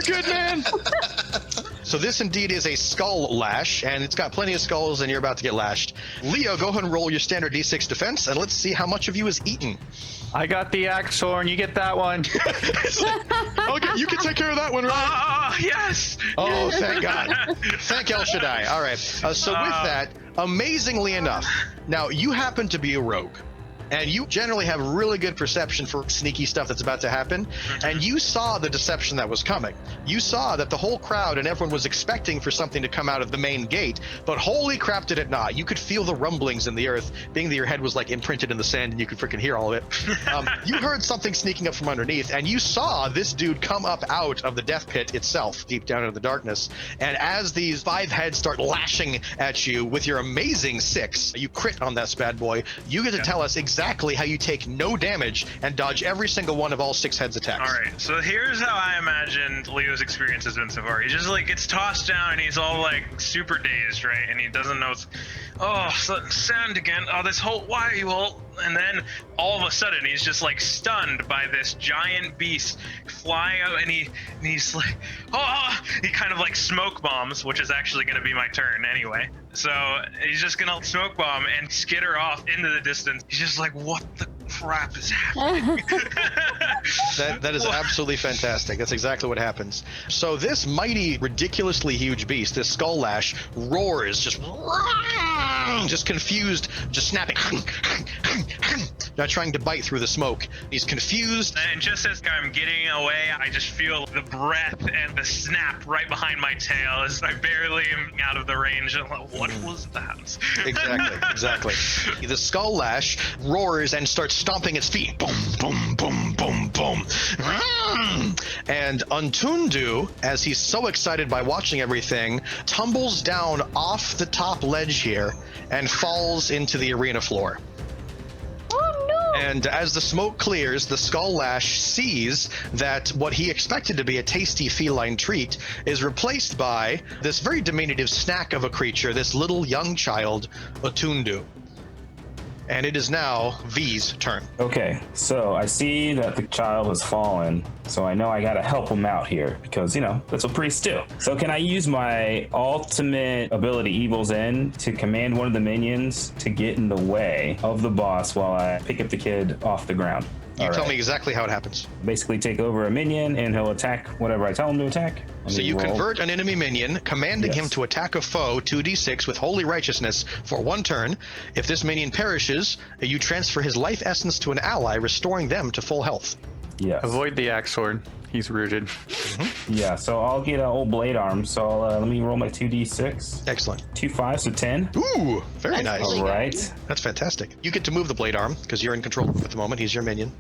Speaker 8: Good man! So this indeed is a skull lash, and it's got plenty of skulls, and you're about to get lashed. Leo, go ahead and roll your standard d6 defense, and let's see how much of you is eaten.
Speaker 10: I got the axe horn. You get that one.
Speaker 8: Okay, you can take care of that one, right?
Speaker 11: Yes!
Speaker 8: Oh, thank God. Thank El Shaddai. All right. So with that, amazingly enough, now you happen to be a rogue. And you generally have really good perception for sneaky stuff that's about to happen. And you saw the deception that was coming. You saw that the whole crowd and everyone was expecting for something to come out of the main gate, but holy crap did it not. You could feel the rumblings in the earth, being that your head was like imprinted in the sand and you could freaking hear all of it. You heard something sneaking up from underneath, and you saw this dude come up out of the death pit itself, deep down into the darkness. And as these 5 heads start lashing at you with your amazing 6, you crit on that bad boy, you get to tell us exactly how you take no damage and dodge every single one of all 6 heads attacks.
Speaker 11: All right, so here's how I imagine Leo's experience has been so far. He just like gets tossed down and he's all like super dazed, right? And he doesn't know sand again. Oh, this whole, why are you all? And then all of a sudden he's just like stunned by this giant beast flying out, and he's like, he kind of like smoke bombs, which is actually going to be my turn anyway. So he's just gonna smoke bomb and skitter off into the distance. He's just like, what the crap is happening?
Speaker 8: That is absolutely fantastic. That's exactly what happens. So this mighty, ridiculously huge beast, this skull lash, roars, just confused, just snapping, not trying to bite through the smoke. He's confused.
Speaker 11: And just as I'm getting away, I just feel the breath and the snap right behind my tail as I barely am out of the range. I'm like, what was that?
Speaker 8: Exactly. The skull lash roars and starts stomping its feet. Boom, boom, boom, boom, boom. And Untundu, as he's so excited by watching everything, tumbles down off the top ledge here and falls into the arena floor. And as the smoke clears, the skull lash sees that what he expected to be a tasty feline treat is replaced by this very diminutive snack of a creature, this little young child, Otundu. And it is now V's turn.
Speaker 5: Okay, so I see that the child has fallen, so I know I gotta help him out here because, that's a priest too. So can I use my ultimate ability, Evil's End, to command one of the minions to get in the way of the boss while I pick up the kid off the ground?
Speaker 8: You tell me exactly how it happens.
Speaker 5: Basically take over a minion and he'll attack whatever I tell him to attack.
Speaker 8: So you convert an enemy minion, commanding him to attack a foe 2d6 with holy righteousness for 1 turn. If this minion perishes, you transfer his life essence to an ally, restoring them to full health.
Speaker 5: Yes.
Speaker 10: Avoid the axe sword. He's rooted.
Speaker 5: Mm-hmm. Yeah, so I'll get an old blade arm. So let me roll my 2d6.
Speaker 8: Excellent.
Speaker 5: 2 5, so 10.
Speaker 8: Ooh, very nice.
Speaker 5: All right.
Speaker 8: That's fantastic. You get to move the blade arm because you're in control at the moment. He's your minion.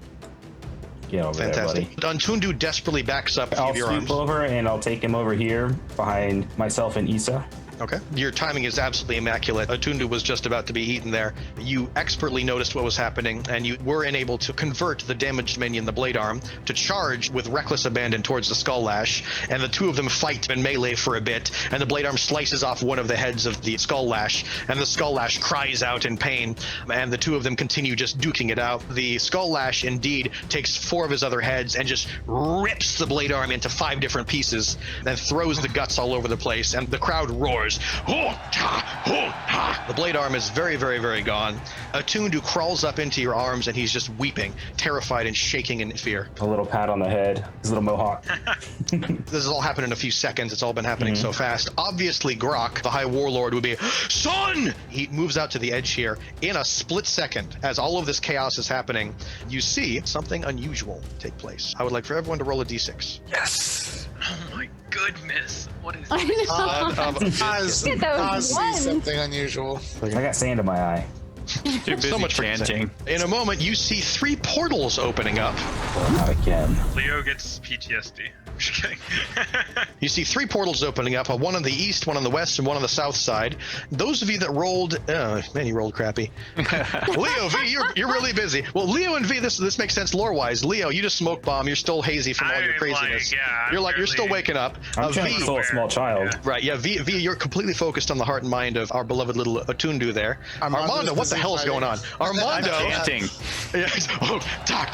Speaker 5: Get over
Speaker 8: fantastic.
Speaker 5: there, buddy.
Speaker 8: Untundu desperately backs up.
Speaker 5: I'll
Speaker 8: your
Speaker 5: swoop
Speaker 8: arms
Speaker 5: over and I'll take him over here behind myself and Issa.
Speaker 8: Okay. Your timing is absolutely immaculate. Otundu was just about to be eaten there. You expertly noticed what was happening, and you were unable to convert the damaged minion, the blade arm, to charge with reckless abandon towards the skull lash. And the 2 of them fight in melee for a bit, and the blade arm slices off one of the heads of the skull lash, and the skull lash cries out in pain, and the 2 of them continue just duking it out. The skull lash indeed takes 4 of his other heads and just rips the blade arm into 5 different pieces, then throws the guts all over the place, and the crowd roars. The blade arm is very, very, very gone. Otundu crawls up into your arms and he's just weeping, terrified and shaking in fear.
Speaker 5: A little pat on the head, his little mohawk.
Speaker 8: This has all happened in a few seconds. It's all been happening so fast. Obviously, Grok, the High Warlord, would be, Son! He moves out to the edge here in a split second. As all of this chaos is happening, you see something unusual take place. I would like for everyone to roll a d6.
Speaker 10: Yes!
Speaker 11: Oh my goodness. What is
Speaker 9: Oz sees something unusual.
Speaker 5: I got sand in my eye.
Speaker 10: Too busy
Speaker 8: So much for
Speaker 10: chanting.
Speaker 8: In a moment, you see 3 portals opening up.
Speaker 5: Not again.
Speaker 11: Leo gets PTSD. Just kidding.
Speaker 8: You see 3 portals opening up, one on the east, one on the west, and one on the south side. Those of you that rolled, man, you rolled crappy. Leo, V, you're really busy. Well, Leo and V, this makes sense lore-wise. Leo, you just smoke bomb. You're still hazy from all your craziness. You're still waking up.
Speaker 5: I'm trying to control a small child.
Speaker 8: Right, yeah, V, you're completely focused on the heart and mind of our beloved little Atundu there. Armando, what the hell is going on? Armando.
Speaker 10: Chanting.
Speaker 8: Talk.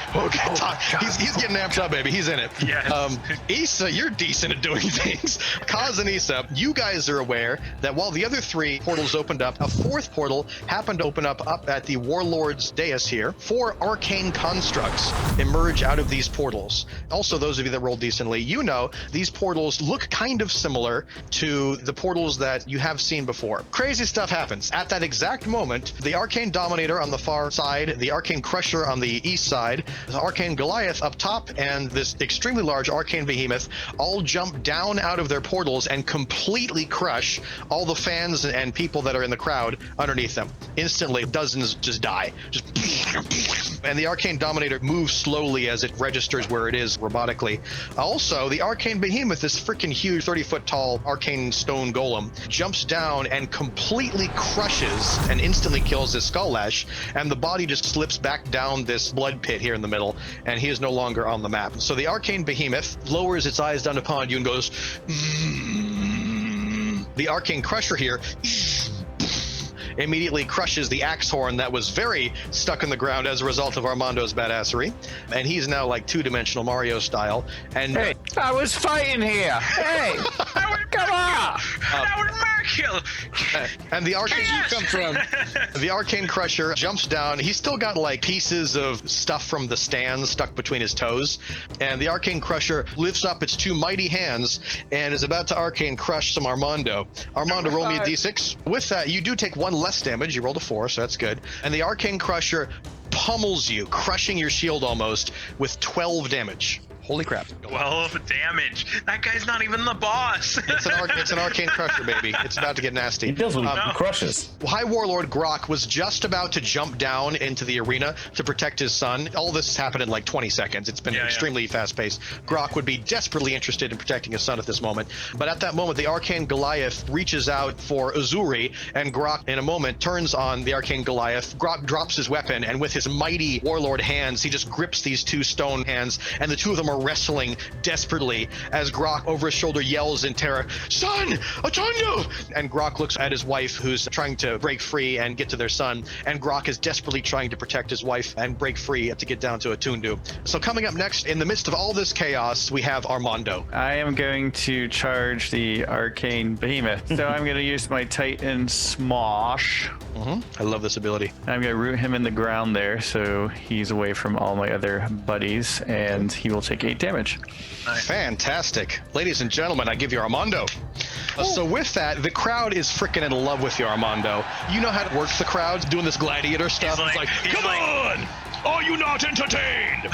Speaker 8: He's getting amped up, baby. He's in it.
Speaker 11: Yes.
Speaker 8: Issa, you're decent at doing things. Kaz and Issa, you guys are aware that while the other 3 portals opened up, a 4th portal happened to open up at the Warlord's dais here. 4 arcane constructs emerge out of these portals. Also, those of you that rolled decently, you know these portals look kind of similar to the portals that you have seen before. Crazy stuff happens. At that exact moment, the Arcane Dominator on the far side, the Arcane Crusher on the east side, the Arcane Goliath up top, and this extremely large Arcane Behemoth all jump down out of their portals and completely crush all the fans and people that are in the crowd underneath them. Instantly, dozens just die. And the Arcane Dominator moves slowly as it registers where it is robotically. Also, the Arcane Behemoth, this freaking huge 30-foot tall arcane stone golem, jumps down and completely crushes and instantly kills his Skull Lash, and the body just slips back down this blood pit here in the middle, and he is no longer on the map. So the Arcane Behemoth lowers its eyes down upon you and goes, The Arcane Crusher here immediately crushes the axe horn that was very stuck in the ground as a result of Armando's badassery, and he's now like 2-dimensional Mario style. And
Speaker 10: hey, I was fighting here. Hey, come on!
Speaker 11: That was Mercule.
Speaker 8: And the Arcane Crusher jumps down. He's still got like pieces of stuff from the stands stuck between his toes, and the Arcane Crusher lifts up its 2 mighty hands and is about to Arcane Crush some Armando. Armando, roll me a d6. With that, you do take 1 less damage. You rolled a 4, so that's good. And the Arcane Crusher pummels you, crushing your shield almost with 12 damage. Holy crap.
Speaker 11: 12 damage. That guy's not even the boss.
Speaker 8: It's an Arcane Crusher, baby. It's about to get nasty.
Speaker 5: He deals with crushes.
Speaker 8: High Warlord Grok was just about to jump down into the arena to protect his son. All this has happened in like 20 seconds. It's been extremely fast-paced. Grok would be desperately interested in protecting his son at this moment. But at that moment, the Arcane Goliath reaches out for Uzuri, and Grok, in a moment, turns on the Arcane Goliath. Grok drops his weapon, and with his mighty Warlord hands, he just grips these 2 stone hands, and the 2 of them are wrestling desperately as Grok over his shoulder yells in terror, "Son, Atundu!" And Grok looks at his wife, who's trying to break free and get to their son, and Grok is desperately trying to protect his wife and break free to get down to Atundu. So coming up next, in the midst of all this chaos, we have Armando.
Speaker 10: I am going to charge the Arcane Behemoth. So I'm going to use my Titan Smosh.
Speaker 8: I love this ability.
Speaker 10: I'm going to root him in the ground there so he's away from all my other buddies, and he will take 8 damage.
Speaker 8: Fantastic. Ladies and gentlemen, I give you Armando. So with that, the crowd is freaking in love with you, Armando. You know how it works, the crowd's doing this gladiator stuff. It's like, come on! Are you not entertained?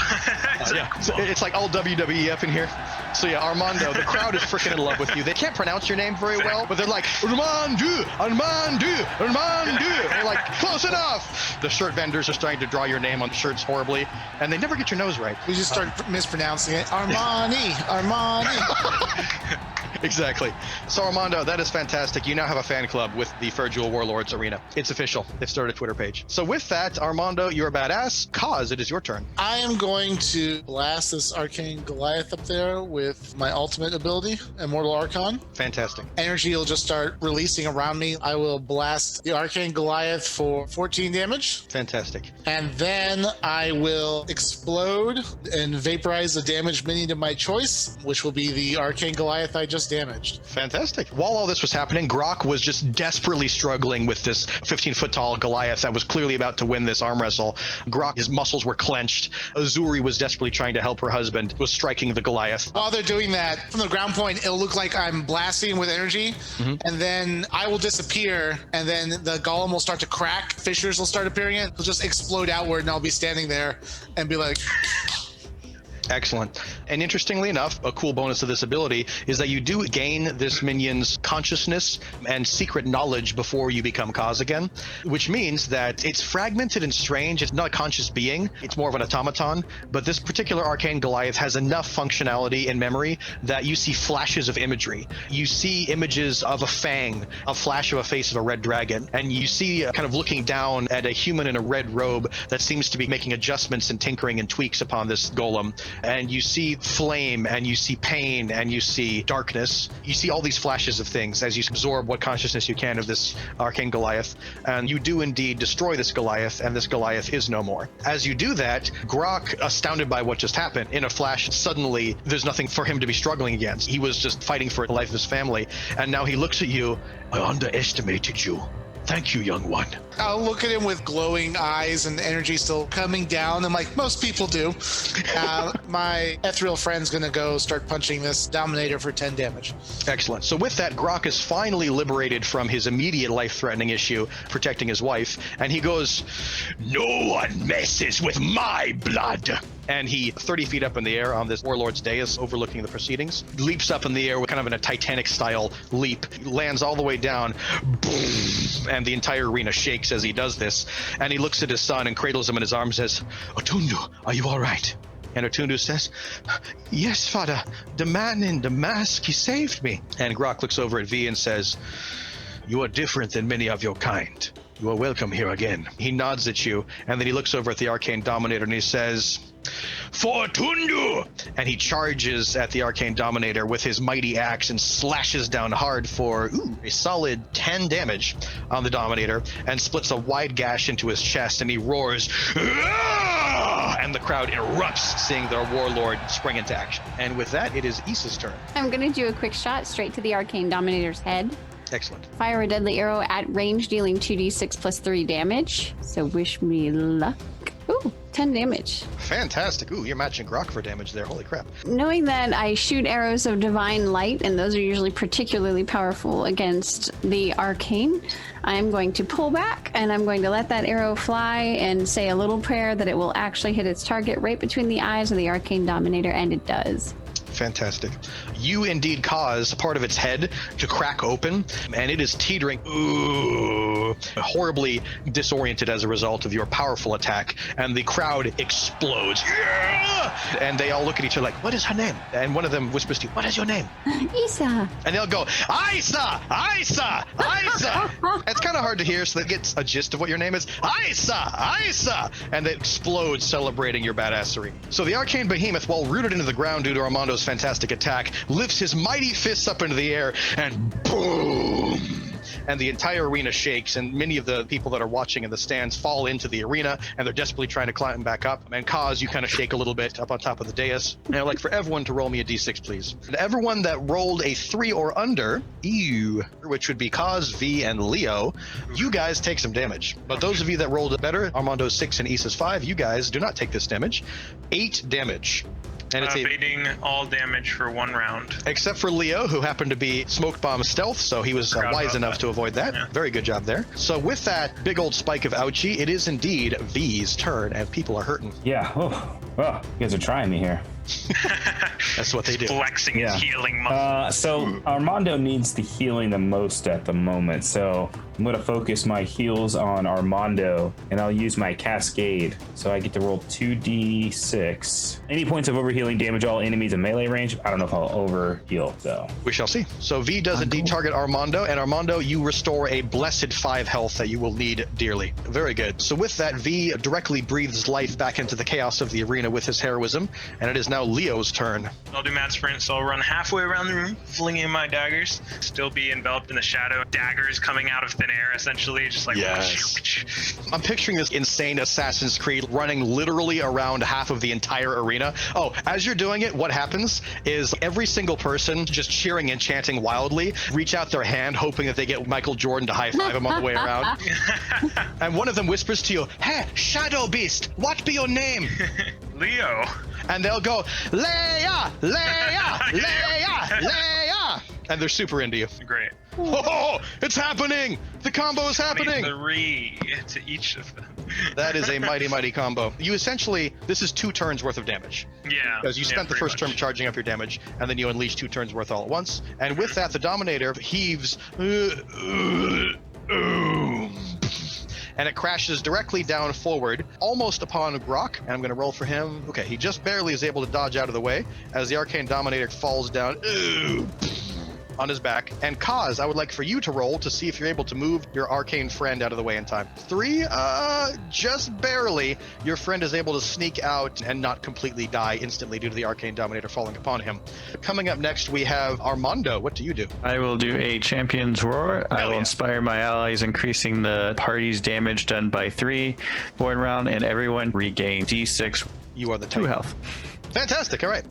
Speaker 8: So it's like all WWE up in here. So yeah, Armando, the crowd is freaking in love with you. They can't pronounce your name very well, but they're like, Armando, Armando, Armando. They're like, close enough. The shirt vendors are starting to draw your name on the shirts horribly, and they never get your nose right.
Speaker 9: We just start mispronouncing it. Armani, Armani.
Speaker 8: Exactly. So Armando, that is fantastic. You now have a fan club with the Ferjul Warlords Arena. It's official. They've started a Twitter page. So with that, Armando, you're a badass. Kaz, it is your turn.
Speaker 9: I am going to blast this Arcane Goliath up there with my ultimate ability, Immortal Archon.
Speaker 8: Fantastic.
Speaker 9: Energy will just start releasing around me. I will blast the Arcane Goliath for 14 damage.
Speaker 8: Fantastic.
Speaker 9: And then I will explode and vaporize the damaged minion of my choice, which will be the Arcane Goliath I just damaged.
Speaker 8: Fantastic. While all this was happening, Grok was just desperately struggling with this 15-foot tall Goliath that was clearly about to win this arm wrestle. Grok, his muscles were clenched. Uzuri was desperately trying to help her husband, was striking the Goliath.
Speaker 9: While they're doing that, from the ground point, it'll look like I'm blasting with energy, and then I will disappear, and then the golem will start to crack. Fissures will start appearing. It'll just explode outward, and I'll be standing there and be like...
Speaker 8: Excellent. And interestingly enough, a cool bonus of this ability is that you do gain this minion's consciousness and secret knowledge before you become Kaz again, which means that it's fragmented and strange. It's not a conscious being. It's more of an automaton. But this particular Arcane Goliath has enough functionality and memory that you see flashes of imagery. You see images of a fang, a flash of a face of a red dragon, and you see kind of looking down at a human in a red robe that seems to be making adjustments and tinkering and tweaks upon this golem. And you see flame, and you see pain, and you see darkness. You see all these flashes of things as you absorb what consciousness you can of this Arcane Goliath. And you do indeed destroy this Goliath, and this Goliath is no more. As you do that, Grok, astounded by what just happened, in a flash, suddenly there's nothing for him to be struggling against. He was just fighting for the life of his family. And now he looks at you. I underestimated you. Thank you, young one.
Speaker 9: I'll look at him with glowing eyes and energy still coming down, and like most people do. My ethereal friend's gonna go start punching this Dominator for 10 damage.
Speaker 8: Excellent. So with that, Grok is finally liberated from his immediate life-threatening issue, protecting his wife, and he goes, "No one messes with my blood." And he, 30 feet up in the air on this Warlord's dais overlooking the proceedings, leaps up in the air with kind of in a Titanic-style leap, lands all the way down, and the entire arena shakes as he does this. And he looks at his son and cradles him in his arms and says, "Otundu, are you all right?" And Otundu says, "Yes, father. The man in the mask, he saved me." And Grok looks over at V and says, "You are different than many of your kind. You are welcome here again." He nods at you, and then he looks over at the Arcane Dominator and he says, "For Tundu!" And he charges at the Arcane Dominator with his mighty axe and slashes down hard for a solid 10 damage on the Dominator and splits a wide gash into his chest, and he roars, "Aah!" And the crowd erupts, seeing their Warlord spring into action. And with that, it is Issa's turn.
Speaker 12: I'm going to do a quick shot straight to the Arcane Dominator's head.
Speaker 8: Excellent.
Speaker 12: Fire a deadly arrow at range, dealing 2d6 plus 3 damage. So wish me luck. Ooh, 10 damage.
Speaker 8: Fantastic. Ooh, you're matching Grok for damage there. Holy crap.
Speaker 12: Knowing that I shoot arrows of divine light, and those are usually particularly powerful against the arcane, I'm going to pull back, and I'm going to let that arrow fly and say a little prayer that it will actually hit its target right between the eyes of the Arcane Dominator, and it does.
Speaker 8: Fantastic. You indeed cause part of its head to crack open, and it is teetering, horribly disoriented as a result of your powerful attack, and the crowd explodes. Yeah! And they all look at each other like, "What is her name?" And one of them whispers to you, "What is your name?"
Speaker 12: Isa.
Speaker 8: And they'll go, "Isa! Isa! Isa!" It's kind of hard to hear, so that gets a gist of what your name is. "Isa! Isa!" And they explode, celebrating your badassery. So the Arcane Behemoth, while rooted into the ground due to Armando's fantastic attack, lifts his mighty fists up into the air, and boom! And the entire arena shakes, and many of the people that are watching in the stands fall into the arena, and they're desperately trying to climb back up. And Kaz, you kind of shake a little bit up on top of the dais. And I'd like for everyone to roll me a d6, please. And everyone that rolled a 3 or under, which would be Kaz, V, and Leo, you guys take some damage. But those of you that rolled it better, Armando's 6 and Issa's 5, you guys do not take this damage. 8 damage. And it's
Speaker 11: evading all damage for 1 round.
Speaker 8: Except for Leo, who happened to be smoke bomb stealth, so he was wise enough to avoid that. Yeah. Very good job there. So with that big old spike of ouchie, it is indeed V's turn, and people are hurting.
Speaker 5: Yeah. Oh, well, you guys are trying me here.
Speaker 8: That's what they do.
Speaker 11: Flexing his healing muscle.
Speaker 5: So Armando needs the healing the most at the moment, so I'm going to focus my heals on Armando, and I'll use my Cascade. So I get to roll 2d6. Any points of overhealing damage all enemies in melee range. I don't know if I'll overheal, though.
Speaker 8: We shall see. So V does indeed target Armando, and Armando, you restore a blessed 5 health that you will need dearly. Very good. So with that, V directly breathes life back into the chaos of the arena with his heroism, and it is now Leo's turn.
Speaker 11: I'll do mad sprint, so I'll run halfway around the room, flinging my daggers, still be enveloped in the shadow. Daggers coming out of thin air, essentially, just like...
Speaker 8: Yes. I'm picturing this insane Assassin's Creed running literally around half of the entire arena. Oh, as you're doing it, what happens is every single person just cheering and chanting wildly, reach out their hand, hoping that they get Michael Jordan to high-five him on the way around. And one of them whispers to you, "Hey, Shadow Beast, what be your name?"
Speaker 11: Leo.
Speaker 8: And they'll go, "Leia! Leia! Leia! Leia!" And they're super into you.
Speaker 11: Great.
Speaker 8: Oh, it's happening! The combo is happening!
Speaker 11: 3 to each of them.
Speaker 8: That is a mighty combo. You essentially, this is 2 turns worth of damage.
Speaker 11: Yeah.
Speaker 8: Because you spent the first turn charging up your damage, and then you unleash 2 turns worth all at once. And with that, the Dominator heaves, and it crashes directly down forward, almost upon Grok. And I'm going to roll for him. Okay, he just barely is able to dodge out of the way as the Arcane Dominator falls down on his back. And Kaz, I would like for you to roll to see if you're able to move your arcane friend out of the way in time. 3, just barely. Your friend is able to sneak out and not completely die instantly due to the Arcane Dominator falling upon him. Coming up next, we have Armando. What do you do?
Speaker 10: I will do a Champion's Roar. I will inspire my allies, increasing the party's damage done by 3 for 1 round, and everyone regain D6.
Speaker 8: You are the
Speaker 10: 2 health.
Speaker 8: Fantastic. All right.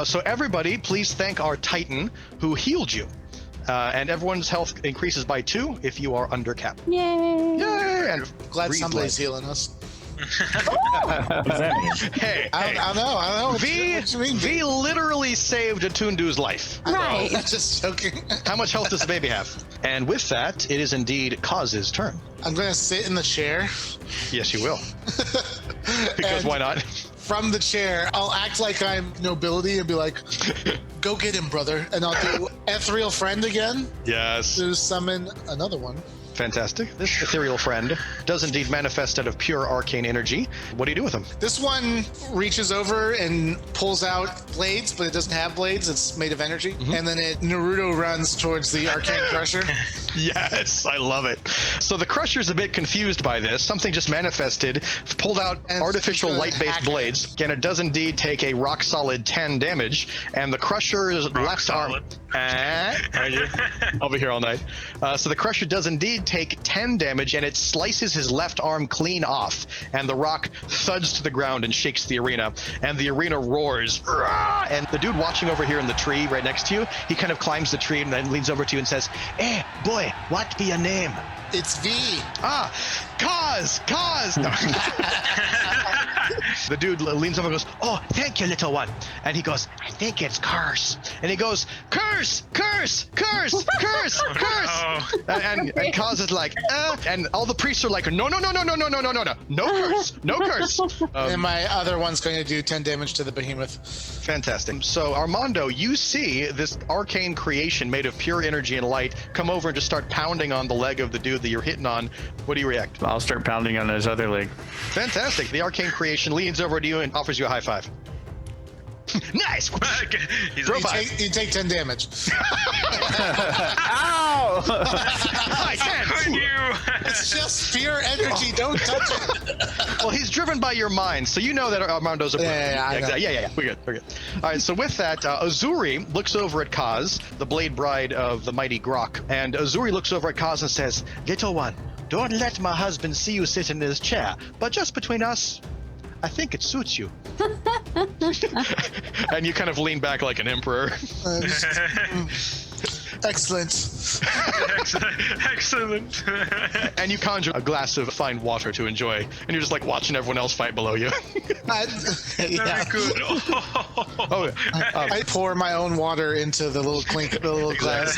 Speaker 8: So everybody, please thank our Titan who healed you. And everyone's health increases by 2 if you are under cap.
Speaker 12: Yay!
Speaker 8: Yay! And
Speaker 9: Glad
Speaker 8: breathe
Speaker 9: somebody's
Speaker 8: life.
Speaker 9: healing us.
Speaker 5: What does that mean?
Speaker 8: Hey,
Speaker 9: I don't know. What you mean?
Speaker 8: V literally saved Atundu's life.
Speaker 12: Right.
Speaker 9: I'm just joking.
Speaker 8: How much health does the baby have? And with that, it is indeed Kaz's turn.
Speaker 9: I'm going to sit in the chair.
Speaker 8: Yes, you will. Because why not?
Speaker 9: From the chair, I'll act like I'm nobility and be like, go get him, brother. And I'll do Ethereal Friend again
Speaker 8: Yes.
Speaker 9: to summon another one.
Speaker 8: Fantastic. This ethereal friend does indeed manifest out of pure arcane energy. What do you do with him?
Speaker 9: This one reaches over and pulls out blades, but it doesn't have blades. It's made of energy. And then it Naruto runs towards the Arcane Crusher.
Speaker 8: Yes, I love it. So the Crusher's a bit confused by this. Something just manifested, pulled out
Speaker 9: And
Speaker 8: artificial
Speaker 9: it's gonna
Speaker 8: light-based
Speaker 9: hack
Speaker 8: blades, and it does indeed take a rock-solid 10 damage, and the Crusher's left arm... I'll be here all night. So the Crusher does indeed take 10 damage, and it slices his left arm clean off, and the rock thuds to the ground and shakes the arena, and the arena roars. And the dude watching over here in the tree right next to you, he kind of climbs the tree and then leans over to you and says, "Hey, boy, what be your name?"
Speaker 9: It's V.
Speaker 8: Ah, Kaz! No. The dude leans over and goes, "Oh, thank you, little one." And he goes, "I think it's curse." And he goes, "Curse! Curse! Curse! Curse! Curse!" And Kaz is like, and all the priests are like, no curse, no curse.
Speaker 9: And my other one's going to do 10 damage to the behemoth.
Speaker 8: Fantastic. So Armando, you see this arcane creation made of pure energy and light come over and just start pounding on the leg of the dude that you're hitting on. What do you react?
Speaker 10: I'll start pounding on his other leg.
Speaker 8: Fantastic. The arcane creation leans over to you and offers you a high five. Nice.
Speaker 9: You take 10 damage.
Speaker 10: Ow!
Speaker 8: I can't.
Speaker 9: It's just pure energy. Don't touch it.
Speaker 8: Well, he's driven by your mind, so you know that Armando's a
Speaker 9: Yeah.
Speaker 8: We're good. All right, so with that, Azuri looks over at Kaz, the blade bride of the mighty Grok, and Azuri looks over at Kaz and says, "Little one, don't let my husband see you sit in his chair, but just between us, I think it suits you." And you kind of lean back like an emperor.
Speaker 9: Excellent.
Speaker 11: Excellent.
Speaker 8: And you conjure a glass of fine water to enjoy, and you're just like watching everyone else fight below you.
Speaker 9: Yeah.
Speaker 11: Good.
Speaker 9: I pour my own water into the little glass.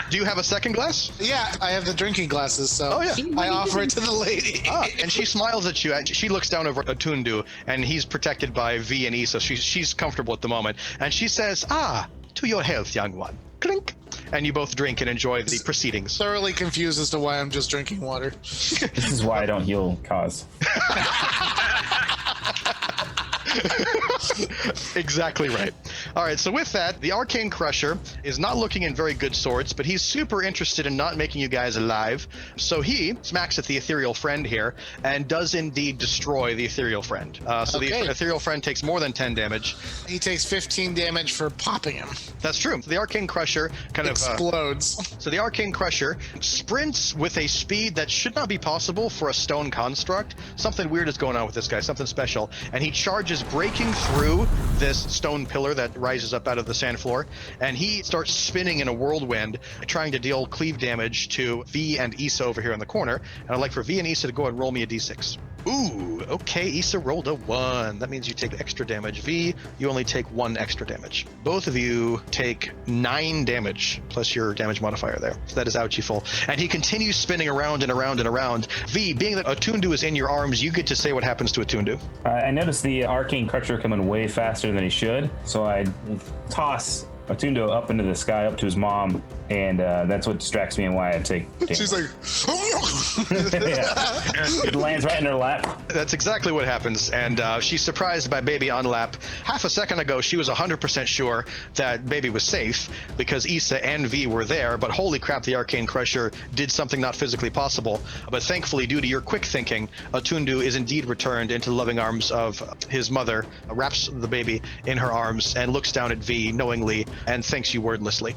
Speaker 8: Do you have a second glass?
Speaker 9: Yeah, I have the drinking glasses, so I offer it to the lady.
Speaker 8: And she smiles at you, and she looks down over at Atundu, and he's protected by V and E, so she's comfortable at the moment. And she says, "To your health, young one." Clink. And you both drink and enjoy the proceedings.
Speaker 9: Thoroughly confused as to why I'm just drinking water.
Speaker 5: This is why I don't heal Kaz.
Speaker 8: Exactly right. All right, so with that, the Arcane Crusher is not looking in very good sorts, but he's super interested in not making you guys alive. So he smacks at the Ethereal Friend here and does indeed destroy the Ethereal Friend. The Ethereal Friend takes more than 10 damage.
Speaker 9: He takes 15 damage for popping him.
Speaker 8: That's true. The Arcane Crusher kind of
Speaker 9: explodes.
Speaker 8: So the Arcane Crusher sprints with a speed that should not be possible for a stone construct. Something weird is going on with this guy, something special. And he charges, breaking through this stone pillar that rises up out of the sand floor, and he starts spinning in a whirlwind, trying to deal cleave damage to V and Issa over here in the corner. And I'd like for V and Issa to go and roll me a d6. Ooh, okay, Issa rolled a 1. That means you take extra damage. V, you only take 1 extra damage. Both of you take 9 damage, plus your damage modifier there. So that is ouchie full. And he continues spinning around and around and around. V, being that Atundu is in your arms, you get to say what happens to Atundu.
Speaker 5: I noticed the Arcane Crusher coming way faster than he should, so I toss Atundu up into the sky, up to his mom, and that's what distracts me and why I take damage.
Speaker 9: She's like,
Speaker 5: yeah. It lands right in her lap.
Speaker 8: That's exactly what happens, and she's surprised by baby on lap. Half a second ago, she was 100% sure that baby was safe because Issa and V were there, but holy crap, the Arcane Crusher did something not physically possible. But thankfully, due to your quick thinking, Atundu is indeed returned into the loving arms of his mother, wraps the baby in her arms, and looks down at V knowingly and thanks you wordlessly.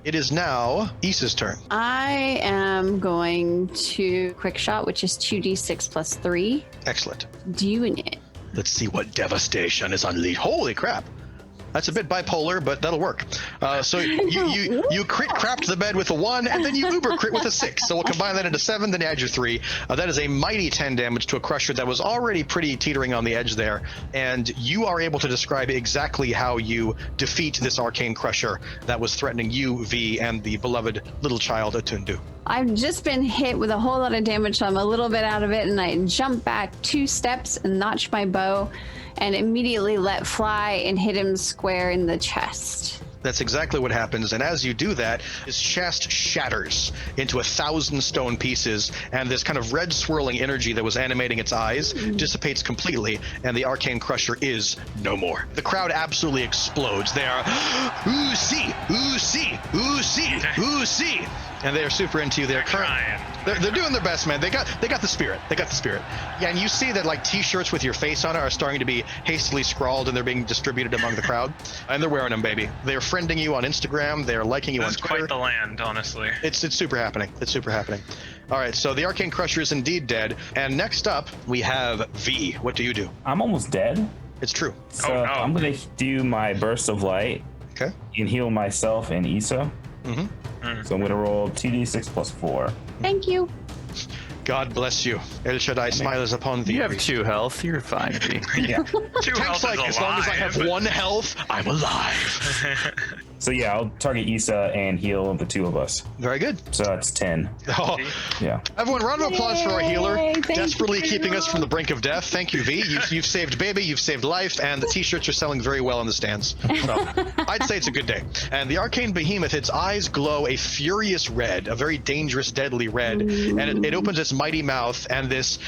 Speaker 8: It is now Issa's turn.
Speaker 12: I am going to quick shot, which is 2d6 plus 3.
Speaker 8: Excellent.
Speaker 12: Doing it.
Speaker 8: Let's see what devastation is unleashed. Holy crap. That's a bit bipolar, but that'll work. So you crit crapped the bed with a 1, and then you uber crit with a 6. So we'll combine that into 7, then add your 3. That is a mighty 10 damage to a crusher that was already pretty teetering on the edge there. And you are able to describe exactly how you defeat this arcane crusher that was threatening you, V, and the beloved little child Atundu.
Speaker 12: I've just been hit with a whole lot of damage, so I'm a little bit out of it, and I jump back 2 steps and notch my bow and immediately let fly and hit him square in the chest.
Speaker 8: That's exactly what happens, and as you do that, his chest shatters into 1,000 stone pieces, and this kind of red swirling energy that was animating its eyes dissipates completely, and the Arcane Crusher is no more. The crowd absolutely explodes. They are, ooh, see, ooh, see, ooh, see, ooh, see. And they are super into you. They're doing their best, man. They got the spirit. They got the spirit. Yeah, and you see that like T-shirts with your face on it are starting to be hastily scrawled, and they're being distributed among the crowd. And they're wearing them, baby. They're friending you on Instagram. They're liking you on Twitter.
Speaker 11: That's quite the land, honestly.
Speaker 8: It's super happening. It's super happening. All right, so the Arcane Crusher is indeed dead. And next up, we have V. What do you do?
Speaker 5: I'm almost dead.
Speaker 8: It's true.
Speaker 5: So I'm going to do my Burst of Light.
Speaker 8: Okay.
Speaker 5: And heal myself and Issa.
Speaker 8: Mm-hmm.
Speaker 5: So I'm going to roll 2d6 plus 4.
Speaker 12: Thank you.
Speaker 8: God bless you. El Shaddai smiles upon thee.
Speaker 10: You have 2 health. You're fine, V.
Speaker 5: Yeah.
Speaker 11: 2 health
Speaker 8: like,
Speaker 11: is
Speaker 8: as long as I have 1 health, I'm alive.
Speaker 5: So yeah, I'll target Issa and heal the 2 of us.
Speaker 8: Very good.
Speaker 5: So that's 10.
Speaker 8: Oh.
Speaker 5: Yeah.
Speaker 8: Everyone, round of applause for our healer,
Speaker 12: Thank
Speaker 8: desperately
Speaker 12: you.
Speaker 8: keeping us from the brink of death. Thank you, V. You've saved baby, you've saved life, and the T-shirts are selling very well in the stands. So I'd say it's a good day. And the Arcane Behemoth, its eyes glow a furious red, a very dangerous, deadly red, and it opens its mighty mouth, and this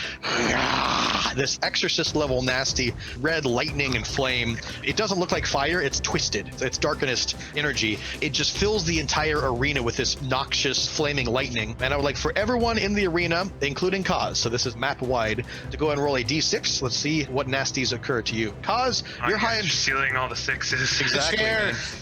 Speaker 8: Exorcist level nasty red lightning and flame. It doesn't look like fire. It's twisted. It's Darkanist energy. It just fills the entire arena with this noxious flaming lightning. And I would like for everyone in the arena, including Kaz, so this is map wide, to go and roll a d6. Let's see what nasties occur to you. Kaz, you're high and
Speaker 11: stealing all the 6s.
Speaker 8: Exactly.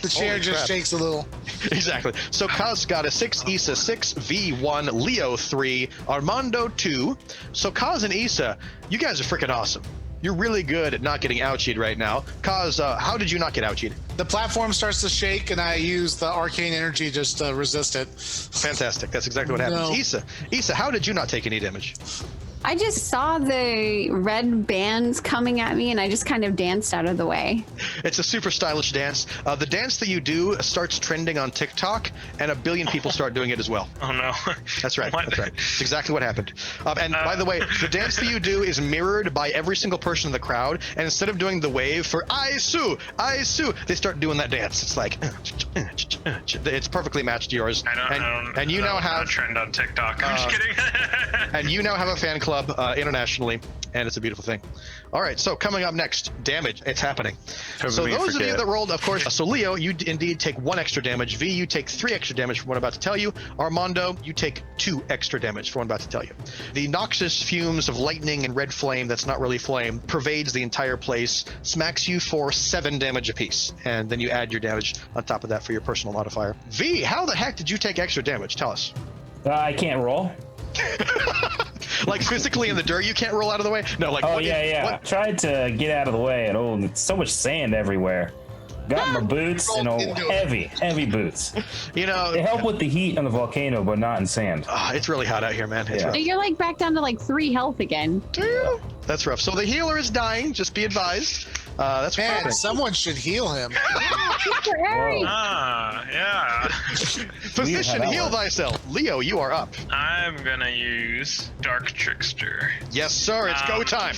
Speaker 9: The chair just shakes a little.
Speaker 8: Exactly. So Kaz got a 6, Issa 6, V 1, Leo 3, Armando 2. So Kaz and Issa, you guys are freaking awesome. You're really good at not getting ouchied right now. Kaz, how did you not get ouchied?
Speaker 9: The platform starts to shake, and I use the arcane energy just to resist it.
Speaker 8: Fantastic. That's exactly what happens.
Speaker 9: No.
Speaker 8: Issa, how did you not take any damage?
Speaker 12: I just saw the red bands coming at me, and I just kind of danced out of the way.
Speaker 8: It's a super stylish dance. The dance that you do starts trending on TikTok, and 1 billion people start doing it as well.
Speaker 11: Oh no.
Speaker 8: That's right. That's right. It's exactly what happened. And by the way, the dance that you do is mirrored by every single person in the crowd, and instead of doing the wave for I sue, they start doing that dance. It's like it's perfectly matched to yours. And you now have
Speaker 11: a trend on TikTok. I'm just kidding.
Speaker 8: And you now have a fan club internationally, and it's a beautiful thing. All right, so coming up next, damage. It's happening. So those of you that rolled, of course, so Leo, you indeed take 1 extra damage. V, you take 3 extra damage from what I'm about to tell you. Armando, you take 2 extra damage from what I'm about to tell you. The noxious fumes of lightning and red flame that's not really flame pervades the entire place, smacks you for 7 damage apiece, and then you add your damage on top of that for your personal modifier. V, how the heck did you take extra damage? Tell us.
Speaker 5: I can't roll.
Speaker 8: Like physically in the dirt, you can't roll out of the way? No, like
Speaker 5: I tried to get out of the way, and it's so much sand everywhere. Got my boots and heavy boots.
Speaker 8: You know,
Speaker 5: they help with the heat on the volcano, but not in sand.
Speaker 8: It's really hot out here, man. It's rough.
Speaker 12: You're like back down to like 3 health again.
Speaker 8: That's rough. So the healer is dying. Just be advised. That's
Speaker 9: man. Someone should heal him.
Speaker 11: Yeah.
Speaker 8: Physician, heal thyself. Leo, you are up.
Speaker 11: I'm gonna use Dark Trickster.
Speaker 8: Yes, sir. It's go time.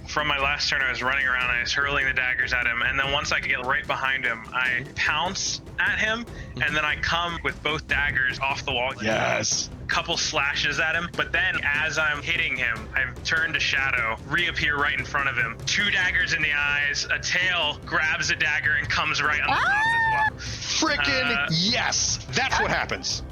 Speaker 11: From my last turn, I was running around, I was hurling the daggers at him, and then once I get right behind him, I pounce at him, and then I come with both daggers off the wall.
Speaker 8: Yes.
Speaker 11: Couple slashes at him, but then as I'm hitting him, I turn to shadow, reappear right in front of him. 2 daggers in the eyes, a tail grabs a dagger and comes right on the top as well.
Speaker 8: Frickin' yes! That's what happens.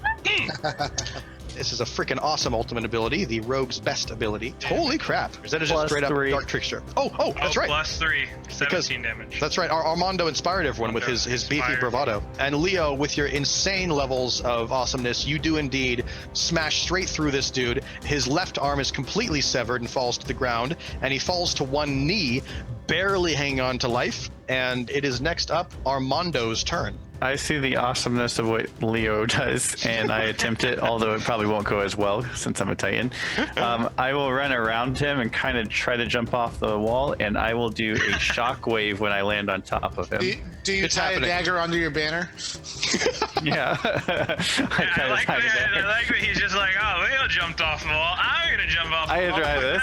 Speaker 8: This is a freaking awesome ultimate ability, the Rogue's Best ability. Holy crap. That is just straight up Dark Trickster. Oh, that's right.
Speaker 11: +3, 17 damage.
Speaker 8: That's right. Armando inspired everyone with his beefy bravado. And Leo, with your insane levels of awesomeness, you do indeed smash straight through this dude. His left arm is completely severed and falls to the ground, and he falls to one knee, barely hanging on to life. And it is next up Armando's turn.
Speaker 10: I see the awesomeness of what Leo does, and I attempt it, although it probably won't go as well since I'm a Titan. I will run around him and kind of try to jump off the wall, and I will do a shockwave when I land on top of him.
Speaker 9: Do you tie a dagger under your banner?
Speaker 10: Yeah.
Speaker 11: I like that he's just like, oh, Leo jumped off the wall. I'm going to jump off the wall.
Speaker 10: I try this.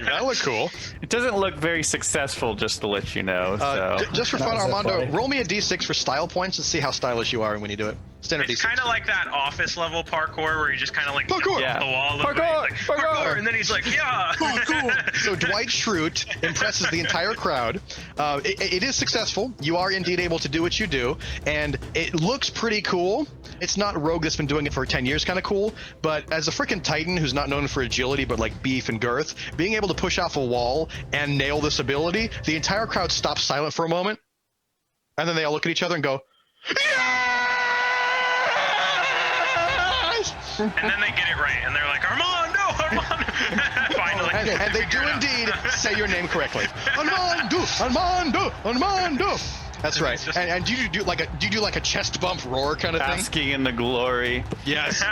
Speaker 8: That looked cool.
Speaker 10: It doesn't look very successful, just to let you know.
Speaker 8: Just for fun, Armando, roll me a d6 for style points and see how stylish you are when you do it. Standard
Speaker 11: it's
Speaker 8: d6.
Speaker 11: kind of like that office level parkour where you just kind of like jump off the wall.
Speaker 8: Parkour!
Speaker 11: And then he's like, yeah.
Speaker 8: Cool. So Dwight Schrute impresses the entire crowd. It is successful. You are indeed able to do what you do, and it looks pretty cool. It's not Rogue that's been doing it for 10 years kind of cool, but as a freaking Titan who's not known for agility but like beef and girth, being able to push off a wall and nail this ability, the entire crowd stops silent for a moment, and then they all look at each other and go,
Speaker 11: and then they get it right, and they're like, Armando! Finally.
Speaker 8: And they do indeed say your name correctly. Armando! That's right. And do you do like a chest bump roar kind of thing?
Speaker 10: Basking in the glory.
Speaker 8: Yes.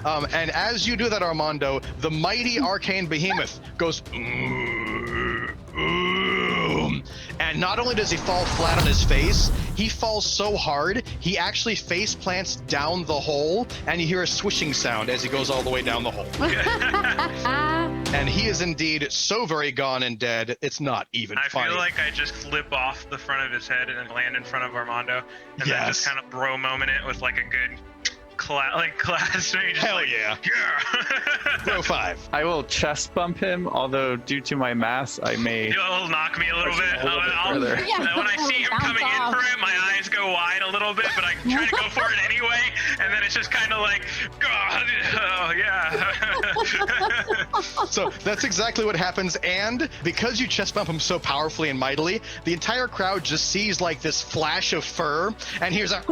Speaker 8: And as you do that, Armando, the mighty arcane behemoth goes and not only does he fall flat on his face, he falls so hard, he actually face plants down the hole, and you hear a swishing sound as he goes all the way down the hole. And he is indeed so very gone and dead, it's not even funny.
Speaker 11: I feel like I just flip off the front of his head and then land in front of Armando, and then just kind of bro moment it with like a good class.
Speaker 8: Hell yeah. Bro 5.
Speaker 10: I will chest bump him, although due to my mass, I may...
Speaker 11: You'll knock me a little bit. When I see him coming in for it, my eyes go wide a little bit, but I try to go for it anyway, and then it's just kind of like, God, oh yeah.
Speaker 8: So that's exactly what happens, and because you chest bump him so powerfully and mightily, the entire crowd just sees like this flash of fur, and hears a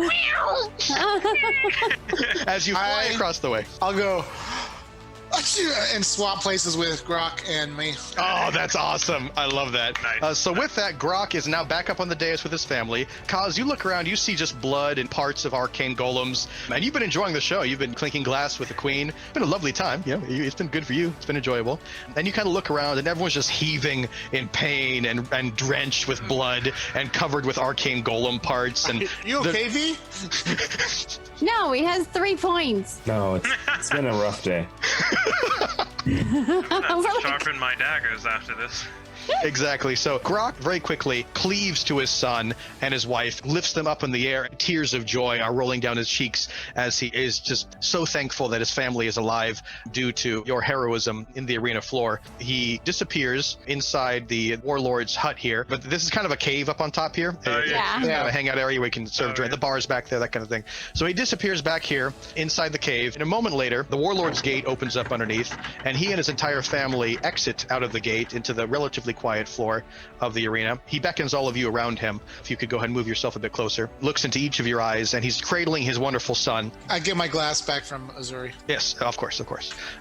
Speaker 8: as you fly across the way.
Speaker 9: I'll go and swap places with Grok and me.
Speaker 8: Oh, that's awesome. I love that.
Speaker 11: Nice.
Speaker 8: So with that, Grok is now back up on the dais with his family. Kaz, you look around, you see just blood and parts of arcane golems, and you've been enjoying the show. You've been clinking glass with the queen. It's been a lovely time. You know, it's been good for you. It's been enjoyable. And you kind of look around, and everyone's just heaving in pain and drenched with blood and covered with arcane golem parts. And
Speaker 9: you okay, V?
Speaker 12: No, he has 3 points.
Speaker 5: No, it's been a rough day.
Speaker 11: I'm gonna have to sharpen my daggers after this.
Speaker 8: Exactly. So Grok very quickly cleaves to his son and his wife, lifts them up in the air. Tears of joy are rolling down his cheeks as he is just so thankful that his family is alive due to your heroism in the arena floor. He disappears inside the Warlord's hut here, but this is kind of a cave up on top here.
Speaker 12: Yeah.
Speaker 8: Kind of a hangout area where you can serve drink. The bar's back there, that kind of thing. So he disappears back here inside the cave. And a moment later, the Warlord's gate opens up underneath, and he and his entire family exit out of the gate into the relatively quiet floor of the arena. He beckons all of you around him. If you could go ahead and move yourself a bit closer. Looks into each of your eyes, and he's cradling his wonderful son.
Speaker 9: I get my glass back from Azuri.
Speaker 8: Yes, of course.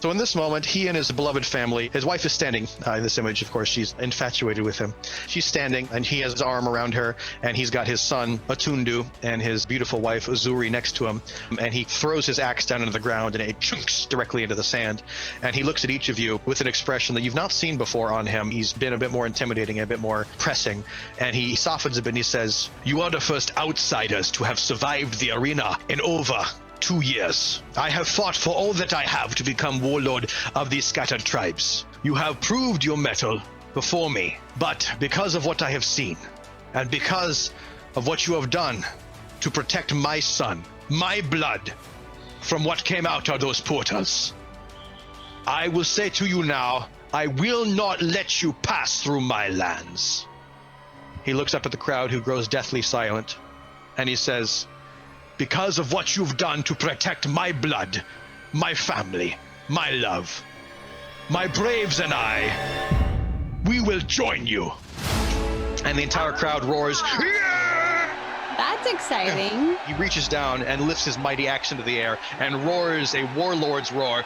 Speaker 8: So in this moment, he and his beloved family, his wife is standing in this image, of course, she's infatuated with him. She's standing, and he has his arm around her, and he's got his son, Atundu, and his beautiful wife, Azuri, next to him, and he throws his axe down into the ground, and it chunks directly into the sand, and he looks at each of you with an expression that you've not seen before on him. He's been a bit more intimidating, a bit more pressing, and he softens a bit and he says, "You are the first outsiders to have survived the arena in over 2 years. I have fought for all that I have to become warlord of these scattered tribes. You have proved your mettle before me, but because of what I have seen, and because of what you have done to protect my son, my blood, from what came out of those portals, I will say to you now, I will not let you pass through my lands." He looks up at the crowd, who grows deathly silent, and he says, "Because of what you've done to protect my blood, my family, my love, my braves and I, we will join you." And the entire crowd roars, "Yeah!"
Speaker 12: That's exciting.
Speaker 8: He reaches down and lifts his mighty axe into the air and roars a warlord's roar.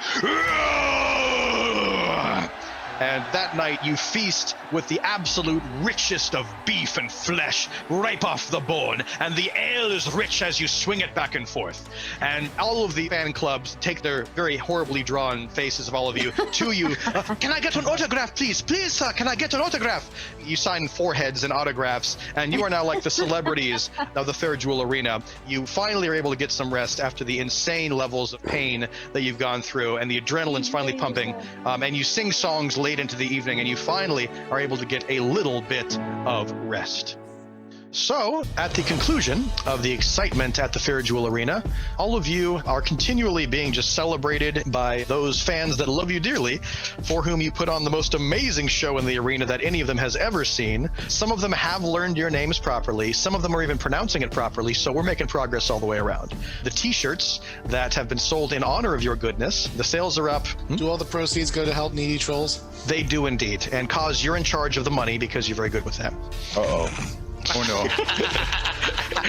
Speaker 8: And that night you feast with the absolute richest of beef and flesh, ripe off the bone, and the ale is rich as you swing it back and forth. And all of the fan clubs take their very horribly drawn faces of all of you to you. "Can I get an autograph, please? Please, sir, can I get an autograph?" You sign foreheads and autographs, and you are now like the celebrities of the Fair Jewel Arena. You finally are able to get some rest after the insane levels of pain that you've gone through, and the adrenaline's finally pumping, and you sing songs late into the evening, and you finally are able to get a little bit of rest. So, at the conclusion of the excitement at the Fair Jewel Arena, all of you are continually being just celebrated by those fans that love you dearly, for whom you put on the most amazing show in the arena that any of them has ever seen. Some of them have learned your names properly. Some of them are even pronouncing it properly, so we're making progress all the way around. The t-shirts that have been sold in honor of your goodness, the sales are up.
Speaker 9: Do all the proceeds go to help needy trolls?
Speaker 8: They do indeed. And Kaz, you're in charge of the money because you're very good with that.
Speaker 5: Uh-oh. Oh no.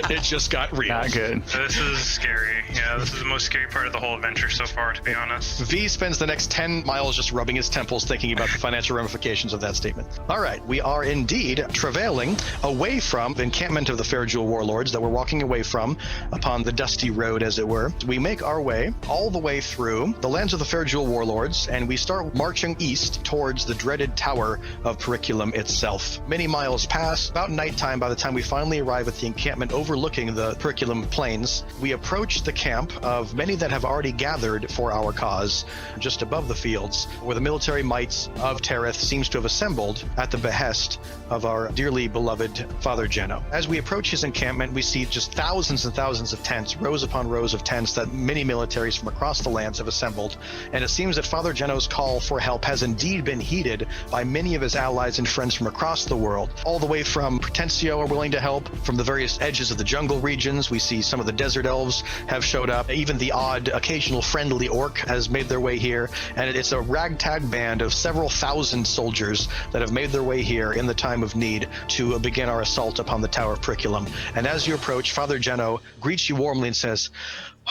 Speaker 8: It just got real.
Speaker 10: Not good.
Speaker 11: This is scary. Yeah, this is the most scary part of the whole adventure so far, to be honest.
Speaker 8: V spends the next 10 miles just rubbing his temples thinking about the financial ramifications of that statement. All right, we are indeed travailing away from the encampment of the Fair Jewel Warlords that we're walking away from upon the dusty road, as it were. We make our way all the way through the lands of the Fair Jewel Warlords, and we start marching east towards the dreaded Tower of Pericu'lum itself. Many miles pass, about nighttime by the time we finally arrive at the encampment overlooking the Pericu'lum plains. We approach the camp of many that have already gathered for our cause just above the fields, where the military mights of Terrath seems to have assembled at the behest of our dearly beloved Father Geno. As we approach his encampment, we see just thousands and thousands of tents, rows upon rows of tents that many militaries from across the lands have assembled, and it seems that Father Geno's call for help has indeed been heeded by many of his allies and friends from across the world. All the way from Pretensio are willing to help, from the various edges of the jungle regions. We see some of the desert elves have showed up, even the odd occasional friendly orc has made their way here, and it's a ragtag band of several thousand soldiers that have made their way here in the time of need to begin our assault upon the Tower of Pericu'lum. And as you approach, Father Geno greets you warmly and says,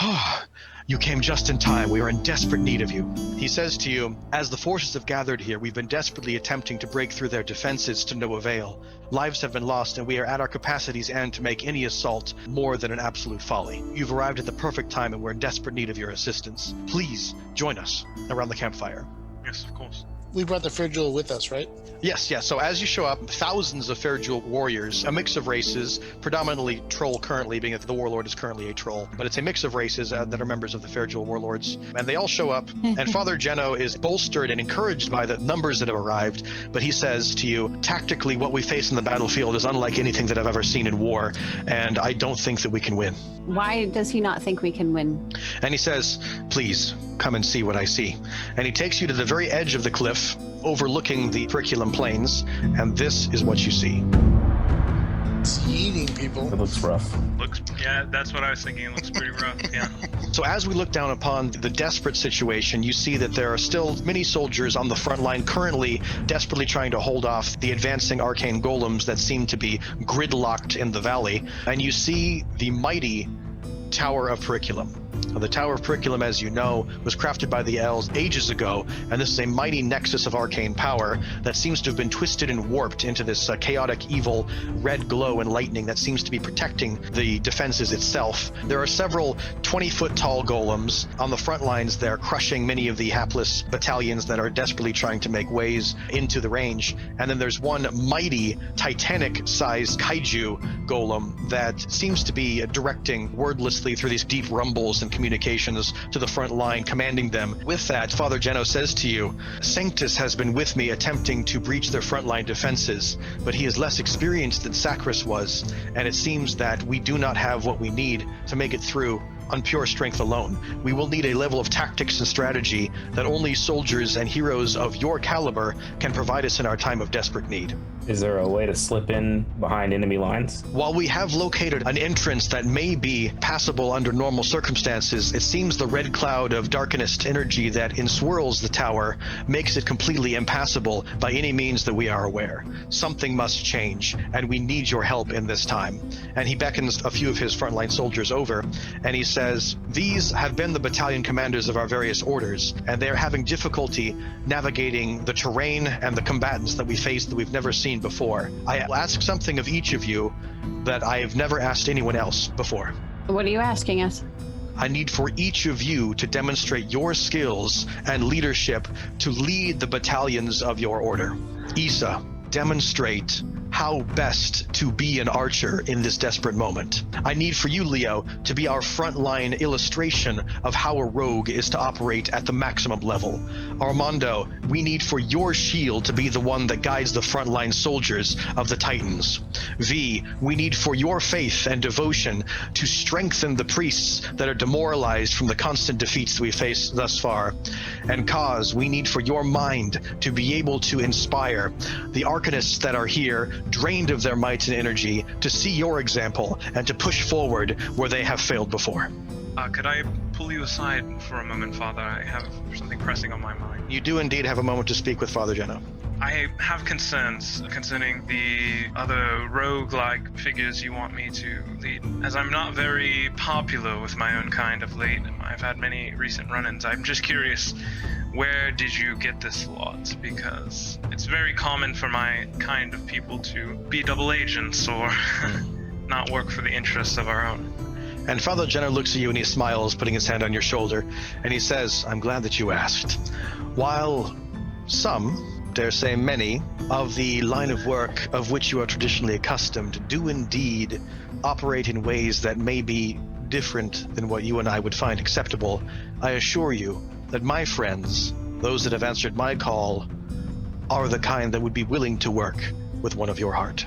Speaker 8: "Oh, you came just in time. We are in desperate need of you." He says to you, "As the forces have gathered here, we've been desperately attempting to break through their defenses to no avail. Lives have been lost, and we are at our capacity's end to make any assault more than an absolute folly. You've arrived at the perfect time, and we're in desperate need of your assistance. Please join us around the campfire."
Speaker 11: Yes, of course.
Speaker 9: We brought the Fair Jewel with us, right?
Speaker 8: Yes. So as you show up, thousands of Fair Jewel warriors, a mix of races, predominantly troll currently, being that the Warlord is currently a troll, but it's a mix of races that are members of the Fair Jewel Warlords, and they all show up, and Father Geno is bolstered and encouraged by the numbers that have arrived, but he says to you, "Tactically, what we face in the battlefield is unlike anything that I've ever seen in war, and I don't think that we can win."
Speaker 12: Why does he not think we can win?
Speaker 8: And he says, "Please, come and see what I see." And he takes you to the very edge of the cliff, overlooking the Pericu'lum plains, and this is what you see.
Speaker 9: It's eating people.
Speaker 5: It looks rough.
Speaker 11: Yeah, that's what I was thinking. It looks pretty rough, yeah.
Speaker 8: So as we look down upon the desperate situation, you see that there are still many soldiers on the front line currently desperately trying to hold off the advancing arcane golems that seem to be gridlocked in the valley. And you see the mighty Tower of Pericu'lum. The Tower of Pericu'lum, as you know, was crafted by the elves ages ago, and this is a mighty nexus of arcane power that seems to have been twisted and warped into this chaotic, evil red glow and lightning that seems to be protecting the defenses itself. There are several 20-foot tall golems on the front lines there, crushing many of the hapless battalions that are desperately trying to make ways into the range. And then there's one mighty, Titanic-sized kaiju golem that seems to be directing wordlessly through these deep rumbles and communications to the front line, commanding them. With that, Father Geno says to you, Sanctus has been with me attempting to breach their frontline defenses, but he is less experienced than Sacris was, and it seems that we do not have what we need to make it through on pure strength alone. We will need a level of tactics and strategy that only soldiers and heroes of your caliber can provide us in our time of desperate need.
Speaker 5: Is there a way to slip in behind enemy lines?
Speaker 8: While we have located an entrance that may be passable under normal circumstances, it seems the red cloud of Arcanist energy that enswirls the tower makes it completely impassable by any means that we are aware. Something must change, and we need your help in this time. And he beckons a few of his frontline soldiers over, and he says, these have been the battalion commanders of our various orders, and they are having difficulty navigating the terrain and the combatants that we face that we've never seen before. I ask something of each of you that I have never asked anyone else before.
Speaker 12: What are you asking us?
Speaker 8: I need for each of you to demonstrate your skills and leadership to lead the battalions of your order. Issa, demonstrate how best to be an archer in this desperate moment. I need for you, Leo, to be our frontline illustration of how a rogue is to operate at the maximum level. Armando, we need for your shield to be the one that guides the frontline soldiers of the Titans. V, we need for your faith and devotion to strengthen the priests that are demoralized from the constant defeats that we face thus far. And Kaz, we need for your mind to be able to inspire the Arcanists that are here, drained of their might and energy, to see your example and to push forward where they have failed before.
Speaker 11: Could I pull you aside for a moment, Father? I have something pressing on my mind.
Speaker 8: You do indeed have a moment to speak with Father Geno.
Speaker 11: I have concerns concerning the other rogue-like figures you want me to lead. As I'm not very popular with my own kind of late, I've had many recent run-ins. I'm just curious, where did you get this lot? Because it's very common for my kind of people to be double agents or not work for the interests of our own.
Speaker 8: And Father Geno looks at you and he smiles, putting his hand on your shoulder, and he says, I'm glad that you asked. While some, dare say many, of the line of work of which you are traditionally accustomed do indeed operate in ways that may be different than what you and I would find acceptable, I assure you that my friends, those that have answered my call, are the kind that would be willing to work with one of your heart.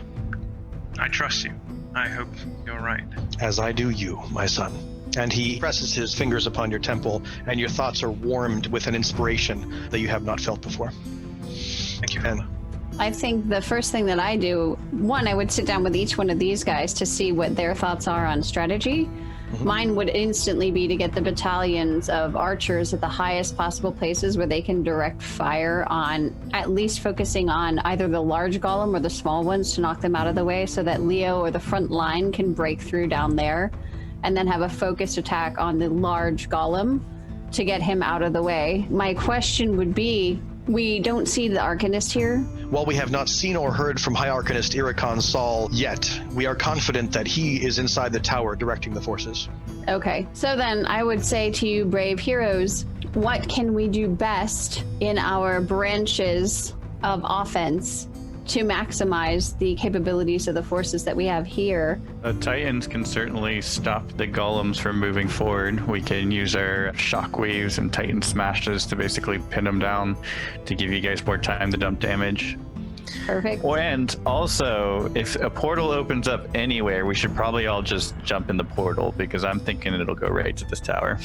Speaker 11: I trust you. I hope you're right.
Speaker 8: As I do you, my son. And he presses his fingers upon your temple, and your thoughts are warmed with an inspiration that you have not felt before.
Speaker 11: Thank you.
Speaker 8: And
Speaker 12: I think the first thing that I do, one, I would sit down with each one of these guys to see what their thoughts are on strategy. Mine would instantly be to get the battalions of archers at the highest possible places where they can direct fire on, at least focusing on either the large golem or the small ones to knock them out of the way so that Leo or the front line can break through down there, and then have a focused attack on the large golem to get him out of the way. My question would be, we don't see the Arcanist here.
Speaker 8: While we have not seen or heard from High Arcanist Iricon Saul yet, we are confident that he is inside the tower directing the forces.
Speaker 12: Okay, so then I would say to you, brave heroes, what can we do best in our branches of offense to maximize the capabilities of the forces that we have here?
Speaker 10: The Titans can certainly stop the golems from moving forward. We can use our shockwaves and Titan smashes to basically pin them down to give you guys more time to dump damage.
Speaker 12: Perfect.
Speaker 10: And also, if a portal opens up anywhere, we should probably all just jump in the portal because I'm thinking it'll go right to this tower.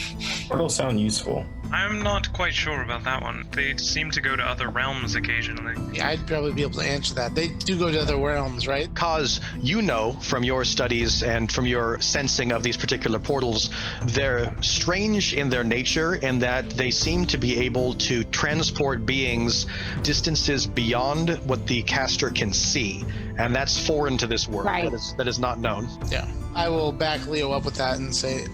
Speaker 5: Portals sound useful.
Speaker 11: I'm not quite sure about that one. They seem to go to other realms occasionally.
Speaker 9: Yeah, I'd probably be able to answer that. They do go to other realms, right?
Speaker 8: Cause you know from your studies and from your sensing of these particular portals, they're strange in their nature in that they seem to be able to transport beings distances beyond what the caster can see. And that's foreign to this world.
Speaker 12: Right.
Speaker 8: That is not known.
Speaker 9: Yeah. I will back Leo up with that and say,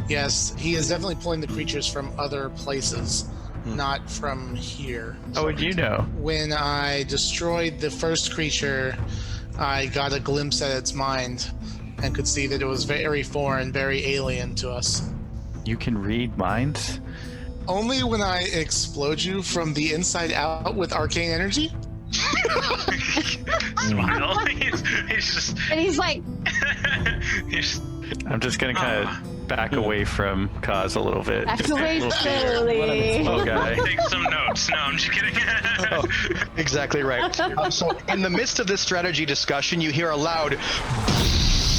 Speaker 9: yes, he is definitely pulling the creatures from other places, not from here.
Speaker 10: How would you know?
Speaker 9: When I destroyed the first creature, I got a glimpse at its mind and could see that it was very foreign, very alien to us.
Speaker 10: You can read minds?
Speaker 9: Only when I explode you from the inside out with arcane energy.
Speaker 11: Smile. he's just.
Speaker 12: And he's like,
Speaker 10: I'm just gonna kind of back away from Kaz a little bit.
Speaker 12: back
Speaker 10: Just a
Speaker 12: away
Speaker 10: little
Speaker 12: slowly.
Speaker 10: slow guy.
Speaker 11: Take some notes. No, I'm just kidding.
Speaker 8: Oh, exactly right. So in the midst of this strategy discussion, you hear a loud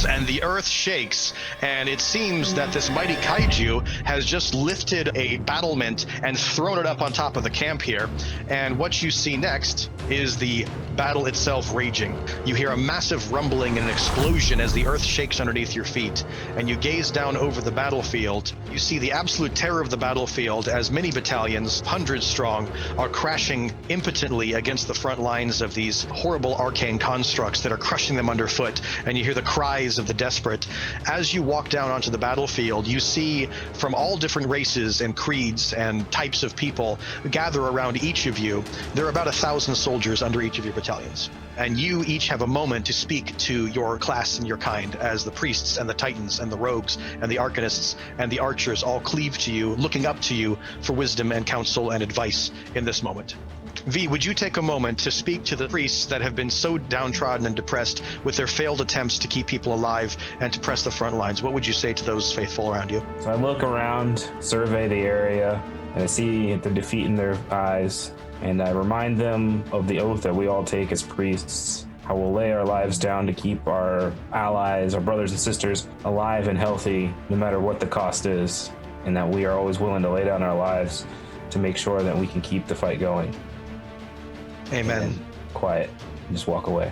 Speaker 8: and the earth shakes, and it seems that this mighty kaiju has just lifted a battlement and thrown it up on top of the camp here. And what you see next is the battle itself raging. You hear a massive rumbling and an explosion as the earth shakes underneath your feet, and you gaze down over the battlefield. You see the absolute terror of the battlefield as many battalions, hundreds strong, are crashing impotently against the front lines of these horrible arcane constructs that are crushing them underfoot, and you hear the cries of the desperate. As you walk down onto the battlefield, you see from all different races and creeds and types of people gather around each of you. There are about 1,000 soldiers under each of your battalions. And you each have a moment to speak to your class and your kind as the priests and the titans and the rogues and the arcanists and the archers all cleave to you, looking up to you for wisdom and counsel and advice in this moment. V, would you take a moment to speak to the priests that have been so downtrodden and depressed with their failed attempts to keep people alive and to press the front lines? What would you say to those faithful around you?
Speaker 5: So I look around, survey the area, and I see the defeat in their eyes, and I remind them of the oath that we all take as priests. How we'll lay our lives down to keep our allies, our brothers and sisters alive and healthy, no matter what the cost is, and that we are always willing to lay down our lives to make sure that we can keep the fight going.
Speaker 8: Amen.
Speaker 5: And quiet. Just walk away.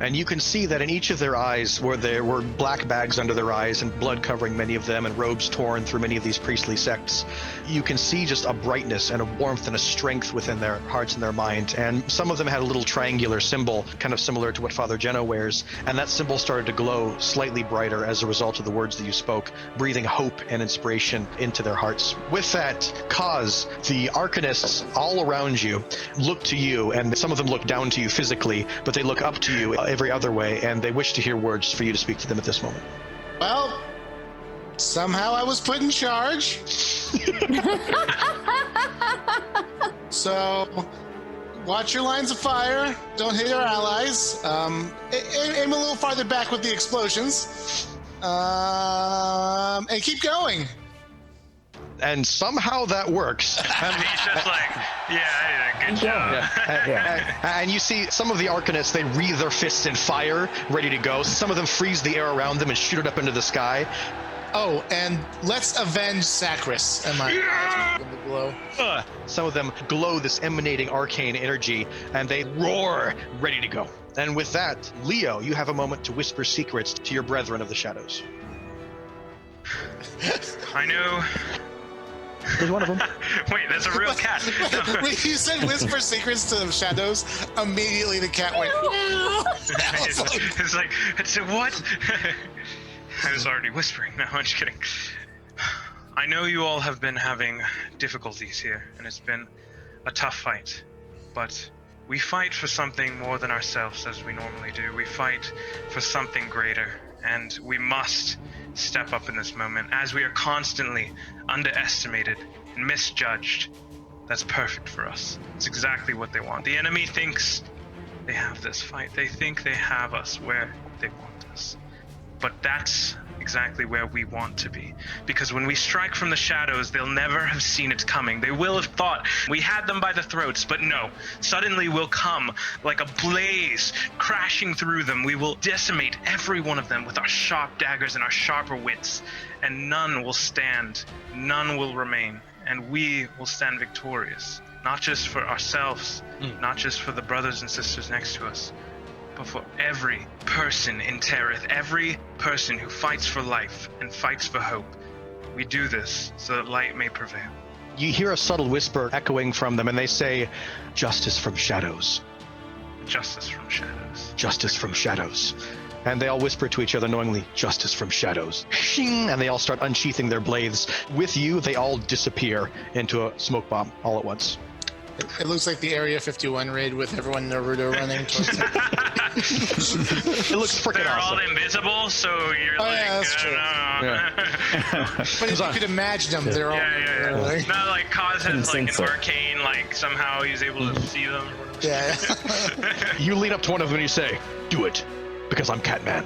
Speaker 8: And you can see that in each of their eyes, where there were black bags under their eyes and blood covering many of them and robes torn through many of these priestly sects, you can see just a brightness and a warmth and a strength within their hearts and their mind. And some of them had a little triangular symbol, kind of similar to what Father Geno wears, and that symbol started to glow slightly brighter as a result of the words that you spoke, breathing hope and inspiration into their hearts. With that, Kaz, the Arcanists all around you look to you, and some of them look down to you physically, but they look up to you every other way, and they wish to hear words for you to speak to them at this moment.
Speaker 9: Well, somehow I was put in charge. So, watch your lines of fire. Don't hit our allies. Aim a little farther back with the explosions. And keep going.
Speaker 8: And somehow that works.
Speaker 11: And he's just like, yeah, I did a good job.
Speaker 8: And you see some of the Arcanists, they wreathe their fists in fire, ready to go. Some of them freeze the air around them and shoot it up into the sky.
Speaker 9: Oh, and let's avenge Sacris. Am I in the glow?
Speaker 8: Some of them glow this emanating arcane energy, and they roar, ready to go. And with that, Leo, you have a moment to whisper secrets to your brethren of the shadows.
Speaker 11: I know.
Speaker 8: There's one of them.
Speaker 11: Wait, there's a real cat. No.
Speaker 9: When you said whisper secrets to the shadows, immediately the cat went.
Speaker 11: It's like, what? I was already whispering. No, I'm just kidding. I know you all have been having difficulties here, and it's been a tough fight. But we fight for something more than ourselves, as we normally do. We fight for something greater, and we must step up in this moment, as we are constantly underestimated and misjudged. That's perfect for us. It's exactly what they want. The enemy thinks they have this fight. They think they have us where they want us. But that's exactly where we want to be. Because when we strike from the shadows, they'll never have seen it coming. They will have thought we had them by the throats, but no. Suddenly we'll come like a blaze, crashing through them. We will decimate every one of them with our sharp daggers and our sharper wits, and none will stand, none will remain, and we will stand victorious. Not just for ourselves, not just for the brothers and sisters next to us, but for every person in Terrath, every person who fights for life and fights for hope. We do this so that light may prevail.
Speaker 8: You hear a subtle whisper echoing from them, and they say, "Justice from shadows.
Speaker 11: Justice from shadows.
Speaker 8: Justice from shadows." And they all whisper to each other knowingly, "Justice from shadows." Shing! And they all start unsheathing their blades. With you, they all disappear into a smoke bomb all at once.
Speaker 9: It looks like the Area 51 raid with everyone in Naruto running towards it.
Speaker 8: It looks freaking awesome.
Speaker 11: They're all invisible, so you're
Speaker 9: Yeah, that's true. But if you could imagine them, they're all...
Speaker 11: Yeah. Not like Kaz has like an arcane, like somehow he's able to see them.
Speaker 9: Yeah.
Speaker 8: You lean up to one of them and you say, "Do it, because I'm Catman."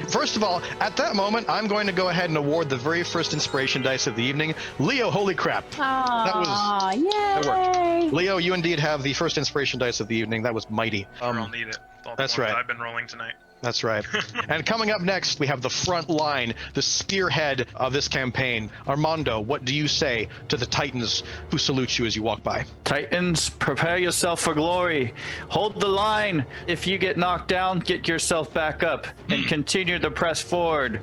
Speaker 8: First of all, at that moment, I'm going to go ahead and award the very first inspiration dice of the evening. Leo, holy crap. That worked. Leo, you indeed have the first inspiration dice of the evening. That was mighty.
Speaker 11: I'll need it.
Speaker 8: That's right.
Speaker 11: I've been rolling tonight.
Speaker 8: That's right. And coming up next, we have the front line, the spearhead of this campaign. Armando, what do you say to the Titans who salute you as you walk by?
Speaker 10: Titans, prepare yourself for glory. Hold the line. If you get knocked down, get yourself back up and continue to press forward.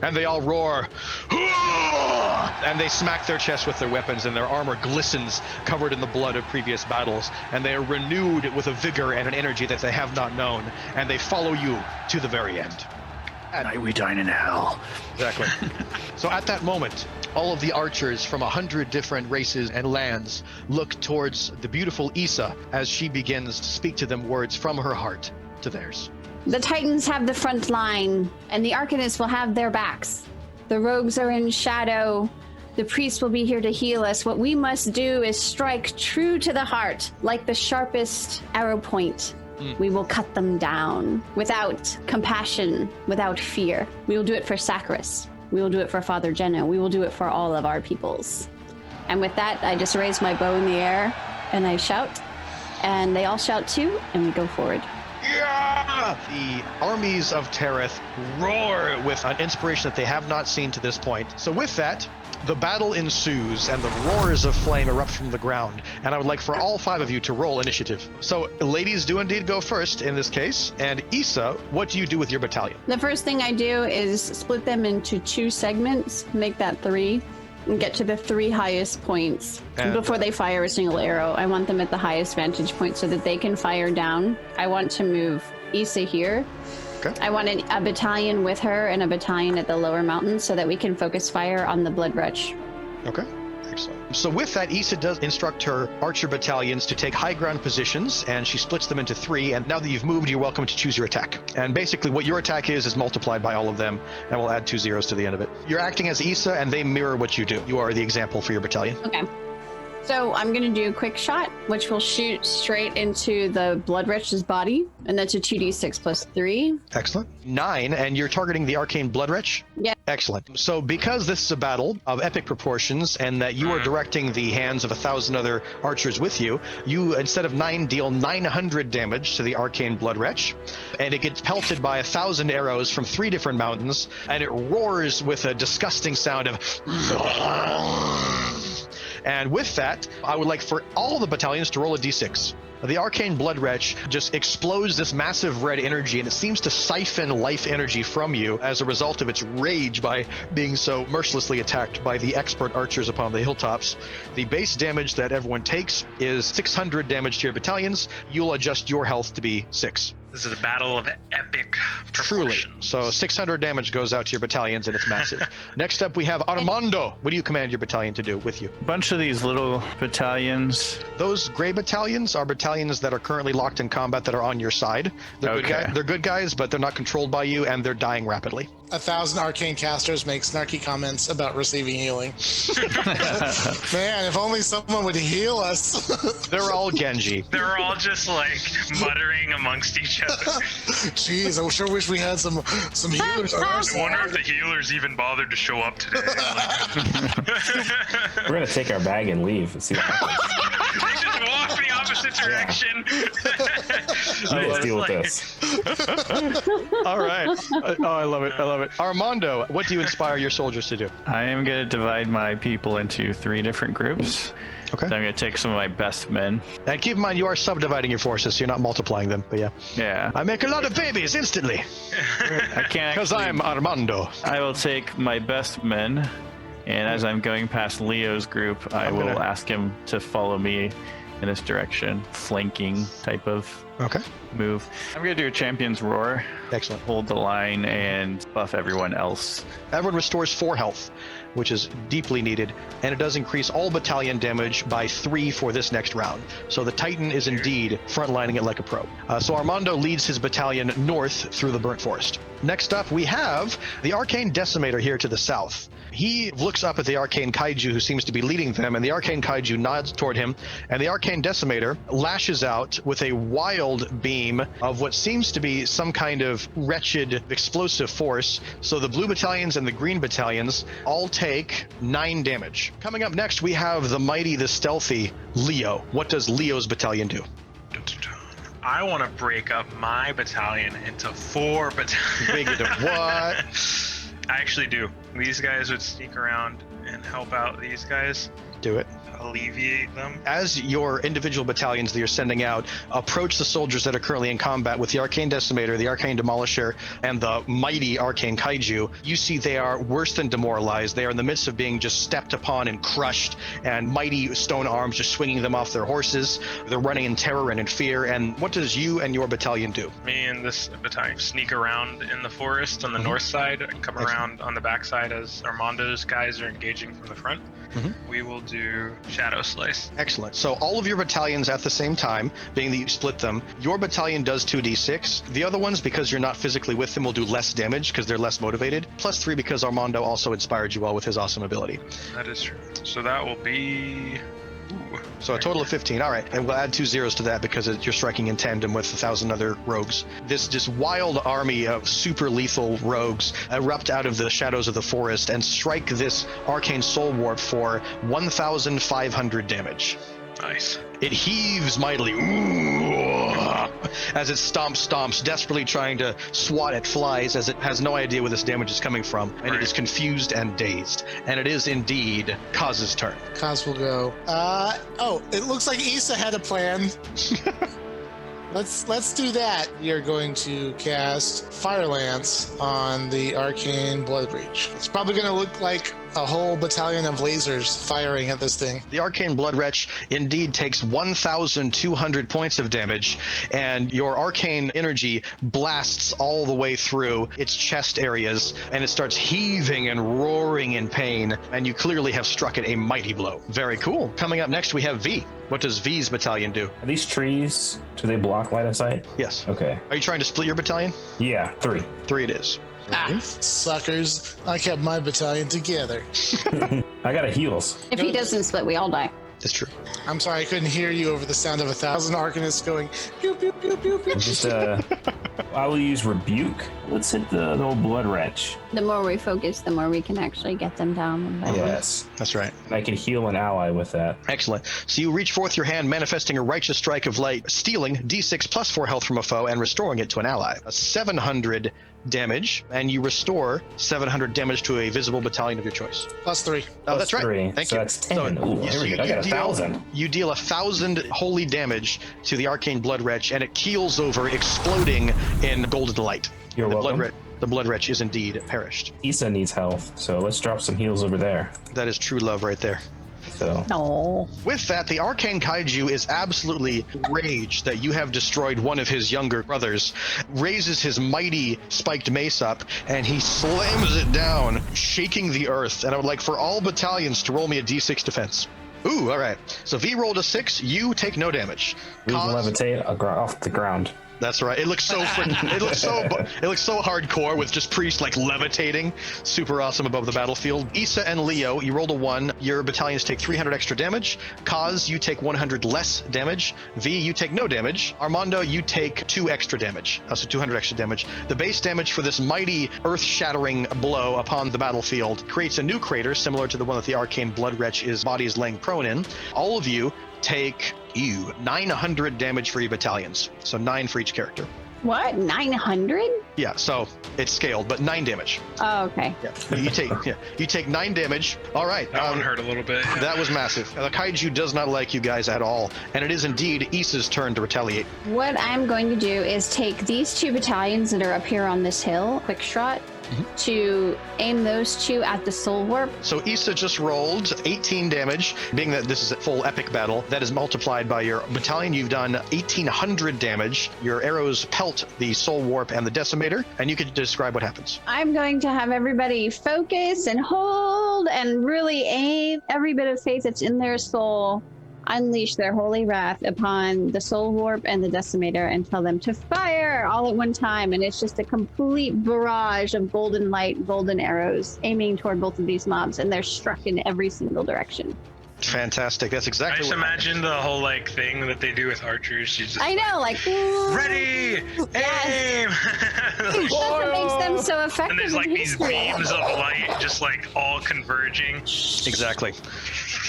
Speaker 8: And they all roar. And they smack their chests with their weapons, and their armor glistens, covered in the blood of previous battles. And they are renewed with a vigor and an energy that they have not known. And they follow you to the very end.
Speaker 10: Tonight we dine in hell.
Speaker 8: Exactly. So at that moment, all of the archers from 100 different races and lands look towards the beautiful Issa as she begins to speak to them words from her heart to theirs.
Speaker 12: The Titans have the front line, and the Arcanists will have their backs. The rogues are in shadow. The priest will be here to heal us. What we must do is strike true to the heart, like the sharpest arrow point. We will cut them down without compassion, without fear. We will do it for Sacris. We will do it for Father Geno. We will do it for all of our peoples. And with that, I just raise my bow in the air and I shout, and they all shout too, and we go forward.
Speaker 8: Yeah! The armies of Terrath roar with an inspiration that they have not seen to this point. So with that, the battle ensues and the roars of flame erupt from the ground, and I would like for all 5 of you to roll initiative. So ladies do indeed go first in this case, and Issa, what do you do with your battalion?
Speaker 12: The first thing I do is split them into 2 segments, make that 3, and get to the 3 highest points. And before they fire a single arrow, I want them at the highest vantage point so that they can fire down. I want to move Issa here. Okay. I want a battalion with her and a battalion at the lower mountains so that we can focus fire on the Blood Wretch.
Speaker 8: Okay, excellent. So with that, Issa does instruct her archer battalions to take high ground positions, and she splits them into 3, and now that you've moved, you're welcome to choose your attack. And basically what your attack is multiplied by all of them, and we'll add 2 zeros to the end of it. You're acting as Issa, and they mirror what you do. You are the example for your battalion.
Speaker 12: Okay. So I'm going to do a quick shot, which will shoot straight into the Blood Wretch's body, and that's a 2d6 plus 3.
Speaker 8: Excellent. 9, and you're targeting the arcane Blood Wretch?
Speaker 12: Yeah.
Speaker 8: Excellent. So because this is a battle of epic proportions, and that you are directing the hands of 1,000 other archers with you, you, instead of 9, deal 900 damage to the arcane Blood Wretch, and it gets pelted by 1,000 arrows from 3 different mountains, and it roars with a disgusting sound of... And with that, I would like for all the battalions to roll a d6. The arcane Blood Wretch just explodes this massive red energy, and it seems to siphon life energy from you as a result of its rage by being so mercilessly attacked by the expert archers upon the hilltops. The base damage that everyone takes is 600 damage to your battalions. You'll adjust your health to be 6.
Speaker 11: This is a battle of epic proportions.
Speaker 8: Truly. So 600 damage goes out to your battalions, and it's massive. Next up, we have Armando. What do you command your battalion to do with you?
Speaker 10: A bunch of these little battalions.
Speaker 8: Those gray battalions are battalions that are currently locked in combat that are on your side. They're good guys, but they're not controlled by you, and they're dying rapidly.
Speaker 9: 1,000 arcane casters make snarky comments about receiving healing. Man, if only someone would heal us.
Speaker 8: They're all Genji.
Speaker 11: They're all just like muttering amongst each
Speaker 9: Jeez, I sure wish we had some healers on our
Speaker 11: I wonder if the healers even bothered to show up today.
Speaker 5: We're gonna take our bag and leave and see what happens.
Speaker 11: They just walk the opposite direction.
Speaker 5: Let's deal with this.
Speaker 8: All right. I love it. Armando, what do you inspire your soldiers to do?
Speaker 10: I am going to divide my people into 3 different groups.
Speaker 8: Okay.
Speaker 10: So I'm going to take some of my best men.
Speaker 8: And keep in mind, you are subdividing your forces, so you're not multiplying them. But yeah.
Speaker 10: Yeah.
Speaker 8: I make a lot of babies instantly.
Speaker 10: I can't.
Speaker 8: Because I'm Armando.
Speaker 10: I will take my best men, and as I'm going past Leo's group, I will ask him to follow me in this direction, flanking type of move. I'm going to do a champion's roar.
Speaker 8: Excellent.
Speaker 10: Hold the line and buff everyone else.
Speaker 8: Everyone restores 4 health, which is deeply needed, and it does increase all battalion damage by 3 for this next round. So the Titan is indeed frontlining it like a pro. So Armando leads his battalion north through the burnt forest. Next up, we have the Arcane Decimator here to the south. He looks up at the Arcane Kaiju who seems to be leading them, and the Arcane Kaiju nods toward him, and the Arcane Decimator lashes out with a wild beam of what seems to be some kind of wretched explosive force. So the blue battalions and the green battalions all take 9 damage. Coming up next, we have the mighty, the stealthy Leo. What does Leo's battalion do?
Speaker 11: I want to break up my battalion into 4 battalions.
Speaker 8: Big into what?
Speaker 11: I actually do. These guys would sneak around and help out these guys.
Speaker 8: Do it.
Speaker 11: Alleviate them.
Speaker 8: As your individual battalions that you're sending out approach the soldiers that are currently in combat with the Arcane Decimator, the Arcane Demolisher, and the mighty Arcane Kaiju, you see they are worse than demoralized. They are in the midst of being just stepped upon and crushed, and mighty stone arms just swinging them off their horses. They're running in terror and in fear. And what does you and your battalion do?
Speaker 11: Me and this battalion sneak around in the forest on the north side and come around on the back side as Armando's guys are engaging from the front. We will do Shadow Slice.
Speaker 8: Excellent. So all of your battalions at the same time, being that you split them, your battalion does 2d6. The other ones, because you're not physically with them, will do less damage because they're less motivated. Plus 3 because Armando also inspired you all with his awesome ability.
Speaker 11: That is true. So that will be...
Speaker 8: So a total of 15. All right. And we'll add 2 zeros to that because you're striking in tandem with 1,000 other rogues. This just wild army of super lethal rogues erupt out of the shadows of the forest and strike this arcane soul warp for 1,500 damage.
Speaker 11: Nice.
Speaker 8: It heaves mightily as it stomps, desperately trying to swat at flies as it has no idea where this damage is coming from, and it is confused and dazed. And it is indeed Kaz's turn.
Speaker 9: Kaz will go. It looks like Issa had a plan. Let's do that. You're going to cast Fire Lance on the Arcane Blood Breach. It's probably going to look like a whole battalion of lasers firing at this thing.
Speaker 8: The Arcane Blood Wretch indeed takes 1,200 points of damage, and your arcane energy blasts all the way through its chest areas, and it starts heaving and roaring in pain, and you clearly have struck it a mighty blow. Very cool. Coming up next, we have V. What does V's battalion do?
Speaker 5: Are these trees, do they block line of sight?
Speaker 8: Yes.
Speaker 5: Okay.
Speaker 8: Are you trying to split your battalion?
Speaker 5: Yeah, 3.
Speaker 8: 3 it is.
Speaker 9: Suckers. I kept my battalion together.
Speaker 5: I got a heals.
Speaker 12: If he doesn't split, we all die.
Speaker 8: That's true.
Speaker 9: I'm sorry, I couldn't hear you over the sound of 1,000 Arcanists going pew pew pew pew pew.
Speaker 5: Just I will use Rebuke. Let's hit the old Blood Wretch.
Speaker 12: The more we focus, the more we can actually get them down.
Speaker 5: Yes.
Speaker 8: That's right.
Speaker 5: I can heal an ally with that.
Speaker 8: Excellent. So you reach forth your hand, manifesting a righteous strike of light, stealing d6 plus 4 health from a foe and restoring it to an ally. 700 damage, and you restore 700 damage to a visible battalion of your choice.
Speaker 9: Plus 3.
Speaker 8: Oh, that's right.
Speaker 5: 3.
Speaker 8: Thank
Speaker 5: so
Speaker 8: you.
Speaker 5: That's 10. Ooh, there we go. I got 1,000.
Speaker 8: You deal 1,000 holy damage to the Arcane Blood Wretch, and it keels over, exploding in golden light.
Speaker 5: You're welcome.
Speaker 8: The Blood Wretch is indeed perished.
Speaker 5: Issa needs health, so let's drop some heals over there.
Speaker 8: That is true love right there.
Speaker 5: So.
Speaker 12: No.
Speaker 8: With that, the Arcane Kaiju is absolutely raged that you have destroyed one of his younger brothers, raises his mighty spiked mace up, and he slams it down, shaking the earth. And I would like for all battalions to roll me a d6 defense. Ooh, all right. So V rolled a 6. You take no damage.
Speaker 5: We levitate off the ground.
Speaker 8: That's right. It looks so it looks so hardcore with just Priest like levitating, super awesome above the battlefield. Issa and Leo, you rolled a 1. Your battalions take 300 extra damage. Kaz, you take 100 less damage. V, you take no damage. Armando, you take 2 extra damage. So 200 extra damage. The base damage for this mighty earth-shattering blow upon the battlefield creates a new crater similar to the one that the arcane blood wretch's body is laying prone in. All of you take 900 damage for your battalions. So 9 for each character.
Speaker 12: What? 900?
Speaker 8: Yeah, so it's scaled, but 9 damage.
Speaker 12: Oh, okay.
Speaker 8: Yeah, you take 9 damage. All right.
Speaker 11: That one hurt a little bit.
Speaker 8: That was massive. The kaiju does not like you guys at all, and it is indeed Issa's turn to retaliate.
Speaker 12: What I'm going to do is take these 2 battalions that are up here on this hill, quick shot, to aim those 2 at the soul warp.
Speaker 8: So Issa just rolled 18 damage, being that this is a full epic battle. That is multiplied by your battalion. You've done 1,800 damage. Your arrows pelt the soul warp and the decimator, and you can describe what happens.
Speaker 12: I'm going to have everybody focus and hold and really aim every bit of faith that's in their soul, unleash their holy wrath upon the soul warp and the decimator and tell them to fire all at one time. And it's just a complete barrage of golden light, golden arrows aiming toward both of these mobs, and they're struck in every single direction.
Speaker 8: Fantastic. That's exactly
Speaker 11: I just
Speaker 8: what
Speaker 11: imagine the whole like thing that they do with archers. You just
Speaker 12: I know, like
Speaker 11: ready, aim.
Speaker 12: That's what makes them so effective.
Speaker 11: And there's like these beams of light just like all converging.
Speaker 8: Exactly.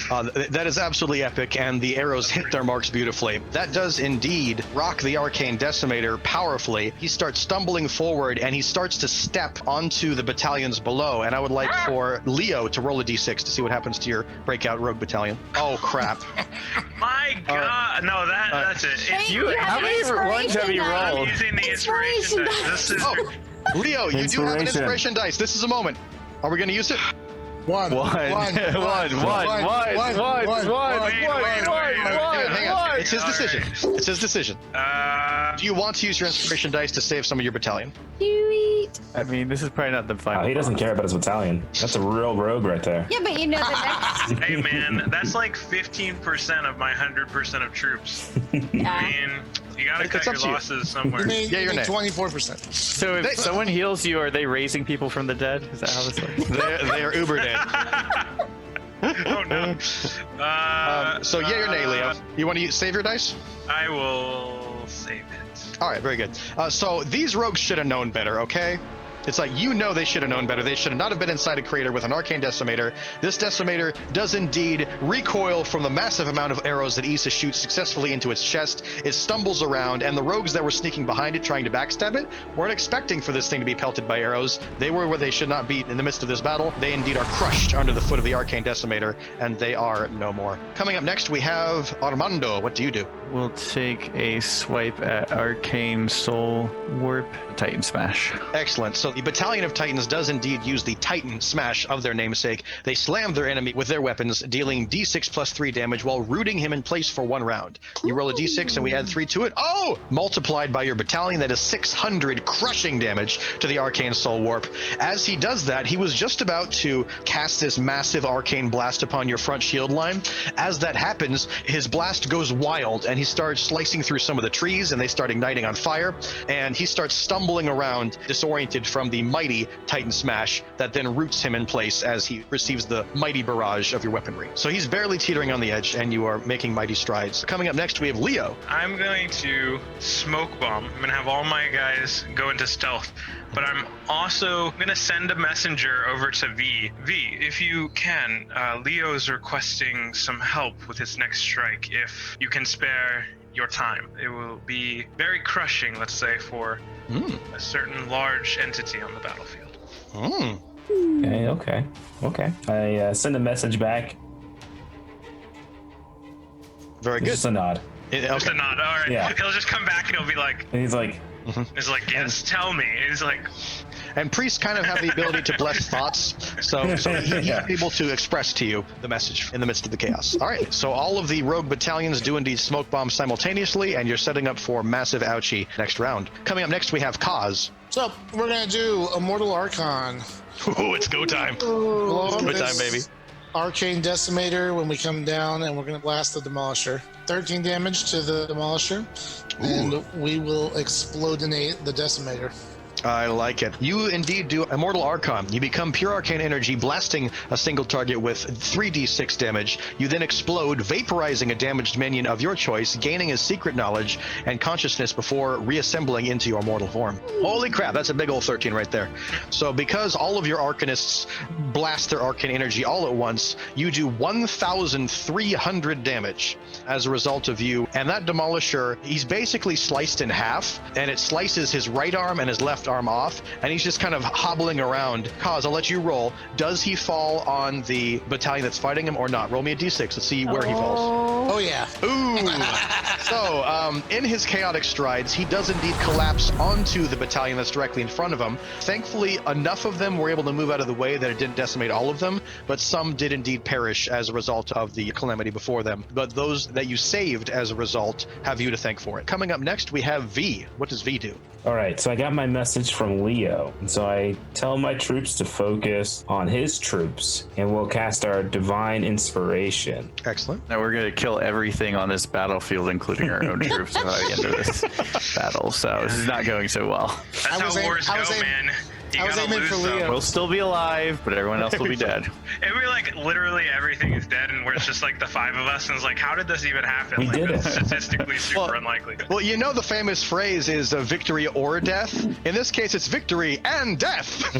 Speaker 8: That is absolutely epic, and the arrows hit their marks beautifully. That does indeed rock the arcane decimator powerfully. He starts stumbling forward, and he starts to step onto the battalions below. And I would like for Leo to roll a d6 to see what happens to your breakout rogue battalion. Oh crap!
Speaker 11: My God, no, that's it.
Speaker 10: How many ones have you
Speaker 11: I'm
Speaker 10: rolled?
Speaker 11: using the inspiration dice. This is
Speaker 8: Leo, you do have an inspiration dice. This is a moment. Are we going to use it?
Speaker 9: One.
Speaker 8: Hang on. It's his decision. It's his decision. Do you want to use your inspiration dice to save some of your battalion?
Speaker 10: I mean, this is probably not the final.
Speaker 5: He doesn't care about his battalion. That's a real rogue right there.
Speaker 12: Yeah, but you know the next.
Speaker 11: Hey man, that's like 15% of my 100% of troops. I mean, you gotta cut your losses somewhere.
Speaker 8: Yeah, you're
Speaker 9: 24%.
Speaker 10: So if someone heals you, are they raising people from the dead? Is that how this works?
Speaker 8: They are uber dead.
Speaker 11: Oh no.
Speaker 8: So yay or nay, Leo? You want to save your dice?
Speaker 11: I will save it.
Speaker 8: All right, very good. So these rogues should have known better, okay? It's like, you know, they should have known better. They should not have been inside a crater with an arcane decimator. This decimator does indeed recoil from the massive amount of arrows that Issa shoots successfully into its chest. It stumbles around, and the rogues that were sneaking behind it trying to backstab it weren't expecting for this thing to be pelted by arrows. They were where they should not be in the midst of this battle. They indeed are crushed under the foot of the arcane decimator, and they are no more. Coming up next, we have Armando. What do you do?
Speaker 10: We'll take a swipe at Arcane Soul Warp Titan Smash.
Speaker 8: Excellent. So the Battalion of Titans does indeed use the Titan Smash of their namesake. They slam their enemy with their weapons, dealing d6 plus 3 damage while rooting him in place for 1 round. You roll a d6 and we add 3 to it. Oh! Multiplied by your battalion, that is 600 crushing damage to the Arcane Soul Warp. As he does that, he was just about to cast this massive arcane blast upon your front shield line. As that happens, his blast goes wild and he starts slicing through some of the trees, and they start igniting on fire, and he starts stumbling around, disoriented from the mighty Titan Smash that then roots him in place as he receives the mighty barrage of your weaponry. So he's barely teetering on the edge, and you are making mighty strides. Coming up next, we have Leo.
Speaker 11: I'm going to smoke bomb. I'm gonna have all my guys go into stealth, but I'm also gonna send a messenger over to V. V, if you can, Leo's requesting some help with his next strike. If you can spare your time, it will be very crushing, let's say, for a certain large entity on the battlefield.
Speaker 5: Okay. I send a message back.
Speaker 8: Very good.
Speaker 5: Just a nod.
Speaker 11: Just a nod. All right.
Speaker 5: Yeah.
Speaker 11: He'll just come back and he'll be like,
Speaker 5: And he's like,
Speaker 11: yes, tell me. He's like,
Speaker 8: and priests kind of have the ability to bless thoughts, so he's able to express to you the message in the midst of the chaos. All right, so all of the rogue battalions do indeed smoke bomb simultaneously, and you're setting up for massive ouchie next round. Coming up next, we have Kaz.
Speaker 9: So we're gonna do Immortal Archon.
Speaker 8: Ooh, it's go time.
Speaker 9: Along
Speaker 8: Go
Speaker 9: this
Speaker 8: time, baby.
Speaker 9: Arcane Decimator when we come down, and we're going to blast the Demolisher. 13 damage to the Demolisher, and we will explodinate the Decimator.
Speaker 8: I like it. You indeed do Immortal Archon. You become pure arcane energy, blasting a single target with 3d6 damage. You then explode, vaporizing a damaged minion of your choice, gaining his secret knowledge and consciousness before reassembling into your mortal form. Holy crap, that's a big old 13 right there. So because all of your Arcanists blast their arcane energy all at once, you do 1,300 damage as a result of you. And that Demolisher, he's basically sliced in half, and it slices his right arm and his left arm off, and he's just kind of hobbling around. Kaz, I'll let you roll. Does he fall on the battalion that's fighting him or not? Roll me a d6. Let's see where he falls.
Speaker 9: Oh, yeah.
Speaker 8: Ooh. So, in his chaotic strides, he does indeed collapse onto the battalion that's directly in front of him. Thankfully, enough of them were able to move out of the way that it didn't decimate all of them, but some did indeed perish as a result of the calamity before them. But those that you saved as a result have you to thank for it. Coming up next, we have V. What does V do?
Speaker 5: All right, so I got my message from Leo, and so I tell my troops to focus on his troops, and we'll cast our Divine Inspiration.
Speaker 8: Excellent.
Speaker 10: Now we're going to kill everything on this battlefield, including our own troops, by the end of this battle. So this is not going so well.
Speaker 11: That's how wars go, man.
Speaker 9: I was aiming for Leo.
Speaker 10: We'll still be alive, but everyone else will be dead.
Speaker 11: It'd be like literally everything is dead, and we're just like the five of us, and it's like, how did this even happen?
Speaker 5: We did it.
Speaker 11: Statistically super unlikely.
Speaker 8: Well, you know the famous phrase is victory or death. In this case, it's victory and death.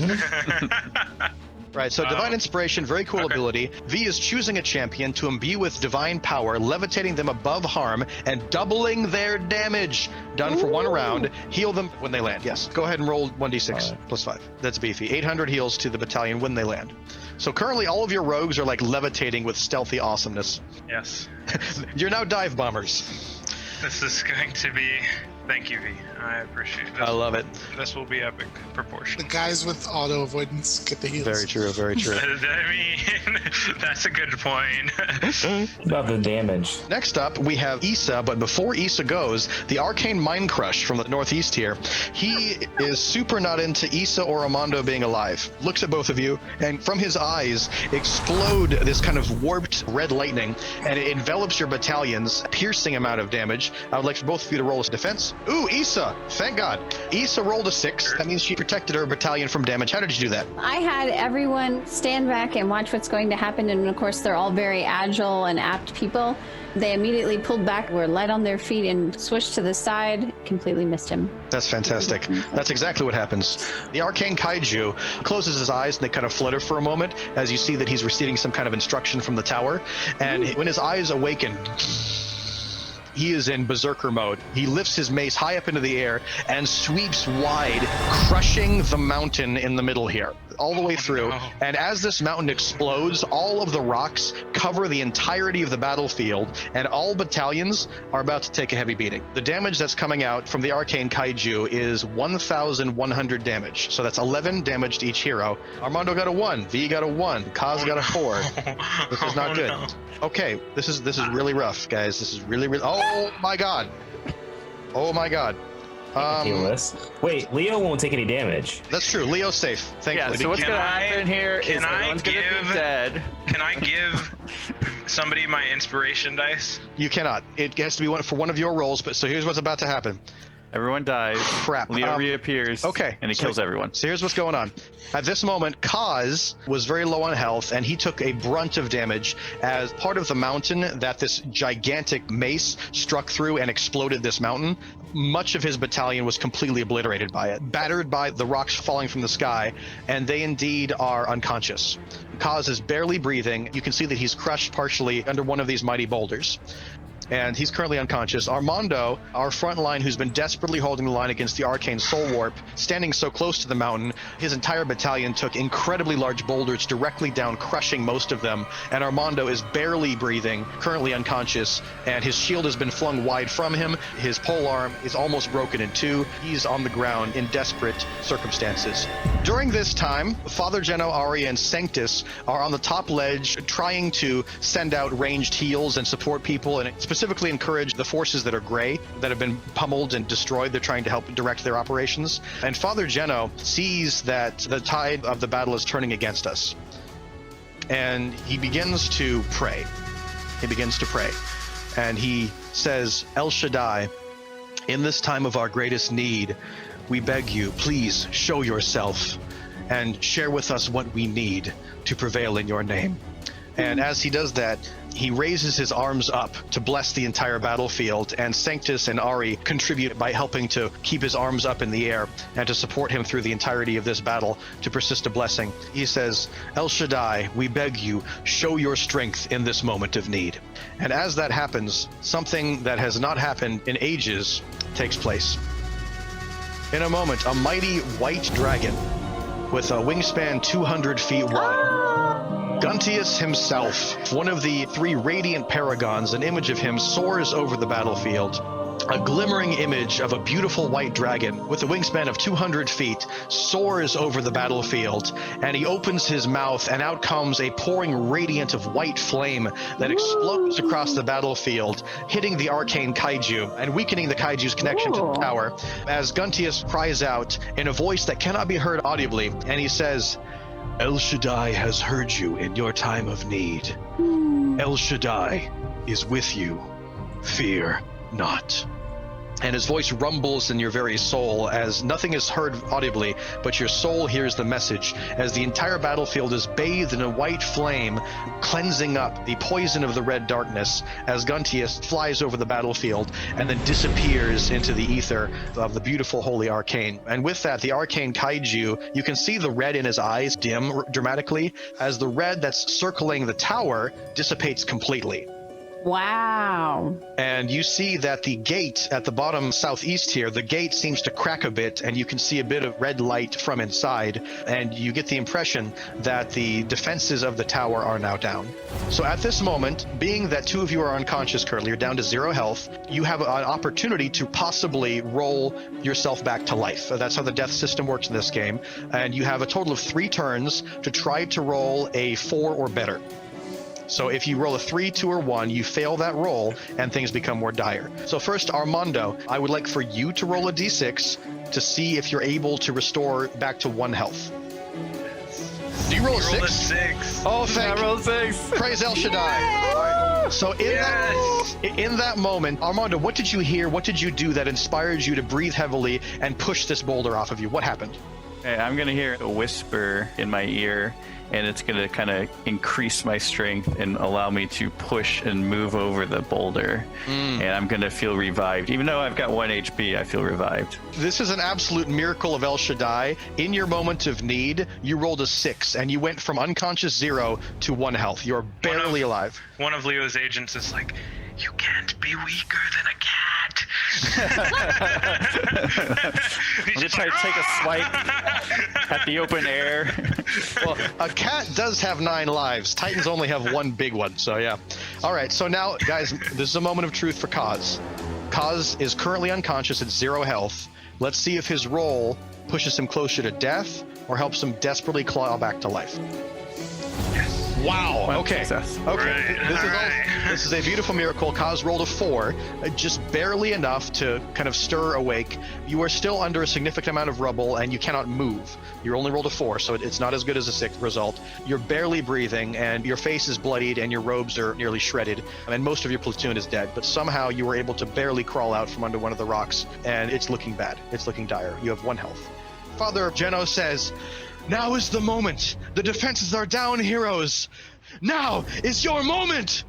Speaker 8: Right, so Divine Inspiration, very cool ability. V is choosing a champion to imbue with divine power, levitating them above harm, and doubling their damage. Done for 1 round. Heal them when they land. Yes, go ahead and roll 1d6 plus 5. That's beefy. 800 heals to the battalion when they land. So currently all of your rogues are like levitating with stealthy awesomeness.
Speaker 11: Yes.
Speaker 8: You're now dive bombers.
Speaker 11: This is going to be... Thank you, V. I appreciate it.
Speaker 8: I love it.
Speaker 11: This will be epic proportion.
Speaker 9: The guys with auto avoidance get the heals.
Speaker 8: Very true, very true.
Speaker 11: I mean, that's a good point.
Speaker 5: About the damage.
Speaker 8: Next up, we have Issa, but before Issa goes, the Arcane Mind Crush from the northeast here. He is super not into Issa or Armando being alive. Looks at both of you, and from his eyes explode this kind of warped red lightning, and it envelops your battalions, piercing amount of damage. I would like for both of you to roll a defense. Ooh, Issa! Thank God. Issa rolled a 6. That means she protected her battalion from damage. How did you do that?
Speaker 12: I had everyone stand back and watch what's going to happen, and of course they're all very agile and apt people. They immediately pulled back, were light on their feet, and switched to the side. Completely missed him.
Speaker 8: That's fantastic. That's exactly what happens. The Arcane Kaiju closes his eyes, and they kind of flutter for a moment as you see that he's receiving some kind of instruction from the tower. And when his eyes awaken, he is in berserker mode. He lifts his mace high up into the air and sweeps wide, crushing the mountain in the middle here, all the way through. No. And as this mountain explodes, all of the rocks cover the entirety of the battlefield, and all battalions are about to take a heavy beating. The damage that's coming out from the Arcane Kaiju is 1,100 damage. So that's 11 damage to each hero. Armando got a 1, V got a 1, Kaz got a 4. This is not good. No. Okay, this is really rough, guys. This is really. Oh my God! Oh my God!
Speaker 5: Wait, Leo won't take any damage.
Speaker 8: That's true. Leo's safe. Thankfully.
Speaker 10: Yeah. So what's gonna happen here is everyone's gonna be dead.
Speaker 11: Can I give somebody my inspiration dice?
Speaker 8: You cannot. It has to be for one of your rolls. But so here's what's about to happen.
Speaker 10: Everyone dies.
Speaker 8: Crap.
Speaker 10: Leo reappears.
Speaker 8: Okay.
Speaker 10: And he kills everyone.
Speaker 8: So here's what's going on. At this moment, Kaz was very low on health, and he took a brunt of damage as part of the mountain that this gigantic mace struck through and exploded this mountain. Much of his battalion was completely obliterated by it, battered by the rocks falling from the sky, and they indeed are unconscious. Kaz is barely breathing. You can see that he's crushed partially under one of these mighty boulders. And he's currently unconscious. Armando, our front line, who's been desperately holding the line against the Arcane Soul Warp, standing so close to the mountain, his entire battalion took incredibly large boulders directly down, crushing most of them. And Armando is barely breathing, currently unconscious, and his shield has been flung wide from him. His pole arm is almost broken in 2. He's on the ground in desperate circumstances. During this time, Father Geno, Ari, and Sanctus are on the top ledge trying to send out ranged heals and support people, and specifically encourage the forces that are gray, that have been pummeled and destroyed. They're trying to help direct their operations. And Father Geno sees that the tide of the battle is turning against us. and he begins to pray. And he says, El Shaddai, in this time of our greatest need, we beg you, please show yourself and share with us what we need to prevail in your name. And as he does that, he raises his arms up to bless the entire battlefield, and Sanctus and Ari contribute by helping to keep his arms up in the air and to support him through the entirety of this battle to persist a blessing. He says, El Shaddai, we beg you, show your strength in this moment of need. And as that happens, something that has not happened in ages takes place. In a moment, a mighty white dragon with a wingspan 200 feet wide. Guntius himself, one of the 3 radiant paragons, an image of him soars over the battlefield. A glimmering image of a beautiful white dragon with a wingspan of 200 feet soars over the battlefield, and he opens his mouth, and out comes a pouring radiant of white flame that explodes across the battlefield, hitting the arcane kaiju and weakening the kaiju's connection to the tower, as Guntius cries out in a voice that cannot be heard audibly, and he says, El Shaddai has heard you in your time of need. El Shaddai is with you. Fear not. And his voice rumbles in your very soul as nothing is heard audibly, but your soul hears the message as the entire battlefield is bathed in a white flame, cleansing up the poison of the red darkness as Guntius flies over the battlefield and then disappears into the ether of the beautiful holy arcane. And with that, the arcane kaiju, you can see the red in his eyes dim dramatically as the red that's circling the tower dissipates completely.
Speaker 12: Wow.
Speaker 8: And you see that the gate at the bottom southeast here, the gate seems to crack a bit, and you can see a bit of red light from inside, and you get the impression that the defenses of the tower are now down. So at this moment, being that 2 of you are unconscious currently, you're down to 0 health, you have an opportunity to possibly roll yourself back to life. That's how the death system works in this game, and you have a total of 3 turns to try to roll a 4 or better. So if you roll a 3, 2, or 1, you fail that roll, and things become more dire. So first, Armando, I would like for you to roll a d6 to see if you're able to restore back to 1 health. Do you roll a 6?
Speaker 11: Roll a 6.
Speaker 8: Oh, thank you.
Speaker 6: I rolled 6.
Speaker 8: Praise El Shaddai. So in that moment, Armando, what did you hear? What did you do that inspired you to breathe heavily and push this boulder off of you? What happened?
Speaker 10: Okay, I'm going to hear a whisper in my ear, and it's going to kind of increase my strength and allow me to push and move over the boulder. And I'm going to feel revived. Even though I've got 1 HP, I feel revived.
Speaker 8: This is an absolute miracle of El Shaddai. In your moment of need, you rolled a 6, and you went from unconscious 0 to 1 health. You're barely alive.
Speaker 11: One of Leo's agents is like, you can't be weaker than a cat.
Speaker 10: I'm going to try to take a swipe at the open air.
Speaker 8: Well, a cat does have 9 lives. Titans only have 1 big one, so yeah. All right, so now, guys, this is a moment of truth for Kaz. Kaz is currently unconscious at 0 health. Let's see if his roll pushes him closer to death or helps him desperately claw back to life. Wow. Okay. Okay. This is a beautiful miracle. Kaz rolled a 4, just barely enough to kind of stir awake. You are still under a significant amount of rubble, and you cannot move. You only rolled a 4, so it's not as good as a 6 result. You're barely breathing, and your face is bloodied, and your robes are nearly shredded, and most of your platoon is dead. But somehow you were able to barely crawl out from under one of the rocks, and it's looking bad. It's looking dire. You have 1 health. Father Geno says, now is the moment. The defenses are down, heroes. Now is your moment.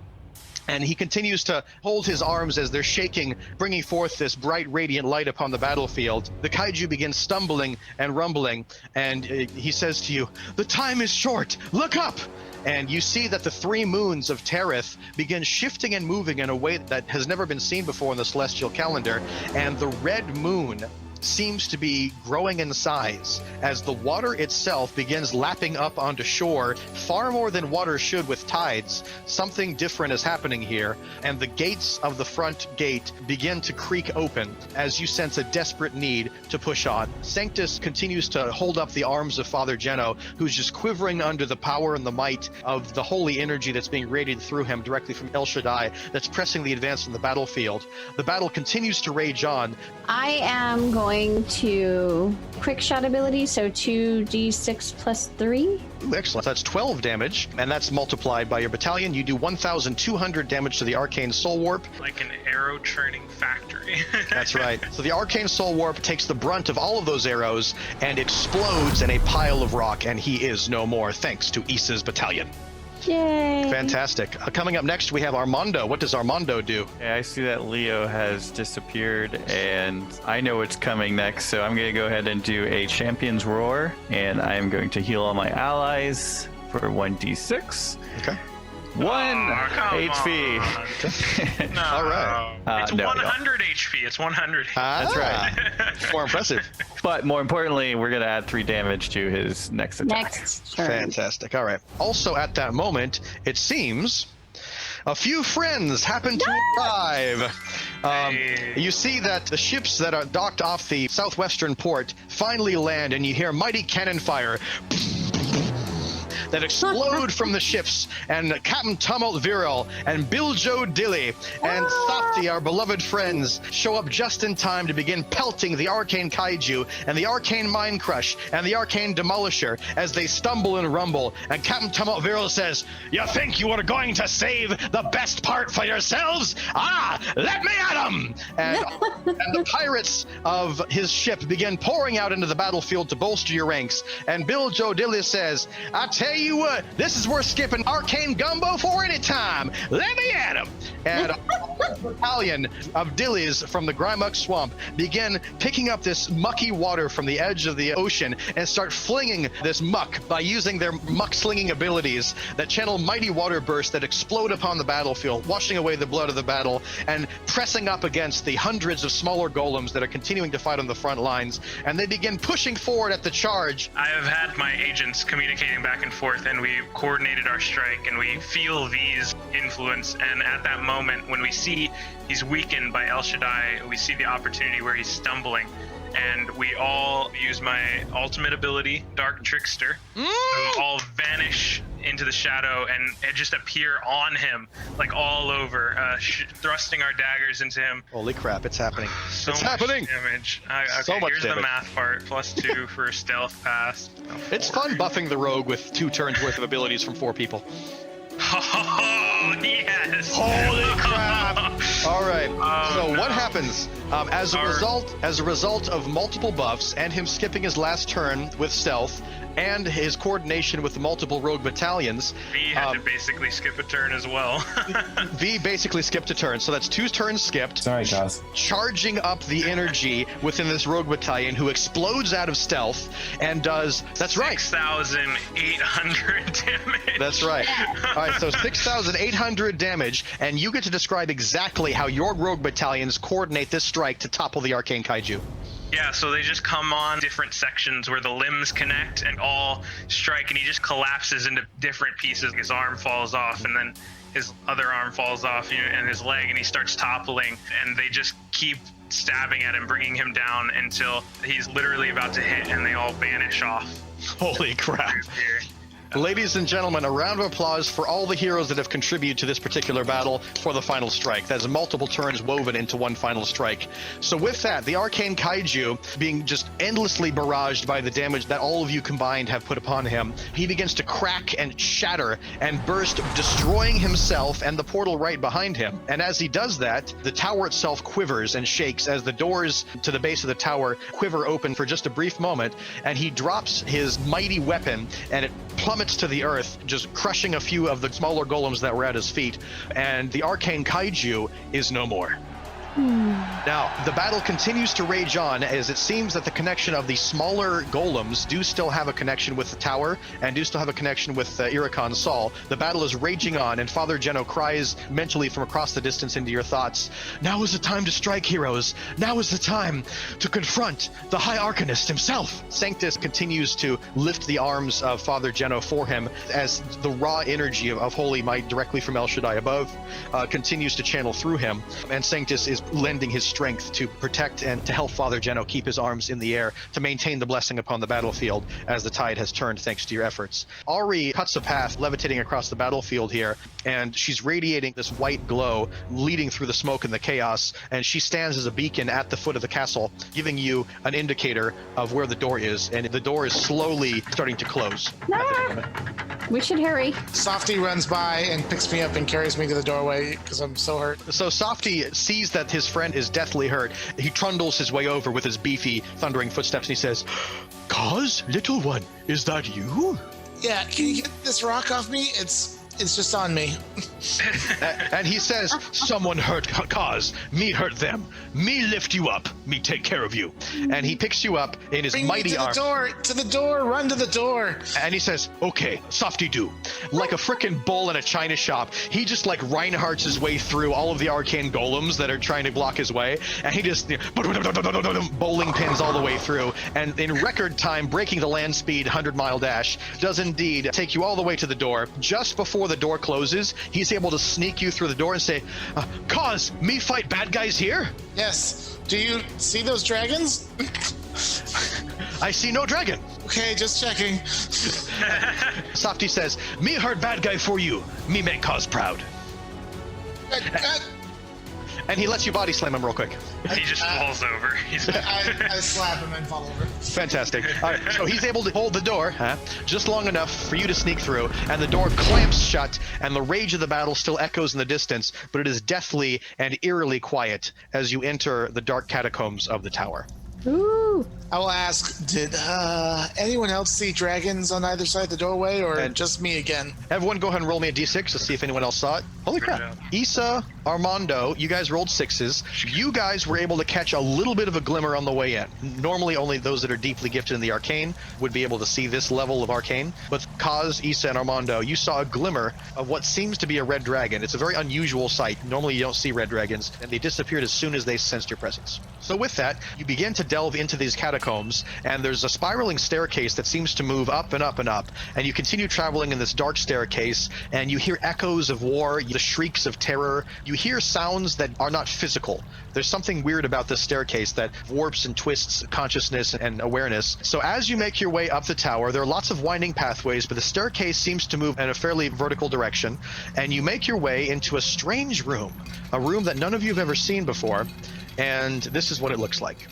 Speaker 8: And he continues to hold his arms as they're shaking, bringing forth this bright, radiant light upon the battlefield. The kaiju begins stumbling and rumbling, and he says to you, the time is short. Look up. And you see that the 3 moons of Terrath begin shifting and moving in a way that has never been seen before in the celestial calendar. And the red moon seems to be growing in size as the water itself begins lapping up onto shore, far more than water should with tides. Something different is happening here, and the gates of the front gate begin to creak open as you sense a desperate need to push on. Sanctus continues to hold up the arms of Father Geno, who's just quivering under the power and the might of the holy energy that's being radiated through him directly from El Shaddai that's pressing the advance from the battlefield. The battle continues to rage on.
Speaker 12: I am going going to quick shot ability, so 2d6 plus 3.
Speaker 8: Ooh, excellent. That's 12 damage, and that's multiplied by your battalion. You do 1,200 damage to the Arcane Soul Warp.
Speaker 11: Like an arrow churning factory.
Speaker 8: That's right. So the Arcane Soul Warp takes the brunt of all of those arrows and explodes in a pile of rock, and he is no more, thanks to Issa's battalion.
Speaker 12: Yay!
Speaker 8: Fantastic. Coming up next, we have Armando. What does Armando do?
Speaker 10: Yeah, I see that Leo has disappeared, and I know what's coming next, so I'm going to go ahead and do a Champion's Roar, and I'm going to heal all my allies for 1d6.
Speaker 8: Okay.
Speaker 10: 1 HP.
Speaker 11: No.
Speaker 8: All right.
Speaker 11: It's 100 HP. It's 100.
Speaker 8: That's right. More impressive.
Speaker 10: But more importantly, we're going to add 3 damage to his next attack.
Speaker 12: Next turn.
Speaker 8: Fantastic. All right. Also at that moment, it seems a few friends happen to arrive. You see that the ships that are docked off the southwestern port finally land, and you hear mighty cannon fire that explode from the ships, and Captain Tumult Viral and Biljo Dilly and Safti, our beloved friends, show up just in time to begin pelting the Arcane Kaiju and the Arcane Mind Crush and the Arcane Demolisher as they stumble and rumble. And Captain Tumult Viral says, "You think you are going to save the best part for yourselves? Let me at them!" And the pirates of his ship begin pouring out into the battlefield to bolster your ranks. And Biljo Dilly says, "I tell you what, this is worth skipping Arcane Gumbo for any time. Let me at him." And a battalion of Dillies from the Grimmuck Swamp begin picking up this mucky water from the edge of the ocean and start flinging this muck by using their muck-slinging abilities that channel mighty water bursts that explode upon the battlefield, washing away the blood of the battle and pressing up against the hundreds of smaller golems that are continuing to fight on the front lines. And they begin pushing forward at the charge.
Speaker 11: I have had my agents communicating back and forth, and we coordinated our strike, and we feel V's influence. And at that moment, when we see he's weakened by El Shaddai, we see the opportunity where he's stumbling, and we all use my ultimate ability, Dark Trickster, to all vanish into the shadow and just appear on him, like all over, thrusting our daggers into him.
Speaker 8: Holy crap, it's happening.
Speaker 11: So
Speaker 8: it's
Speaker 11: much
Speaker 8: happening.
Speaker 11: Damage.
Speaker 8: So much
Speaker 11: here's
Speaker 8: damage.
Speaker 11: the math part. +2 for stealth pass.
Speaker 8: It's fun buffing the rogue with 2 turns worth of abilities from 4 people.
Speaker 11: Oh, yes!
Speaker 8: Holy crap! All right. What happens? As a result of multiple buffs and him skipping his last turn with stealth and his coordination with the multiple rogue battalions,
Speaker 11: V had to basically skip a turn as well.
Speaker 8: V basically skipped a turn, so that's 2 turns skipped.
Speaker 5: Sorry, guys.
Speaker 8: Charging up the energy within this rogue battalion, who explodes out of stealth and does. That's right.
Speaker 11: 6,800 damage.
Speaker 8: That's right. All right, so 6,800 damage, and you get to describe exactly how your rogue battalions coordinate this strike to topple the Arcane Kaiju.
Speaker 11: Yeah, so they just come on different sections where the limbs connect and all strike, and he just collapses into different pieces. His arm falls off, and then his other arm falls off, and his leg, and he starts toppling, and they just keep stabbing at him, bringing him down until he's literally about to hit, and they all vanish off.
Speaker 8: Holy crap. Ladies and gentlemen, a round of applause for all the heroes that have contributed to this particular battle for the final strike. That's multiple turns woven into one final strike. So with that, the Arcane Kaiju, being just endlessly barraged by the damage that all of you combined have put upon him, he begins to crack and shatter and burst, destroying himself and the portal right behind him. And as he does that, the tower itself quivers and shakes as the doors to the base of the tower quiver open for just a brief moment, and he drops his mighty weapon, and it plummets to the earth, just crushing a few of the smaller golems that were at his feet, and the Arcane Kaiju is no more. Now, the battle continues to rage on, as it seems that the connection of the smaller golems do still have a connection with the tower and do still have a connection with Iricon Sol. The battle is raging on, and Father Geno cries mentally from across the distance into your thoughts, "Now is the time to strike, heroes! Now is the time to confront the High Arcanist himself!" Sanctus continues to lift the arms of Father Geno for him as the raw energy of holy might directly from El Shaddai above continues to channel through him, and Sanctus is lending his strength to protect and to help Father Geno keep his arms in the air to maintain the blessing upon the battlefield as the tide has turned thanks to your efforts. Ari cuts a path levitating across the battlefield here, and she's radiating this white glow leading through the smoke and the chaos, and she stands as a beacon at the foot of the castle, giving you an indicator of where the door is, and the door is slowly starting to close.
Speaker 12: We should hurry.
Speaker 9: Softy runs by and picks me up and carries me to the doorway because I'm so hurt.
Speaker 8: So Softy sees that his friend is deathly hurt. He trundles his way over with his beefy, thundering footsteps, and he says, "Cause, little one, is that you?"
Speaker 9: Yeah, can you get this rock off me? It's just on me.
Speaker 8: And he says, "Someone hurt Cause. Me hurt them. Me lift you up. Me take care of you." And he picks you up in his
Speaker 9: Bring
Speaker 8: mighty
Speaker 9: me to
Speaker 8: arms.
Speaker 9: to the door, run to the door.
Speaker 8: And he says, "Okay, Softy do." Like a frickin' bull in a china shop, he just like Reinhardt's his way through all of the arcane golems that are trying to block his way. And he just bowling pins all the way through. And in record time, breaking the land speed 100-mile dash, does indeed take you all the way to the door. Just before the door closes, he's able to sneak you through the door and say, "Cause, me fight bad guys here?"
Speaker 9: Yes. Do you see those dragons?
Speaker 8: "I see no dragon."
Speaker 9: Okay, just checking.
Speaker 8: Softy says, "Me hurt bad guy for you. Me make Cause proud." And he lets you body slam him real quick.
Speaker 11: He just falls over.
Speaker 9: I slap him and fall over.
Speaker 8: Fantastic. All right, so he's able to hold the door just long enough for you to sneak through, and the door clamps shut, and the rage of the battle still echoes in the distance, but it is deathly and eerily quiet as you enter the dark catacombs of the tower.
Speaker 12: Ooh.
Speaker 9: I will ask, did anyone else see dragons on either side of the doorway, or just me again?
Speaker 8: Everyone go ahead and roll me a d6 to see if anyone else saw it. Holy crap. Issa, Armando, you guys rolled 6s. You guys were able to catch a little bit of a glimmer on the way in. Normally, only those that are deeply gifted in the arcane would be able to see this level of arcane. But Kaz, Issa, and Armando, you saw a glimmer of what seems to be a red dragon. It's a very unusual sight. Normally, you don't see red dragons, and they disappeared as soon as they sensed your presence. So with that, you begin to delve into these catacombs, and there's a spiraling staircase that seems to move up and up and up, and you continue traveling in this dark staircase, and you hear echoes of war, the shrieks of terror. You hear sounds that are not physical. There's something weird about this staircase that warps and twists consciousness and awareness. So as you make your way up the tower, there are lots of winding pathways, but the staircase seems to move in a fairly vertical direction, and you make your way into a strange room, a room that none of you have ever seen before, and this is what it looks like.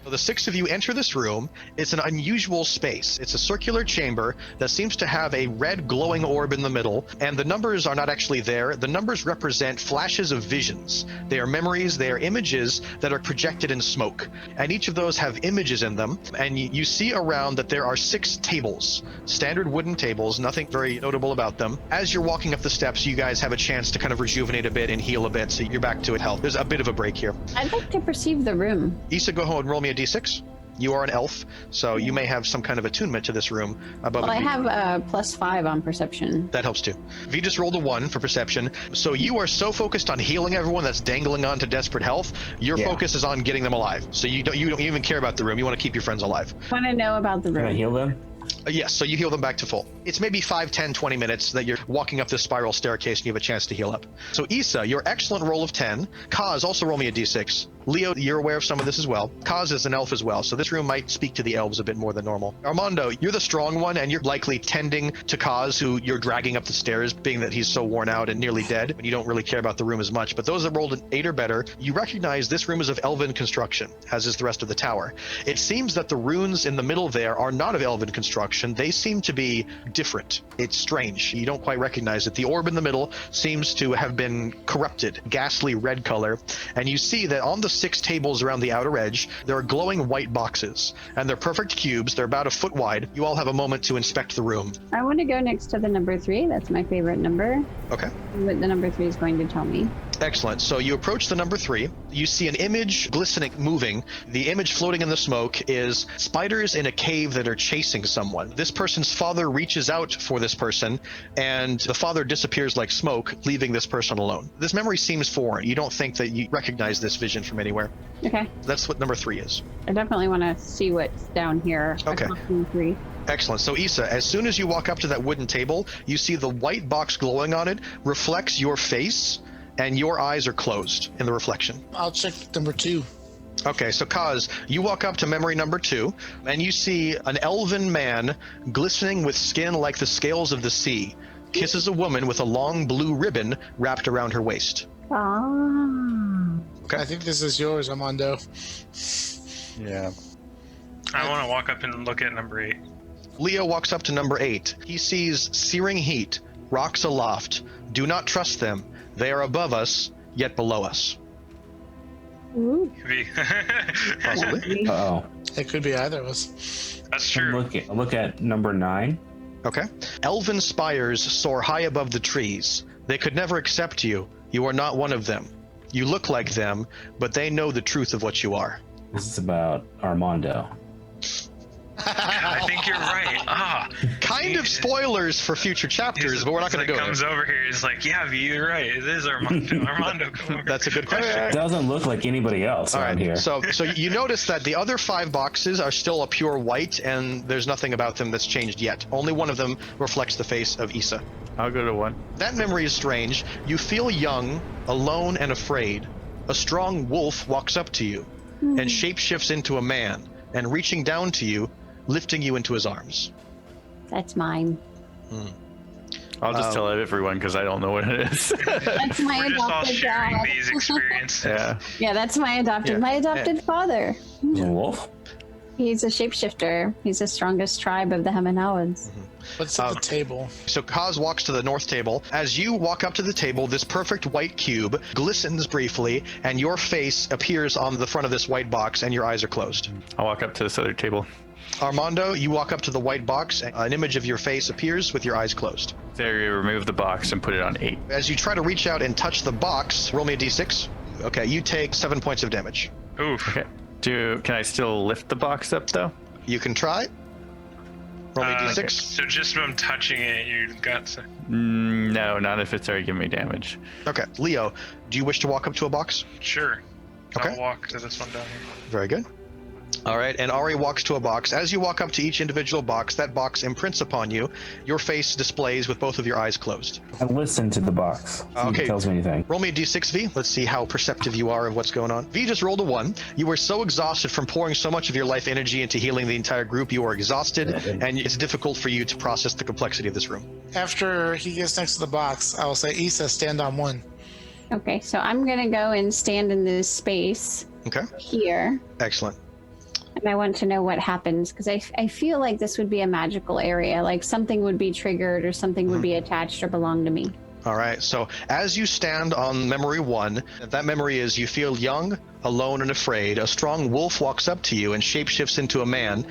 Speaker 8: So the 6 of you enter this room. It's an unusual space. It's a circular chamber that seems to have a red glowing orb in the middle, and the numbers are not actually there. The numbers represent flashes of visions. They are memories, they are images that are projected in smoke, and each of those have images in them, and you see around that there are 6 tables, standard wooden tables, nothing very notable about them. As you're walking up the steps, you guys have a chance to kind of rejuvenate a bit and heal a bit, so you're back to health. There's a bit of a break here.
Speaker 12: I'd like to perceive the room.
Speaker 8: Issa, go ahead and roll me a d6. You are an elf, so you may have some kind of attunement to this room.
Speaker 12: Well, I have +5 on perception.
Speaker 8: That helps too. V just rolled a 1 for perception, so you are so focused on healing everyone that's dangling on to desperate health. Your focus is on getting them alive. So you don't even care about the room. You want to keep your friends alive.
Speaker 12: I want to know about the room.
Speaker 5: Can I heal them?
Speaker 8: Yes, so you heal them back to full. It's maybe 5, 10, 20 minutes that you're walking up this spiral staircase and you have a chance to heal up. So Issa, your excellent roll of 10. Kaz, also roll me a d6. Leo, you're aware of some of this as well. Kaz is an elf as well, so this room might speak to the elves a bit more than normal. Armando, you're the strong one, and you're likely tending to Kaz, who you're dragging up the stairs, being that he's so worn out and nearly dead, and you don't really care about the room as much. But those that rolled an 8 or better, you recognize this room is of elven construction, as is the rest of the tower. It seems that the runes in the middle there are not of elven construction. They seem to be different. It's strange. You don't quite recognize it. The orb in the middle seems to have been corrupted, ghastly red color, and you see that on the 6 tables around the outer edge, there are glowing white boxes, and they're perfect cubes. They're about a foot wide. You all have a moment to inspect the room.
Speaker 12: I want to go next to the number 3. That's my favorite number.
Speaker 8: Okay.
Speaker 12: What the number 3 is going to tell me.
Speaker 8: Excellent. So you approach the number 3. You see an image glistening, moving. The image floating in the smoke is spiders in a cave that are chasing someone. This person's father reaches out for this person, and the father disappears like smoke, leaving this person alone. This memory seems foreign. You don't think that you recognize this vision from anywhere.
Speaker 12: Okay.
Speaker 8: That's what number 3 is.
Speaker 12: I definitely want to see what's down here.
Speaker 8: Okay.
Speaker 12: 3.
Speaker 8: Excellent. So Issa, as soon as you walk up to that wooden table, you see the white box glowing on it reflects your face, and your eyes are closed in the reflection.
Speaker 9: I'll check number 2.
Speaker 8: Okay, so Kaz, you walk up to memory number 2, and you see an elven man glistening with skin like the scales of the sea, kisses a woman with a long blue ribbon wrapped around her waist.
Speaker 9: Okay. I think this is yours, Armando.
Speaker 8: Yeah.
Speaker 11: I want to walk up and look at number 8.
Speaker 8: Leo walks up to number 8. He sees searing heat, rocks aloft. Do not trust them. They are above us, yet below us.
Speaker 12: Ooh.
Speaker 11: Could be.
Speaker 8: Possibly.
Speaker 5: Uh-oh.
Speaker 9: It could be either of us.
Speaker 11: That's true.
Speaker 5: Look at number 9.
Speaker 8: Okay. Elven spires soar high above the trees. They could never accept you. You are not one of them. You look like them, but they know the truth of what you are.
Speaker 5: This is about Armando.
Speaker 11: I think you're right.
Speaker 8: Kind of spoilers for future chapters, but we're not going to go there.
Speaker 11: Comes over here. He's like, "Yeah, V, you're right. It is Armando. Armando, come over."
Speaker 8: That's a good question.
Speaker 5: It doesn't look like anybody else around here.
Speaker 8: So you notice that the other 5 boxes are still a pure white, and there's nothing about them that's changed yet. Only one of them reflects the face of Issa.
Speaker 10: I'll go to 1.
Speaker 8: That memory is strange. You feel young, alone, and afraid. A strong wolf walks up to you and shapeshifts into a man, and reaching down to you, lifting you into his arms.
Speaker 12: That's mine.
Speaker 10: I'll just tell everyone because I don't know what it is.
Speaker 12: That's my
Speaker 11: We're just all
Speaker 12: adopted
Speaker 11: sharing
Speaker 12: dad.
Speaker 11: these experiences.
Speaker 12: Yeah, that's my adopted father.
Speaker 5: He's a wolf?
Speaker 12: He's a shapeshifter. He's the strongest tribe of the Hemanawans.
Speaker 9: What's at the table?
Speaker 8: So Kaz walks to the north table. As you walk up to the table, this perfect white cube glistens briefly, and your face appears on the front of this white box, and your eyes are closed.
Speaker 10: I'll walk up to this other table.
Speaker 8: Armando, you walk up to the white box, and an image of your face appears with your eyes closed.
Speaker 10: There, you remove the box and put it on 8.
Speaker 8: As you try to reach out and touch the box, roll me a d6. Okay, you take 7 points of damage.
Speaker 11: Oof.
Speaker 10: Okay. Can I still lift the box up though?
Speaker 8: You can try. Roll me a d6.
Speaker 11: So just from touching it, you got to...
Speaker 10: No, not if it's already giving me damage.
Speaker 8: Okay, Leo, do you wish to walk up to a box?
Speaker 11: Sure.
Speaker 8: Okay.
Speaker 11: I'll walk to this one down here.
Speaker 8: Very good. All right, and Ari walks to a box. As you walk up to each individual box, that box imprints upon you. Your face displays with both of your eyes closed.
Speaker 5: I listen to the box. See if it tells me anything.
Speaker 8: Roll me a d6, V. Let's see how perceptive you are of what's going on. V just rolled a 1. You were so exhausted from pouring so much of your life energy into healing the entire group. You are exhausted, and it's difficult for you to process the complexity of this room.
Speaker 9: After he gets next to the box, I will say, Issa, stand on 1.
Speaker 12: Okay, so I'm gonna go and stand in this space here.
Speaker 8: Excellent.
Speaker 12: And I want to know what happens, because I feel like this would be a magical area, like something would be triggered or something would be attached or belong to me.
Speaker 8: All right, so as you stand on memory 1, that memory is you feel young, alone, and afraid. A strong wolf walks up to you and shapeshifts into a man,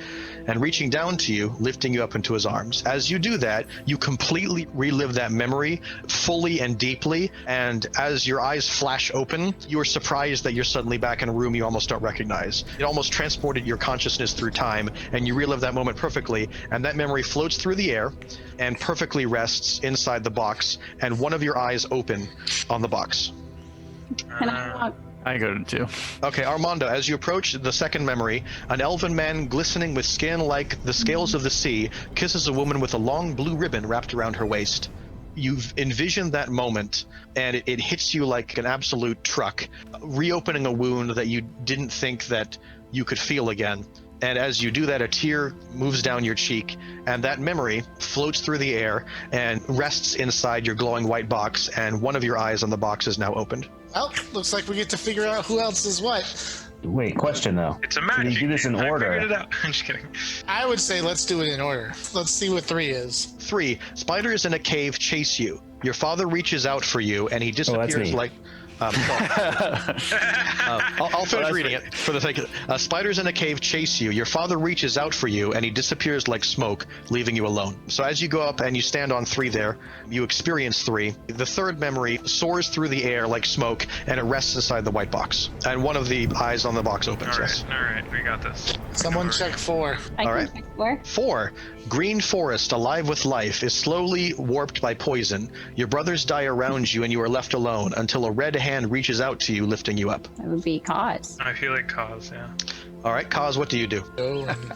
Speaker 8: and reaching down to you, lifting you up into his arms. As you do that, you completely relive that memory fully and deeply, and as your eyes flash open, you are surprised that you're suddenly back in a room you almost don't recognize. It almost transported your consciousness through time, and you relive that moment perfectly, and that memory floats through the air and perfectly rests inside the box, and one of your eyes open on the box.
Speaker 12: Can I walk?
Speaker 10: I go to 2.
Speaker 8: Okay, Armando, as you approach the second memory, an elven man glistening with skin like the scales of the sea kisses a woman with a long blue ribbon wrapped around her waist. You've envisioned that moment, and it hits you like an absolute truck, reopening a wound that you didn't think that you could feel again. And as you do that, a tear moves down your cheek, and that memory floats through the air and rests inside your glowing white box, and one of your eyes on the box is now opened.
Speaker 9: Well, looks like we get to figure out who else is what.
Speaker 5: Wait, question though.
Speaker 11: It's a magic.
Speaker 5: Should we do this in order?
Speaker 11: I figured it out. I'm just kidding.
Speaker 9: I would say let's do it in order. Let's see what 3 is.
Speaker 8: 3. Spiders in a cave chase you. Your father reaches out for you, and he disappears like... I'll finish reading it for the sake of it. Spiders in a cave chase you. Your father reaches out for you, and he disappears like smoke, leaving you alone. So as you go up and you stand on 3 there, you experience 3. The third memory soars through the air like smoke, and it rests inside the white box. And one of the eyes on the box opens.
Speaker 11: All right, we got this.
Speaker 9: Someone check 4.
Speaker 12: I
Speaker 8: All
Speaker 12: can
Speaker 8: right.
Speaker 12: check 4.
Speaker 8: 4. Green forest alive with life is slowly warped by poison. Your brothers die around you, and you are left alone until a red hand reaches out to you, lifting you up.
Speaker 12: That would be cause.
Speaker 11: I feel like cause, yeah.
Speaker 8: All right, Kaz, what do you do?
Speaker 9: Go and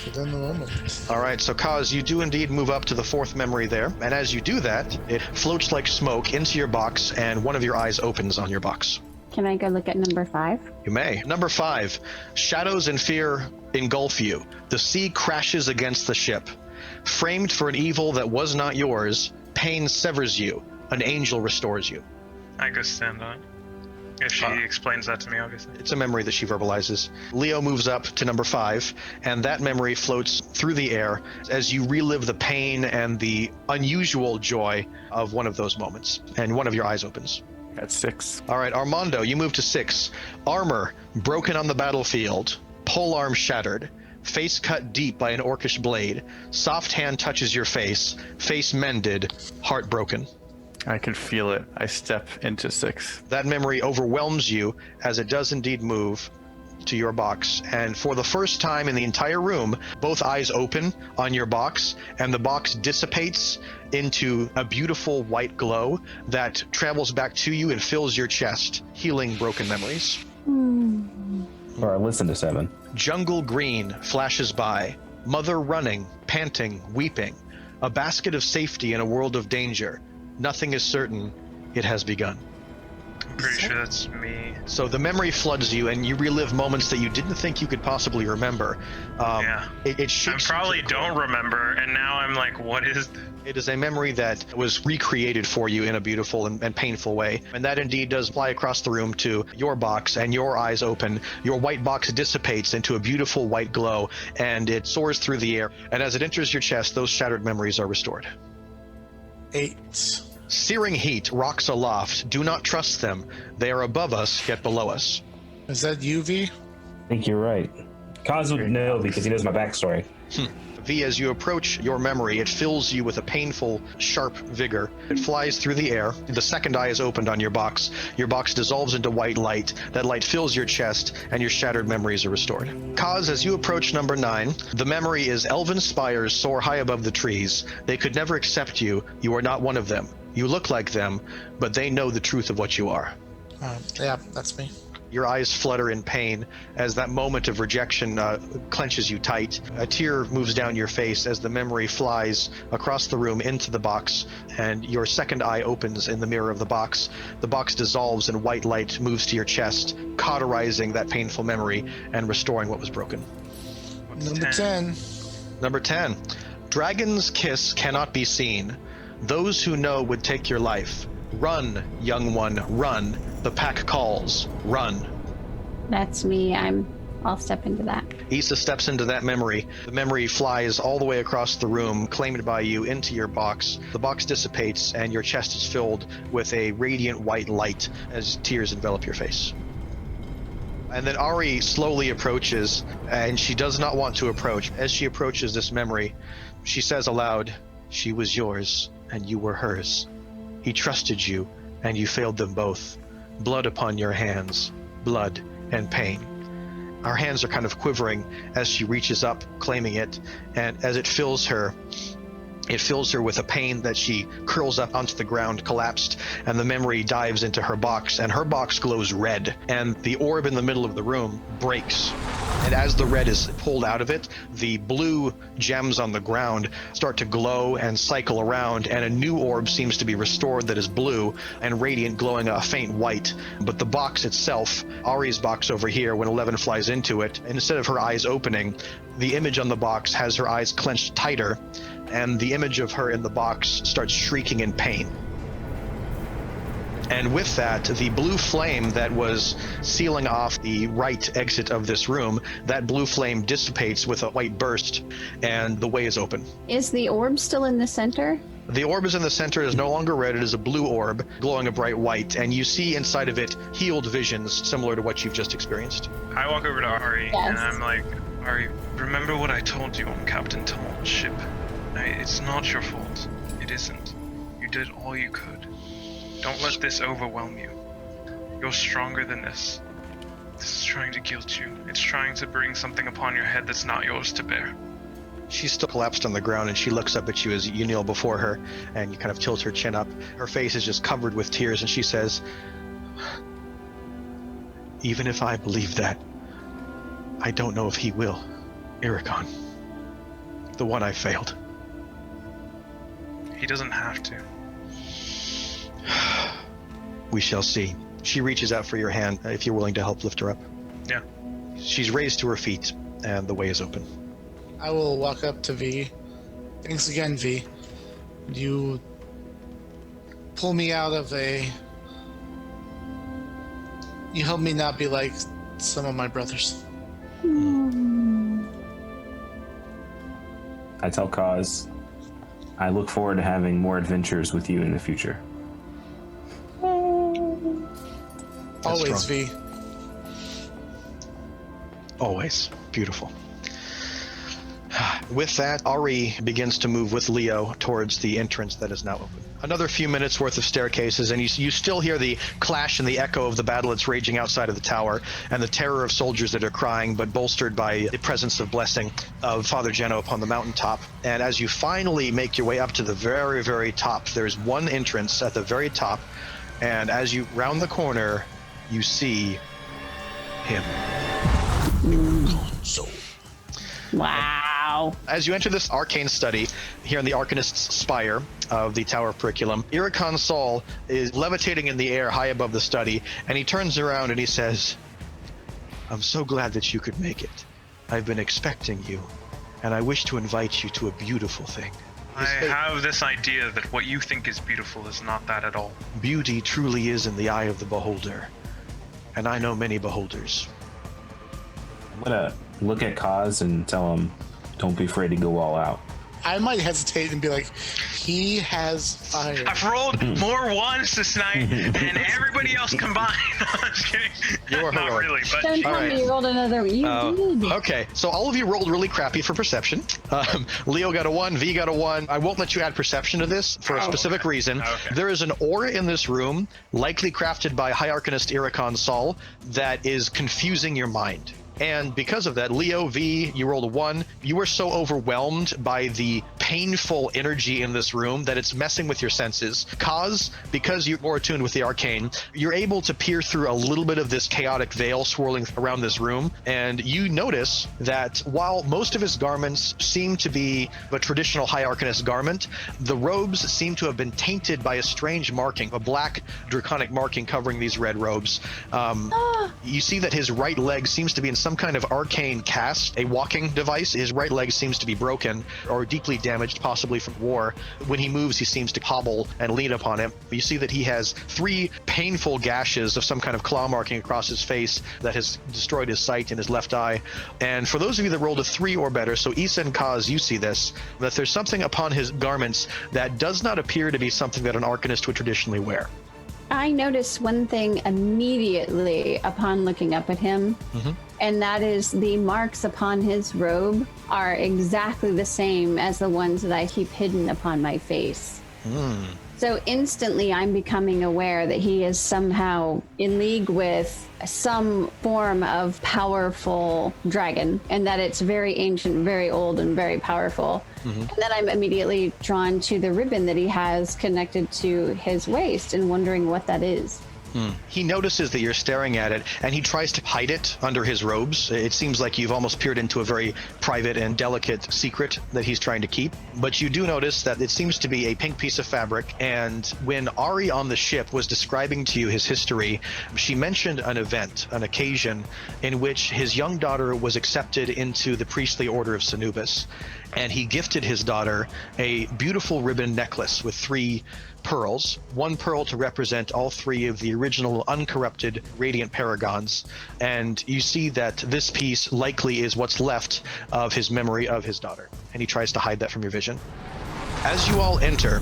Speaker 9: get in the moment.
Speaker 8: All right, so Kaz, you do indeed move up to the fourth memory there, and as you do that, it floats like smoke into your box, and one of your eyes opens on your box.
Speaker 12: Can I go look at number 5?
Speaker 8: You may. Number 5, shadows and fear engulf you. The sea crashes against the ship. Framed for an evil that was not yours, pain severs you. An angel restores you.
Speaker 11: I go stand on it. If she explains that to me, obviously.
Speaker 8: It's a memory that she verbalizes. Leo moves up to number 5, and that memory floats through the air as you relive the pain and the unusual joy of one of those moments. And one of your eyes opens.
Speaker 10: That's 6.
Speaker 8: All right, Armando, you move to 6. Armor broken on the battlefield. Polearm shattered. Face cut deep by an orcish blade. Soft hand touches your face. Face mended. Heart broken.
Speaker 10: I can feel it. I step into 6.
Speaker 8: That memory overwhelms you as it does indeed move to your box. And for the first time in the entire room, both eyes open on your box, and the box dissipates into a beautiful white glow that travels back to you and fills your chest, healing broken memories.
Speaker 5: Or I listen to 7.
Speaker 8: Jungle green flashes by. Mother running, panting, weeping. A basket of safety in a world of danger. Nothing is certain. It has begun.
Speaker 11: I'm pretty sure that's me.
Speaker 8: So the memory floods you, and you relive moments that you didn't think you could possibly remember.
Speaker 11: Yeah.
Speaker 8: It shakes.
Speaker 11: I probably don't remember, and now I'm like, what is this?
Speaker 8: It is a memory that was recreated for you in a beautiful and painful way. And that indeed does fly across the room to your box, and your eyes open. Your white box dissipates into a beautiful white glow, and it soars through the air. And as it enters your chest, those shattered memories are restored.
Speaker 9: 8.
Speaker 8: Searing heat rocks aloft. Do not trust them. They are above us, yet below us.
Speaker 9: Is that UV?
Speaker 5: I think you're right. Kaz would know because he knows my backstory.
Speaker 8: V, as you approach your memory, it fills you with a painful, sharp vigor. It flies through the air. The second eye is opened on your box. Your box dissolves into white light. That light fills your chest, and your shattered memories are restored. Kaz, as you approach number 9, the memory is elven spires soar high above the trees. They could never accept you. You are not one of them. You look like them, but they know the truth of what you are.
Speaker 9: Yeah, that's me.
Speaker 8: Your eyes flutter in pain as that moment of rejection clenches you tight. A tear moves down your face as the memory flies across the room into the box, and your second eye opens in the mirror of the box. The box dissolves and white light moves to your chest, cauterizing that painful memory and restoring what was broken.
Speaker 9: Number 10.
Speaker 8: Number 10. Dragon's kiss cannot be seen. Those who know would take your life. Run, young one, run. The pack calls. Run.
Speaker 12: That's me. I'll step into that.
Speaker 8: Issa steps into that memory. The memory flies all the way across the room, claimed by you, into your box. The box dissipates, and your chest is filled with a radiant white light as tears envelop your face. And then Ari slowly approaches, and she does not want to approach. As she approaches this memory, she says aloud, "She was yours, and you were hers. He trusted you, and you failed them both. Blood upon your hands, blood and pain." Our hands are kind of quivering as she reaches up, claiming it, and as it fills her with a pain that she curls up onto the ground, collapsed, and the memory dives into her box, and her box glows red, and the orb in the middle of the room breaks. And as the red is pulled out of it, the blue gems on the ground start to glow and cycle around, and a new orb seems to be restored that is blue and radiant, glowing a faint white. But the box itself, Ari's box over here, when 11 flies into it, instead of her eyes opening, the image on the box has her eyes clenched tighter, and the image of her in the box starts shrieking in pain. And with that, the blue flame that was sealing off the right exit of this room, that blue flame dissipates with a white burst, and the way is open.
Speaker 12: Is the orb still in the center?
Speaker 8: The orb is in the center. It is no longer red. It is a blue orb, glowing a bright white, and you see inside of it healed visions similar to what you've just experienced.
Speaker 11: I walk over to Ari,
Speaker 12: Yes.
Speaker 11: and I'm like, Ari, remember what I told you on Captain Tumult's ship? It's not your fault. It isn't. You did all you could. Don't let this overwhelm you. You're stronger than this. This is trying to guilt you. It's trying to bring something upon your head that's not yours to bear.
Speaker 8: She's still collapsed on the ground, and she looks up at you as you kneel before her, and you kind of tilt her chin up. Her face is just covered with tears, and she says, "Even if I believed that, I don't know if he will. Iricon. The one I failed.
Speaker 11: He doesn't have to.
Speaker 8: We shall see. She reaches out for your hand if you're willing to help lift her up.
Speaker 11: Yeah.
Speaker 8: She's raised to her feet, and the way is open.
Speaker 9: I will walk up to V. Thanks again, V. You pull me out of a... You help me not be like some of my brothers.
Speaker 5: I tell Kaz, I look forward to having more adventures with you in the future.
Speaker 9: Always,
Speaker 8: strong.
Speaker 9: V.
Speaker 8: Always. Beautiful. With that, Ari begins to move with Leo towards the entrance that is now open. Another few minutes worth of staircases, and you still hear the clash and the echo of the battle that's raging outside of the tower, and the terror of soldiers that are crying, but bolstered by the presence of blessing of Father Geno upon the mountaintop. And as you finally make your way up to the very, very top, there's one entrance at the very top, and as you round the corner, you see him.
Speaker 12: Wow.
Speaker 8: As you enter this arcane study here in the Arcanist's spire of the Tower of Pericu'lum, Iricon Sol is levitating in the air high above the study, and he turns around and he says, I'm so glad that you could make it. I've been expecting you, and I wish to invite you to a beautiful thing.
Speaker 11: I have this idea that what you think is beautiful is not that at all.
Speaker 8: Beauty truly is in the eye of the beholder, and I know many beholders.
Speaker 5: I'm gonna look at Kaz and tell him, don't be afraid to go all out.
Speaker 9: I might hesitate and be like, he has fire.
Speaker 11: I've rolled more ones this night than everybody else combined. I'm just kidding.
Speaker 8: You are
Speaker 11: Not
Speaker 8: heroic.
Speaker 11: really, but
Speaker 12: Don't tell me you rolled another. You did.
Speaker 8: Okay, so all of you rolled really crappy for perception. Leo got a 1, V got a 1. I won't let you add perception to this for a specific reason.
Speaker 11: Okay.
Speaker 8: There is an aura in this room, likely crafted by High Arcanist Iricon Sol, that is confusing your mind. And because of that, Leo, V, you rolled a 1. You were so overwhelmed by the painful energy in this room that it's messing with your senses. Kaz, because you're more attuned with the arcane, you're able to peer through a little bit of this chaotic veil swirling around this room, and you notice that while most of his garments seem to be a traditional High Arcanist garment, the robes seem to have been tainted by a strange marking, a black draconic marking covering these red robes. You see that his right leg seems to be in some kind of arcane cast, a walking device. His right leg seems to be broken or deeply damaged, possibly from war. When he moves, he seems to hobble and lean upon it. You see that he has 3 painful gashes of some kind of claw marking across his face that has destroyed his sight in his left eye. And for those of you that rolled a 3 or better, so Issa and Kaz, you see this, that there's something upon his garments that does not appear to be something that an Arcanist would traditionally wear.
Speaker 12: I noticed one thing immediately upon looking up at him, and that is the marks upon his robe are exactly the same as the ones that I keep hidden upon my face. So instantly I'm becoming aware that he is somehow in league with some form of powerful dragon, and that it's very ancient, very old, and very powerful. And then I'm immediately drawn to the ribbon that he has connected to his waist and wondering what that is.
Speaker 8: He notices that you're staring at it, and he tries to hide it under his robes. It seems like you've almost peered into a very private and delicate secret that he's trying to keep. But you do notice that it seems to be a pink piece of fabric, and when Ari on the ship was describing to you his history, she mentioned an event, an occasion, in which his young daughter was accepted into the priestly order of Sanubis, and he gifted his daughter a beautiful ribbon necklace with 3 pearls, 1 pearl to represent all 3 of the original uncorrupted radiant paragons. And you see that this piece likely is what's left of his memory of his daughter, and he tries to hide that from your vision. As you all enter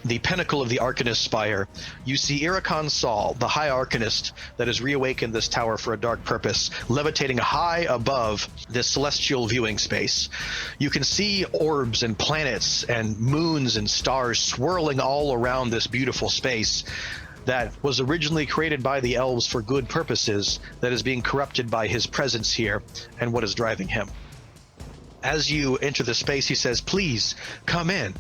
Speaker 8: the pinnacle of the Arcanist spire, you see Iricon Sol, the High Arcanist that has reawakened this tower for a dark purpose, levitating high above this celestial viewing space. You can see orbs and planets and moons and stars swirling all around this beautiful space that was originally created by the elves for good purposes, that is being corrupted by his presence here and what is driving him. As you enter the space, he says, "Please, come in.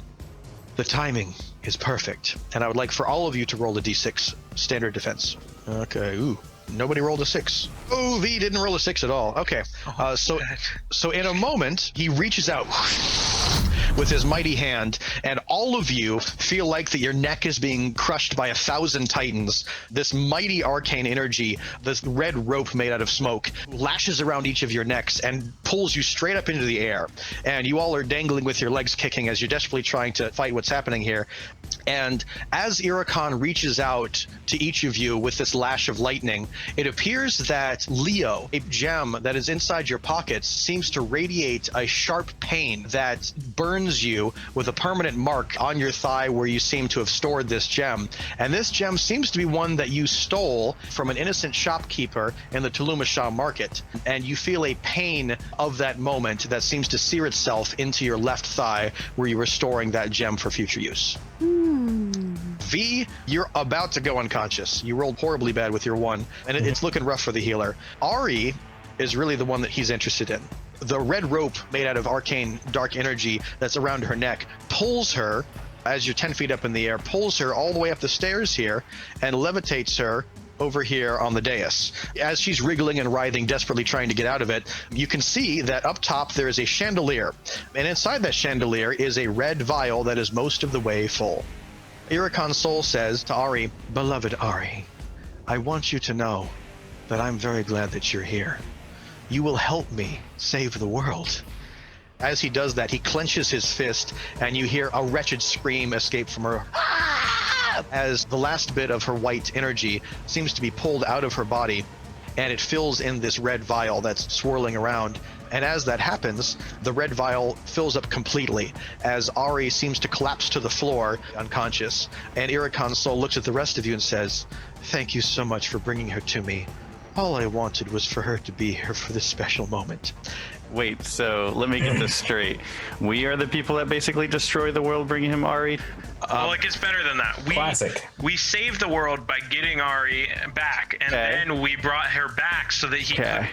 Speaker 8: The timing is perfect." And I would like for all of you to roll a d6 standard defense. Okay, ooh. Nobody rolled a 6. Oh, V didn't roll a 6 at all. Okay. So in a moment, he reaches out with his mighty hand, and all of you feel like that your neck is being crushed by 1,000 titans. This mighty arcane energy, this red rope made out of smoke, lashes around each of your necks and pulls you straight up into the air. And you all are dangling with your legs kicking as you're desperately trying to fight what's happening here. And as Iricon reaches out to each of you with this lash of lightning, it appears that Leo, a gem that is inside your pockets, seems to radiate a sharp pain that burns you with a permanent mark on your thigh where you seem to have stored this gem. And this gem seems to be one that you stole from an innocent shopkeeper in the Tulumasha market. And you feel a pain of that moment that seems to sear itself into your left thigh where you were storing that gem for future use. V, you're about to go unconscious. You rolled horribly bad with your 1, and it's looking rough for the healer. Ari is really the one that he's interested in. The red rope made out of arcane dark energy that's around her neck pulls her, as you're 10 feet up in the air, pulls her all the way up the stairs here and levitates her over here on the dais. As she's wriggling and writhing, desperately trying to get out of it, you can see that up top there is a chandelier, and inside that chandelier is a red vial that is most of the way full. Iricon's soul says to Ari, "Beloved Ari, I want you to know that I'm very glad that you're here. You will help me save the world." As he does that, he clenches his fist, and you hear a wretched scream escape from her as the last bit of her white energy seems to be pulled out of her body, and it fills in this red vial that's swirling around. And as that happens, the red vial fills up completely as Ari seems to collapse to the floor, unconscious. And Iricon's soul looks at the rest of you and says, "Thank you so much for bringing her to me. All I wanted was for her to be here for this special moment."
Speaker 10: Wait, so let me get this straight. We are the people that basically destroy the world, bringing him Ari?
Speaker 11: Well, it gets better than that.
Speaker 14: Classic.
Speaker 11: We saved the world by getting Ari back, and then we brought her back so that he could,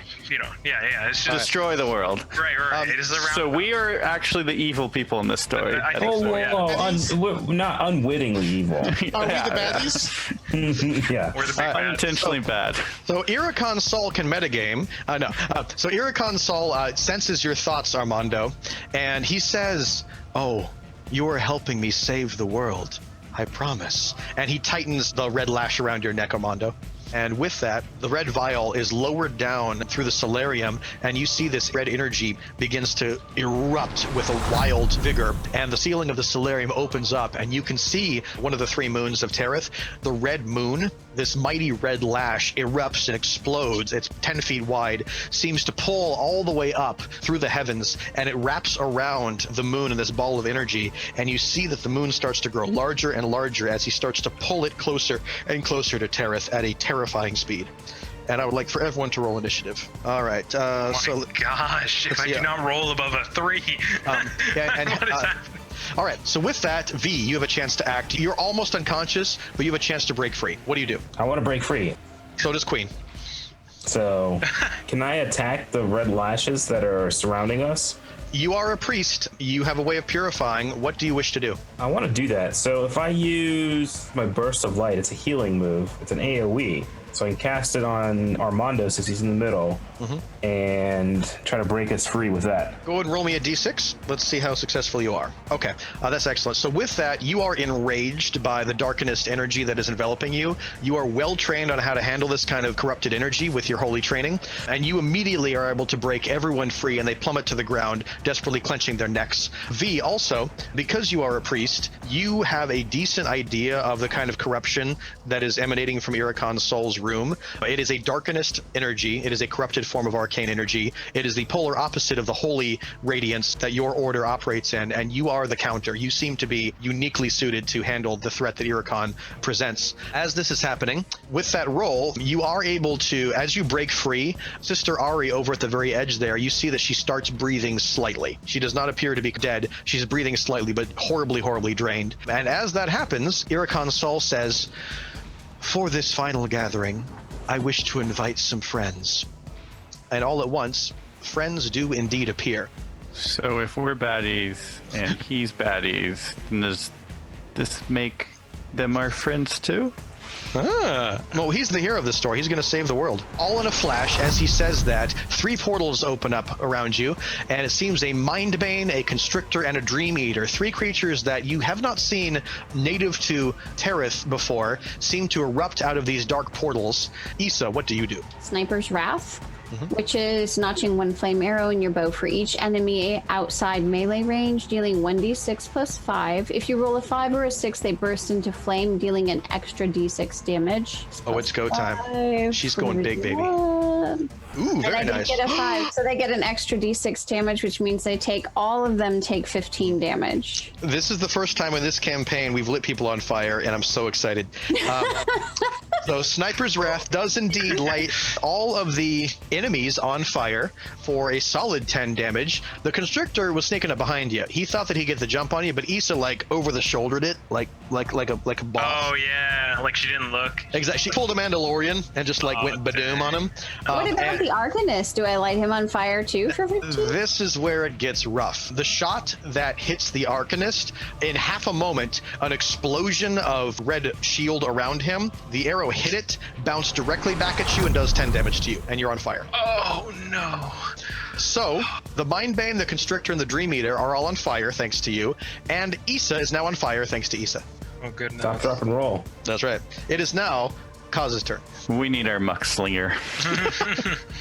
Speaker 11: it's just
Speaker 10: destroy the world.
Speaker 11: Right. It is the round.
Speaker 10: So we are actually the evil people in this story.
Speaker 11: I think so, yeah.
Speaker 14: We're not unwittingly evil.
Speaker 9: Are we the baddies?
Speaker 14: Yeah.
Speaker 11: We're the big bad.
Speaker 10: Unintentionally bad.
Speaker 8: So Iricon's soul can metagame. So Iricon's soul senses your thoughts, Armando, and he says, "Oh, you are helping me save the world. I promise." And he tightens the red lash around your neck, Armando. And with that, the red vial is lowered down through the solarium, and you see this red energy begins to erupt with a wild vigor. And the ceiling of the solarium opens up, and you can see one of the 3 moons of Terrath. The red moon, this mighty red lash, erupts and explodes. It's 10 feet wide, seems to pull all the way up through the heavens, and it wraps around the moon in this ball of energy. And you see that the moon starts to grow larger and larger as he starts to pull it closer and closer to Terrath at a terrifying speed. And I would like for everyone to roll initiative. All right.
Speaker 11: Gosh, if I do not roll above a 3. What is happening?
Speaker 8: All right. So with that, V, you have a chance to act. You're almost unconscious, but you have a chance to break free. What do you do?
Speaker 14: I want to break free.
Speaker 8: So does Queen.
Speaker 14: So, can I attack the red lashes that are surrounding us?
Speaker 8: You are a priest. You have a way of purifying. What do you wish to do?
Speaker 14: I want to do that. So if I use my burst of light, it's a healing move. It's an AoE. So I can cast it on Armando since he's in the middle and try to break us free with that.
Speaker 8: Go ahead and roll me a d6. Let's see how successful you are. Okay, that's excellent. So with that, you are enraged by the Arcanist energy that is enveloping you. You are well trained on how to handle this kind of corrupted energy with your holy training, and you immediately are able to break everyone free, and they plummet to the ground, desperately clenching their necks. V, also, because you are a priest, you have a decent idea of the kind of corruption that is emanating from Iricon's soul's room. It is a Arcanist energy. It is a corrupted form of arcane energy. It is the polar opposite of the holy radiance that your order operates in, and you are the counter. You seem to be uniquely suited to handle the threat that Iricon presents. As this is happening, with that roll, you are able to, as you break free, Sister Ari over at the very edge there, you see that she starts breathing slightly. She does not appear to be dead. She's breathing slightly, but horribly, horribly drained. And as that happens, Iricon's soul says, "For this final gathering, I wish to invite some friends." And all at once, friends do indeed appear.
Speaker 10: So if we're baddies and he's baddies, then does this make them our friends too?
Speaker 8: Well, he's the hero of the story. He's going to save the world. All in a flash, as he says that, 3 portals open up around you, and it seems a Mindbane, a Constrictor, and a Dream Eater, 3 creatures that you have not seen native to Terrath before, seem to erupt out of these dark portals. Issa, what do you do?
Speaker 12: Sniper's Wrath, which is notching 1 flame arrow in your bow for each enemy outside melee range, dealing 1d6 plus 5. If you roll a 5 or a 6, they burst into flame, dealing an extra d6 damage.
Speaker 8: Oh, it's go time.
Speaker 12: 5.
Speaker 8: She's going big, baby. Ooh, very
Speaker 12: and I
Speaker 8: nice.
Speaker 12: did get a 5, so they get an extra d6 damage, which means all of them take 15 damage.
Speaker 8: This is the first time in this campaign we've lit people on fire, and I'm so excited. So Sniper's Wrath does indeed light all of the enemies on fire for a solid 10 damage. The Constrictor was sneaking up behind you. He thought that he'd get the jump on you, but Issa over the shouldered it like a boss.
Speaker 11: Oh yeah, like she didn't look.
Speaker 8: Exactly. She pulled a Mandalorian and just went badoom on him.
Speaker 12: What about the Arcanist? Do I light him on fire too for 15?
Speaker 8: This is where it gets rough. The shot that hits the Arcanist, in half a moment, an explosion of red shield around him. The arrow hit it, bounced directly back at you, and does 10 damage to you, and you're on fire.
Speaker 11: Oh no.
Speaker 8: So, the Mindbane, the Constrictor, and the Dream Eater are all on fire thanks to you, and Issa is now on fire thanks to Issa.
Speaker 11: Oh goodness.
Speaker 14: Stop, drop, and roll.
Speaker 8: That's right. It is now Kaz's turn.
Speaker 10: We need our muck slinger.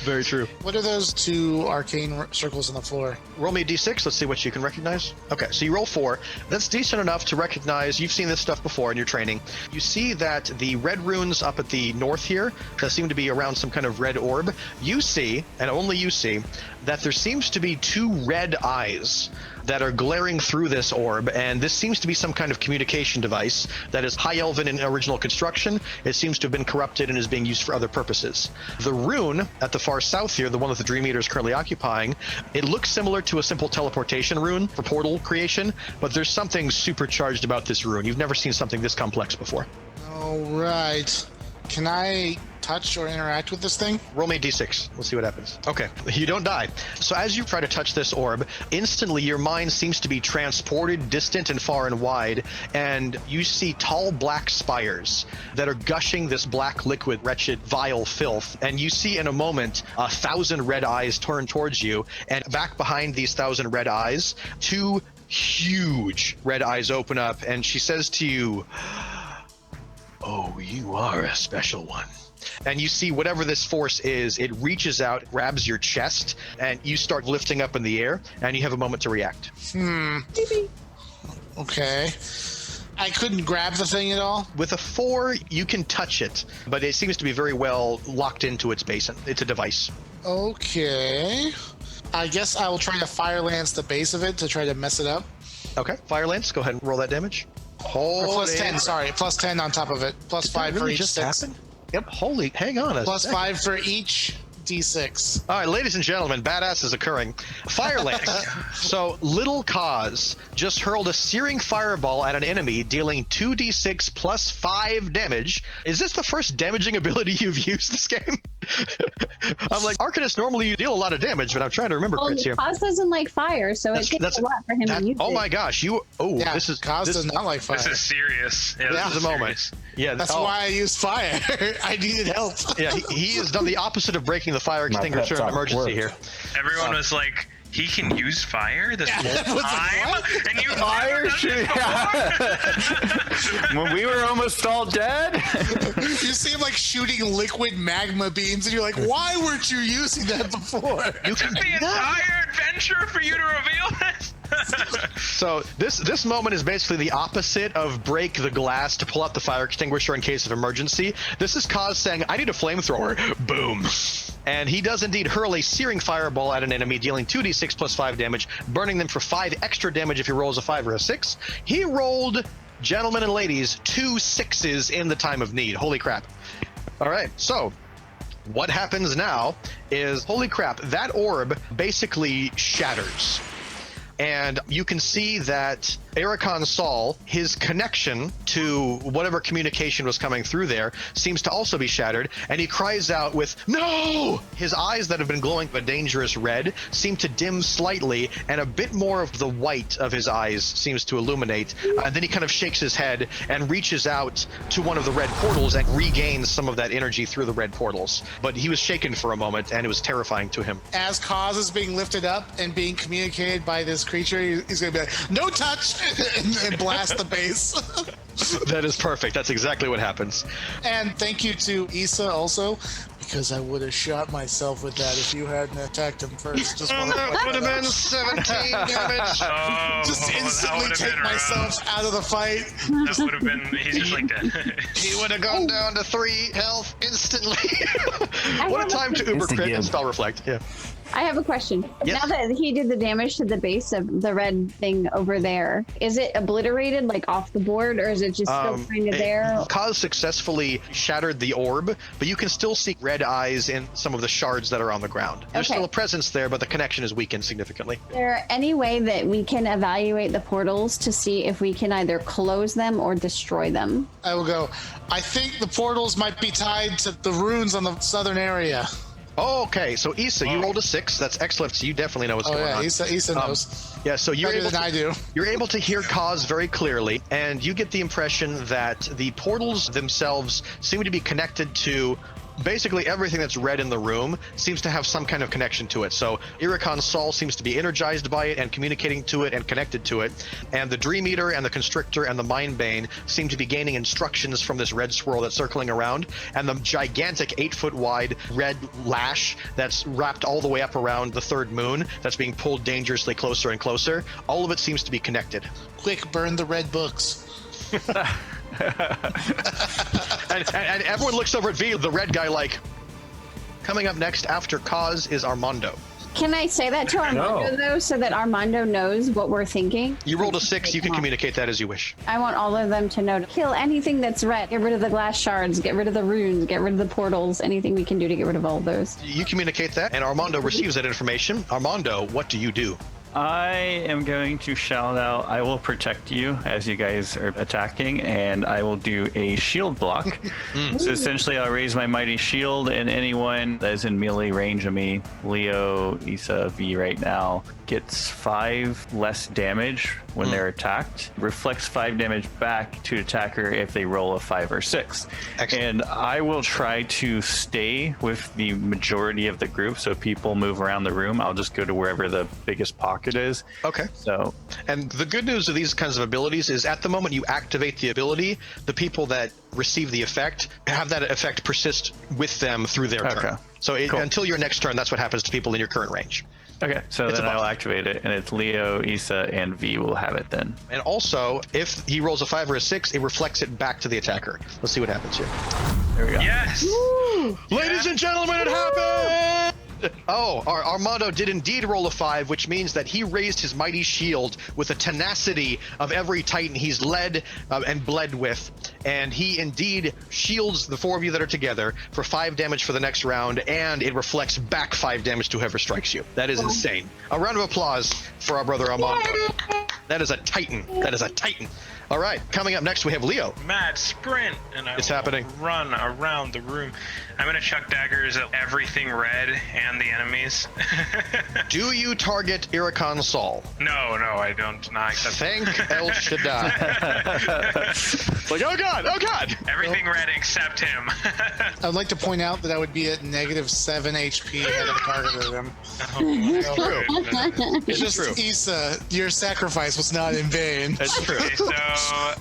Speaker 8: Very true.
Speaker 9: What are those 2 arcane circles on the floor?
Speaker 8: Roll me a d6. Let's see what you can recognize. Okay, so you roll 4. That's decent enough to recognize. You've seen this stuff before in your training. You see that the red runes up at the north here that seem to be around some kind of red orb. You see, and only you see, that there seems to be 2 red eyes that are glaring through this orb, and this seems to be some kind of communication device that is High Elven in original construction. It seems to have been corrupted and is being used for other purposes. The rune at the far south here, the one that the Dream Eater is currently occupying, it looks similar to a simple teleportation rune for portal creation, but there's something supercharged about this rune. You've never seen something this complex before.
Speaker 9: All right. Can I touch or interact with this thing?
Speaker 8: Roll me a d6. We'll see what happens. Okay, you don't die. So as you try to touch this orb, instantly your mind seems to be transported distant and far and wide, and you see tall black spires that are gushing this black liquid, wretched, vile filth. And you see in a moment 1,000 red eyes turn towards you, and back behind these 1,000 red eyes, 2 huge red eyes open up, and she says to you, "Oh, you are a special one." And you see whatever this force is, it reaches out, grabs your chest, and you start lifting up in the air, and you have a moment to react.
Speaker 9: Okay. I couldn't grab the thing at all?
Speaker 8: With a 4, you can touch it, but it seems to be very well locked into its basin. It's a device.
Speaker 9: Okay. I guess I will try to Fire Lance the base of it to try to mess it up.
Speaker 8: Okay, Fire Lance, go ahead and roll that damage.
Speaker 9: Or plus 10, sorry. Plus 10 on top of it. Plus 5 for each
Speaker 8: just
Speaker 9: 6.
Speaker 8: happen? Yep, hang on a
Speaker 9: Plus
Speaker 8: second.
Speaker 9: 5 for each d6.
Speaker 8: All right, ladies and gentlemen, badass is occurring. Fire Lance. So little Kaz just hurled a searing fireball at an enemy, dealing 2d6 plus 5 damage. Is this the first damaging ability you've used this game? I'm like, Arcanist, normally you deal a lot of damage, but I'm trying to remember crits here.
Speaker 12: Kaz doesn't like fire, so it takes a lot for him to use
Speaker 8: Oh
Speaker 12: it.
Speaker 8: my gosh, this is
Speaker 9: Kaz does not like fire.
Speaker 11: This is serious. Yeah,
Speaker 8: This is a moment.
Speaker 11: serious.
Speaker 8: Yeah,
Speaker 9: That's why I used fire. I needed help.
Speaker 8: Yeah, he has done the opposite of breaking the fire
Speaker 14: My
Speaker 8: extinguisher
Speaker 14: pep
Speaker 8: in an
Speaker 14: talk
Speaker 8: emergency here.
Speaker 11: Everyone was like, he can use fire this whole
Speaker 9: was like,
Speaker 11: time?
Speaker 9: what?
Speaker 11: And you
Speaker 10: Fire shit. When we were almost all dead.
Speaker 9: You see him like shooting liquid magma beams, and you're like, why weren't you using that before?
Speaker 8: You can
Speaker 11: the entire adventure for you to reveal this?
Speaker 8: So this moment is basically the opposite of break the glass to pull out the fire extinguisher in case of emergency. This is Kaz saying, I need a flamethrower. Boom. And he does indeed hurl a searing fireball at an enemy, dealing 2d6 plus 5 damage, burning them for 5 extra damage if he rolls a 5 or a 6. He rolled, gentlemen and ladies, 2 6s in the time of need. Holy crap. All right, so what happens now is, holy crap, that orb basically shatters. And you can see that Iricon Saul, his connection to whatever communication was coming through there seems to also be shattered, and he cries out with, "No!" His eyes that have been glowing a dangerous red seem to dim slightly, and a bit more of the white of his eyes seems to illuminate. And then he kind of shakes his head and reaches out to one of the red portals and regains some of that energy through the red portals. But he was shaken for a moment, and it was terrifying to him.
Speaker 9: As Cause is being lifted up and being communicated by this creature, he's going to be like, "No touch!" and blast the base.
Speaker 8: That is perfect. That's exactly what happens.
Speaker 9: And thank you to Issa also, because I would have shot myself with that if you hadn't attacked him first. Just
Speaker 8: that would have been 17 damage.
Speaker 9: Just instantly take myself out of the fight.
Speaker 11: That would have been, he's just like that.
Speaker 8: He would have gone down to 3 health instantly. What a time to uber crit and spell reflect. Yeah.
Speaker 12: I have a question.
Speaker 8: Yes.
Speaker 12: Now that he did the damage to the base of the red thing over there, is it obliterated, like off the board, or is it just still kind of there?
Speaker 8: Kaz successfully shattered the orb, but you can still see red eyes in some of the shards that are on the ground. There's still a presence there, but the connection is weakened significantly.
Speaker 12: Is there any way that we can evaluate the portals to see if we can either close them or destroy them?
Speaker 9: I will go. I think the portals might be tied to the runes on the southern area.
Speaker 8: Oh, okay. So Issa, you rolled a 6. That's excellent. So you definitely know what's going on.
Speaker 9: Issa knows.
Speaker 8: Yeah, so you're
Speaker 9: Better
Speaker 8: able
Speaker 9: than
Speaker 8: to,
Speaker 9: I do.
Speaker 8: You're able to hear Kaz very clearly, and you get the impression that the portals themselves seem to be connected to basically everything that's red in the room seems to have some kind of connection to it. So Iricon Saul seems to be energized by it and communicating to it and connected to it. And the Dream Eater and the Constrictor and the Mindbane seem to be gaining instructions from this red swirl that's circling around. And the gigantic 8-foot wide red lash that's wrapped all the way up around the third moon that's being pulled dangerously closer and closer. All of it seems to be connected.
Speaker 9: Quick, burn the red books.
Speaker 8: and everyone looks over at V, the red guy, like, coming up next after Kaz is Armando.
Speaker 12: Can I say that to Armando, though, so that Armando knows what we're thinking?
Speaker 8: You rolled a 6, you can communicate that as you wish.
Speaker 12: I want all of them to know to kill anything that's red. Get rid of the glass shards, get rid of the runes, get rid of the portals, anything we can do to get rid of all of those.
Speaker 8: You communicate that, and Armando receives that information. Armando, what do you do?
Speaker 10: I am going to shout out, "I will protect you," as you guys are attacking, and I will do a shield block. So essentially, I'll raise my mighty shield, and anyone that is in melee range of me, Leo, Issa, V right now, gets 5 less damage when they're attacked. Reflects 5 damage back to attacker if they roll a 5 or 6. Excellent. And I will try to stay with the majority of the group, so people move around the room. I'll just go to wherever the biggest pocket is.
Speaker 8: Okay.
Speaker 10: So,
Speaker 8: and the good news of these kinds of abilities is at the moment you activate the ability, the people that receive the effect have that effect persist with them through their turn. So until your next turn, that's what happens to people in your current range.
Speaker 10: Okay, so then I'll activate it, and it's Leo, Issa, and V will have it then.
Speaker 8: And also, if he rolls a 5 or a 6, it reflects it back to the attacker. Let's see what happens here.
Speaker 10: There we go.
Speaker 11: Yes!
Speaker 8: Woo! Ladies and gentlemen, it happened! Oh, our Armando did indeed roll a 5, which means that he raised his mighty shield with the tenacity of every Titan he's led and bled with. And he indeed shields the 4 of you that are together for 5 damage for the next round, and it reflects back 5 damage to whoever strikes you. That is insane. A round of applause for our brother Armando. That is a Titan. That is a Titan. All right, coming up next we have Leo.
Speaker 11: Mad sprint, and I
Speaker 8: It's happening.
Speaker 11: Run around the room. I'm gonna chuck daggers at everything red and the enemies.
Speaker 8: Do you target Iricon Saul?
Speaker 11: No, I don't. Not
Speaker 8: Thank El Shaddai. Like, oh god!
Speaker 11: Everything red except him.
Speaker 9: I'd like to point out that I would be at -7 HP had I targeted him.
Speaker 8: It's just true.
Speaker 9: Issa, your sacrifice was not in vain.
Speaker 8: That's true.
Speaker 11: Okay, so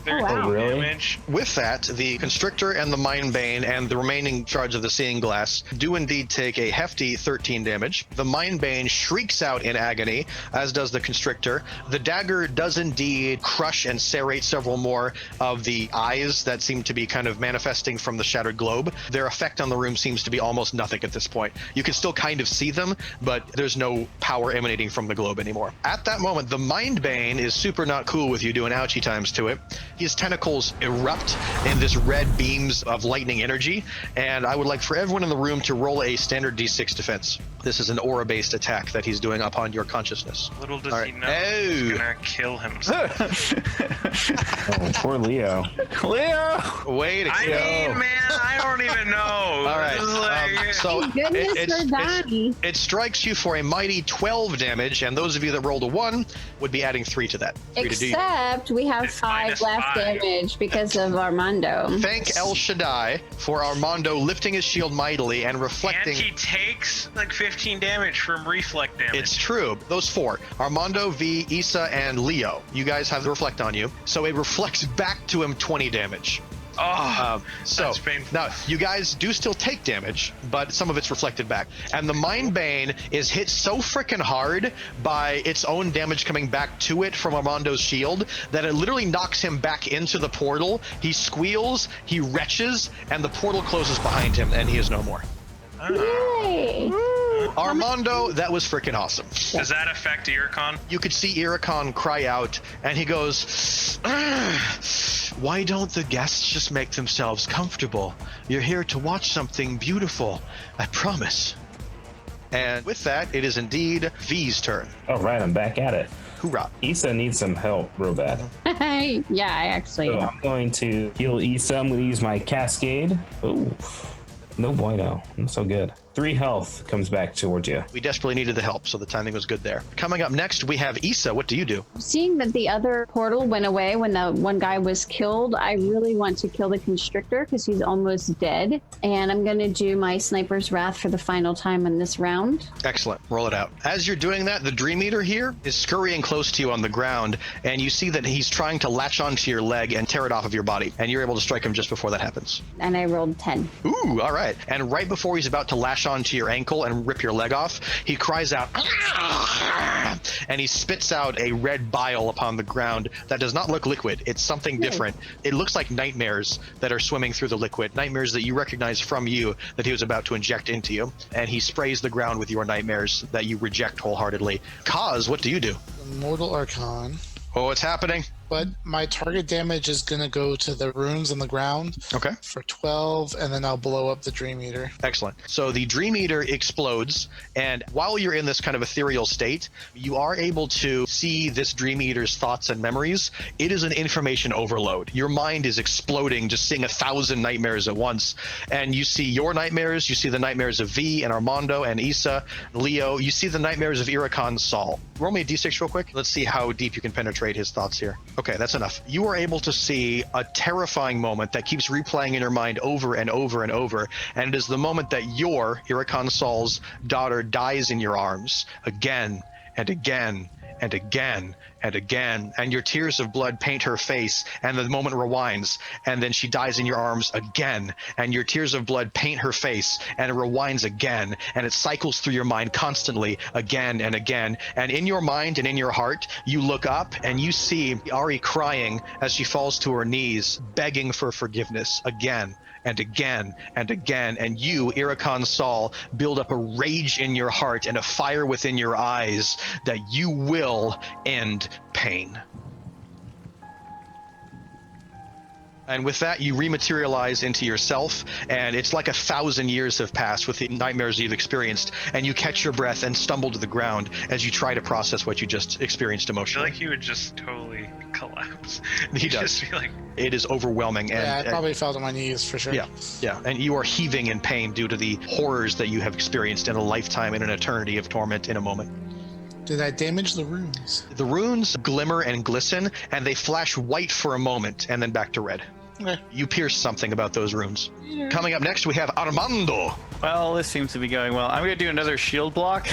Speaker 11: there's damage.
Speaker 8: With that, the Constrictor and the Mindbane and the remaining shards of the Seeing Glass do indeed take a hefty 13 damage. The Mindbane shrieks out in agony, as does the Constrictor. The dagger does indeed crush and serrate several more of the eyes that seem to be kind of manifesting from the shattered globe. Their effect on the room seems to be almost nothing at this point. You can still kind of see them, but there's no power emanating from the globe anymore. At that moment, the Mindbane is super not cool with you doing ouchie times to it. His tentacles erupt in this red beams of lightning energy, and I would like for everyone in the room to roll a standard D6 defense. This is an aura-based attack that he's doing upon your consciousness.
Speaker 11: Little does
Speaker 8: All
Speaker 11: he
Speaker 8: right.
Speaker 11: know he's gonna kill himself.
Speaker 5: Oh, poor Leo.
Speaker 10: Leo!
Speaker 8: Way to go.
Speaker 11: I mean, man, I don't even know.
Speaker 8: All right.
Speaker 11: This is like-
Speaker 8: So
Speaker 12: Goodness for Donnie.
Speaker 8: it strikes you for a mighty 12 damage, and those of you that rolled a 1 would be adding 3 to that. 3 to D.
Speaker 12: Except we have
Speaker 11: It's
Speaker 12: 5 less
Speaker 11: -5.
Speaker 12: damage because of Armando.
Speaker 8: Thank El Shaddai for Armando lifting his shield mightily and reflecting.
Speaker 11: And he takes like 15 damage from reflect damage.
Speaker 8: It's true. Those 4, Armando, V, Issa, and Leo. You guys have the reflect on you. So it reflects back to him 20 damage. So
Speaker 11: that's painful.
Speaker 8: now you guys do still take damage, but some of it's reflected back. And the Mind Bane is hit so freaking hard by its own damage coming back to it from Armando's shield that it literally knocks him back into the portal. He squeals, he retches, and the portal closes behind him, and he is no more.
Speaker 12: Yay!
Speaker 8: Armando, that was freaking awesome.
Speaker 11: Does that affect Iricon?
Speaker 8: You could see Iricon cry out, and he goes, why don't the guests just make themselves comfortable? You're here to watch something beautiful, I promise. And with that, it is indeed V's turn.
Speaker 14: All right, I'm back at it.
Speaker 8: Hoorah.
Speaker 14: Issa needs some help real bad.
Speaker 12: Yeah, I actually.
Speaker 14: So I'm going to heal Issa. I'm going to use my Cascade. Ooh, no bueno. Not so good. 3 health comes back towards you.
Speaker 8: We desperately needed the help, so the timing was good there. Coming up next, we have Issa. What do you do?
Speaker 12: Seeing that the other portal went away when the one guy was killed, I really want to kill the Constrictor because he's almost dead. And I'm going to do my Sniper's Wrath for the final time in this round.
Speaker 8: Excellent. Roll it out. As you're doing that, the Dream Eater here is scurrying close to you on the ground, and you see that he's trying to latch onto your leg and tear it off of your body, and you're able to strike him just before that happens.
Speaker 12: And I rolled 10.
Speaker 8: Ooh, all right. And right before he's about to lash onto your ankle and rip your leg off, he cries out, and he spits out a red bile upon the ground that does not look liquid. It's something different. It looks like nightmares that are swimming through the liquid, nightmares that you recognize from you that he was about to inject into you. And he sprays the ground with your nightmares that you reject wholeheartedly. Kaz, what do you do?
Speaker 9: Mortal Archon.
Speaker 8: Oh, it's happening.
Speaker 9: But my target damage is going to go to the runes on the ground.
Speaker 8: Okay.
Speaker 9: For 12, and then I'll blow up the Dream Eater.
Speaker 8: Excellent. So the Dream Eater explodes, and while you're in this kind of ethereal state, you are able to see this Dream Eater's thoughts and memories. It is an information overload. Your mind is exploding, just seeing 1,000 nightmares at once. And you see your nightmares, you see the nightmares of V and Armando and Issa, Leo. You see the nightmares of Iricon Saul. Roll me a d6 real quick. Let's see how deep you can penetrate his thoughts here. Okay, that's enough. You are able to see a terrifying moment that keeps replaying in your mind over and over and over, and it is the moment that your, Iricon Saul's daughter, dies in your arms again and again and again and again, and your tears of blood paint her face, and the moment rewinds, and then she dies in your arms again, and your tears of blood paint her face, and it rewinds again, and it cycles through your mind constantly again and again. And in your mind and in your heart, you look up and you see Ari crying as she falls to her knees, begging for forgiveness again and again and again. And you, Iricon Saul, build up a rage in your heart and a fire within your eyes that you will end pain. And with that, you rematerialize into yourself, and it's like 1,000 years have passed with the nightmares you've experienced, and you catch your breath and stumble to the ground as you try to process what you just experienced
Speaker 11: I feel
Speaker 8: emotionally.
Speaker 11: like he would just totally collapse.
Speaker 8: He
Speaker 11: He'd
Speaker 8: does.
Speaker 11: just be like,
Speaker 8: It is overwhelming.
Speaker 9: Yeah,
Speaker 8: And
Speaker 9: I probably fell to my knees for sure.
Speaker 8: Yeah, and you are heaving in pain due to the horrors that you have experienced in a lifetime, in an eternity of torment in a moment.
Speaker 9: Did I damage the runes?
Speaker 8: The runes glimmer and glisten, and they flash white for a moment, and then back to red.
Speaker 9: Okay.
Speaker 8: You pierce something about those runes. Coming up next, we have Armando.
Speaker 15: Well, this seems to be going well. I'm going to do another shield block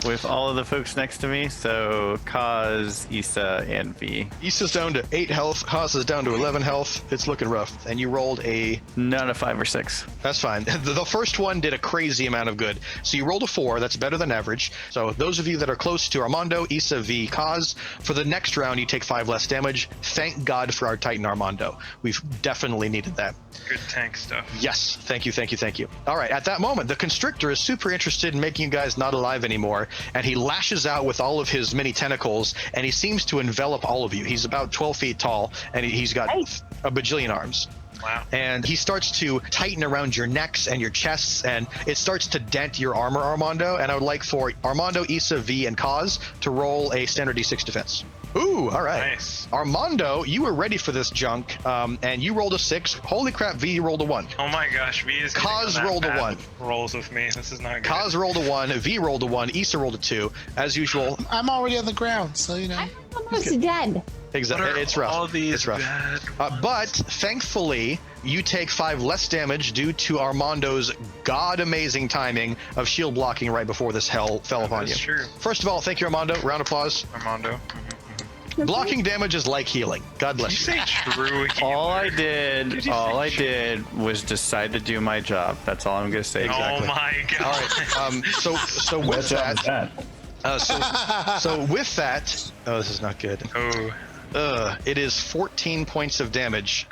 Speaker 15: with all of the folks next to me. So Kaz, Issa, and V.
Speaker 8: Issa's down to 8 health. Haas is down to 11 health. It's looking rough. And you rolled a...
Speaker 15: None of 5 or 6.
Speaker 8: That's fine. The first one did a crazy amount of good. So you rolled a 4. That's better than average. So those of you that are close to Armando, Issa, V, Kaz, for the next round, you take 5 less damage. Thank God for our Titan Armando. We've definitely needed that.
Speaker 11: good tank stuff.
Speaker 8: Yes. Thank you, thank you, thank you. All right. At that moment, the Constrictor is super interested in making you guys not alive anymore, and he lashes out with all of his many tentacles, and he seems to envelop all of you. He's about 12 feet tall, and he's got a bajillion arms.
Speaker 11: Wow.
Speaker 8: And he starts to tighten around your necks and your chests, and it starts to dent your armor, Armando. And I would like for Armando, Issa, V, and Kaz to roll a standard D6 defense. Ooh, all right.
Speaker 11: Nice.
Speaker 8: Armando, you were ready for this junk, and you rolled a 6. Holy crap, V, you rolled a 1.
Speaker 11: Oh my gosh, V is
Speaker 8: Kaz rolled a 1.
Speaker 11: Rolls with me. This is not good.
Speaker 8: Kaz rolled a 1, V rolled a 1, Issa rolled a 2. As usual.
Speaker 9: I'm already on the ground, so you know.
Speaker 12: I'm almost dead.
Speaker 8: Exactly. It's rough.
Speaker 11: All these
Speaker 8: it's rough.
Speaker 11: bad
Speaker 8: But thankfully, you take 5 less damage due to Armando's god-amazing timing of shield blocking right before this hell fell upon you.
Speaker 11: That's true.
Speaker 8: First of all, thank you, Armando. Round of applause.
Speaker 11: Armando.
Speaker 8: Blocking damage is like healing. God bless you.
Speaker 11: Say true.
Speaker 15: All I did was decide to do my job. That's all I'm gonna say.
Speaker 8: Exactly.
Speaker 11: Oh my god.
Speaker 8: All right. So with that. So with that. Oh, this is not good.
Speaker 11: Oh.
Speaker 8: It is 14 points of damage.